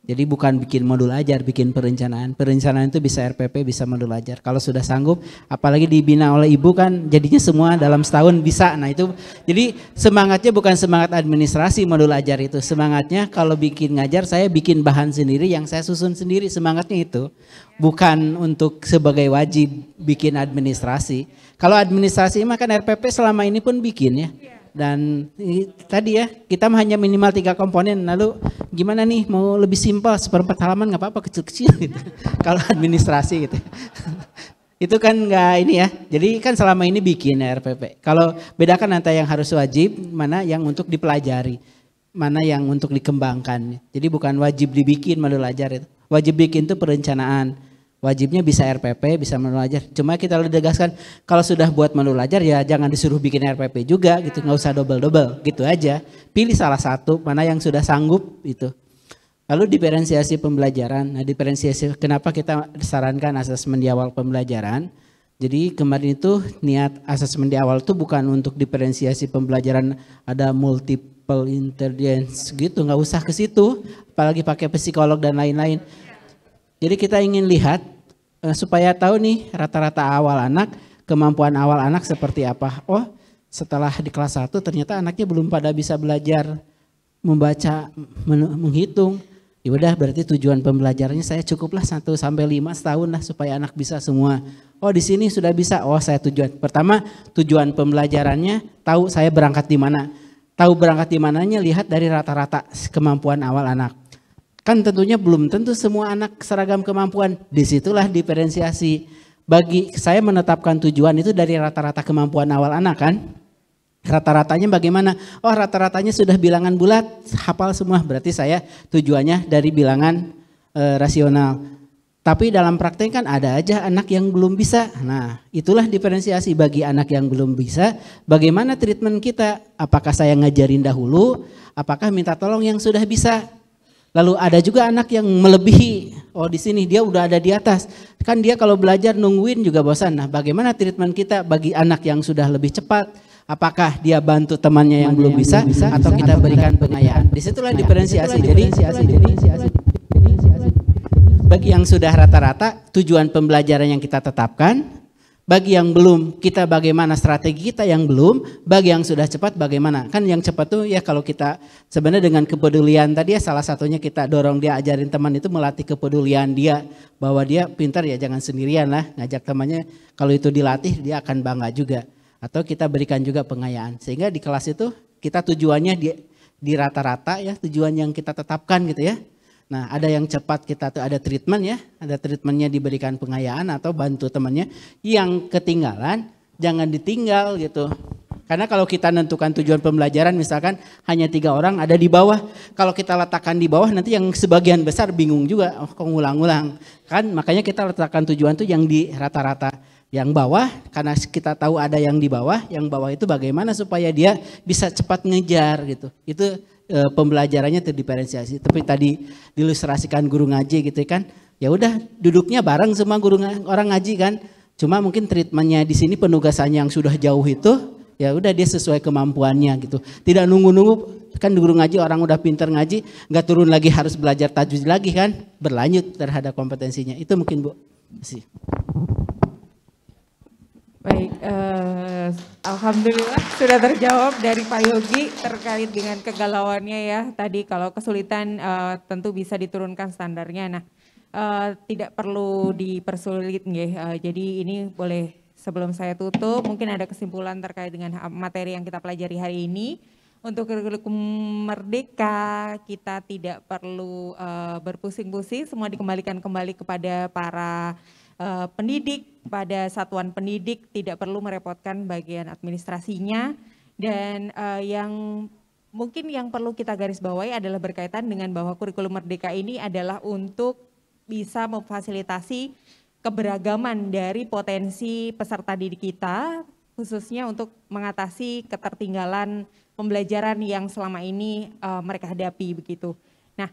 C: Jadi bukan bikin modul ajar, bikin perencanaan. Perencanaan itu bisa RPP, bisa modul ajar. Kalau sudah sanggup, apalagi dibina oleh ibu kan jadinya semua dalam setahun bisa. Nah itu, jadi semangatnya bukan semangat administrasi modul ajar itu. Semangatnya kalau bikin ngajar saya bikin bahan sendiri yang saya susun sendiri. Semangatnya itu bukan untuk sebagai wajib bikin administrasi. Kalau administrasi mah kan RPP selama ini pun bikin ya. Dan tadi ya kita hanya minimal 3 komponen. Lalu gimana nih mau lebih simpel seperempat halaman nggak apa-apa kecil-kecil gitu. Kalau administrasi gitu. Itu kan nggak ini ya. Jadi kan selama ini bikin ya RPP. Kalau bedakan antara yang harus wajib, mana yang untuk dipelajari, mana yang untuk dikembangkan. Jadi bukan wajib dibikin modul ajar itu. Wajib bikin itu perencanaan. Wajibnya bisa RPP, bisa modul ajar. Cuma kita tegaskan kalau sudah buat modul ajar ya jangan disuruh bikin RPP juga gitu, nggak usah double-double gitu aja. Pilih salah satu mana yang sudah sanggup itu. Lalu diferensiasi pembelajaran. Nah diferensiasi kenapa kita sarankan asesmen di awal pembelajaran. Jadi kemarin itu niat asesmen di awal itu bukan untuk diferensiasi pembelajaran ada multiple intelligence gitu, nggak usah ke situ. Apalagi pakai psikolog dan lain-lain. Jadi kita ingin lihat supaya tahu nih rata-rata awal anak, kemampuan awal anak seperti apa. Oh setelah di kelas 1 ternyata anaknya belum pada bisa belajar membaca, menghitung. Ya udah berarti tujuan pembelajarannya saya cukuplah 1 sampai 5 setahun lah supaya anak bisa semua. Oh di sini sudah bisa, oh saya tujuan. Pertama tujuan pembelajarannya tahu saya berangkat di mana. Tahu berangkat di mananya lihat dari rata-rata kemampuan awal anak. Kan tentunya belum tentu semua anak seragam kemampuan. Disitulah diferensiasi. Bagi saya menetapkan tujuan itu dari rata-rata kemampuan awal anak kan. Rata-ratanya bagaimana? Oh, rata-ratanya sudah bilangan bulat, hafal semua. Berarti saya tujuannya dari bilangan rasional. Tapi dalam praktek kan ada aja anak yang belum bisa. Nah, itulah diferensiasi bagi anak yang belum bisa. Bagaimana treatment kita? Apakah saya ngajarin dahulu? Apakah minta tolong yang sudah bisa? Lalu ada juga anak yang melebihi. Oh, di sini dia udah ada di atas. Kan dia kalau belajar nungguin juga bosan. Nah, bagaimana treatment kita bagi anak yang sudah lebih cepat? Apakah dia bantu temannya yang belum bisa atau kita berikan pengayaan? Disitulah diferensiasi. Jadi bagi yang sudah rata-rata tujuan pembelajaran yang kita tetapkan, bagi yang belum kita bagaimana strategi kita yang belum, bagi yang sudah cepat bagaimana. Kan yang cepat tuh ya kalau kita sebenarnya dengan kepedulian tadi ya salah satunya kita dorong dia ajarin teman itu melatih kepedulian dia bahwa dia pintar ya jangan sendirian lah ngajak temannya, kalau itu dilatih dia akan bangga juga. Atau kita berikan juga pengayaan sehingga di kelas itu kita tujuannya di rata-rata ya tujuan yang kita tetapkan gitu ya. Nah ada yang cepat kita tuh ada treatment ya, ada treatmentnya diberikan pengayaan atau bantu temannya. Yang ketinggalan jangan ditinggal gitu. Karena kalau kita nentukan tujuan pembelajaran misalkan hanya 3 orang ada di bawah. Kalau kita letakkan di bawah nanti yang sebagian besar bingung juga, oh kok ngulang-ngulang. Kan makanya kita letakkan tujuan tuh yang di rata-rata. Yang bawah, karena kita tahu ada yang di bawah, yang bawah itu bagaimana supaya dia bisa cepat ngejar gitu. Itu pembelajarannya terdiferensiasi. Tapi tadi diilustrasikan guru ngaji gitu kan, ya udah duduknya bareng semua guru orang ngaji kan. Cuma mungkin treatmentnya di sini penugasannya yang sudah jauh itu, ya udah dia sesuai kemampuannya gitu. Tidak nunggu-nunggu, kan guru ngaji orang udah pinter ngaji, nggak turun lagi harus belajar tajwid lagi kan, berlanjut terhadap kompetensinya. Itu mungkin Bu. Terima kasih.
B: Baik, alhamdulillah sudah terjawab dari Pak Yogi terkait dengan kegalauannya ya. Tadi kalau kesulitan tentu bisa diturunkan standarnya. Nah, tidak perlu dipersulit nggih. Jadi ini boleh sebelum saya tutup mungkin ada kesimpulan terkait dengan materi yang kita pelajari hari ini. Untuk kurikulum merdeka kita tidak perlu berpusing-pusing, semua dikembalikan kembali kepada para pendidik, pada satuan pendidik, tidak perlu merepotkan bagian administrasinya. Dan yang mungkin yang perlu kita garis bawahi adalah berkaitan dengan bahwa kurikulum merdeka ini adalah untuk bisa memfasilitasi keberagaman dari potensi peserta didik kita, khususnya untuk mengatasi ketertinggalan pembelajaran yang selama ini mereka hadapi begitu. Nah,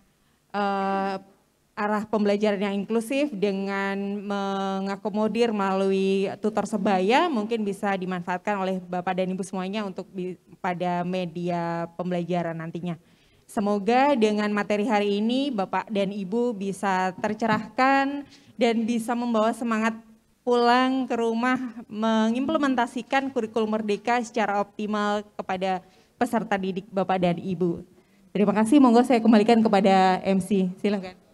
B: arah pembelajaran yang inklusif dengan mengakomodir melalui tutor sebaya mungkin bisa dimanfaatkan oleh Bapak dan Ibu semuanya untuk pada media pembelajaran nantinya. Semoga dengan materi hari ini Bapak dan Ibu bisa tercerahkan dan bisa membawa semangat pulang ke rumah mengimplementasikan kurikulum merdeka secara optimal kepada peserta didik Bapak dan Ibu. Terima kasih, monggo saya kembalikan kepada MC, silakan.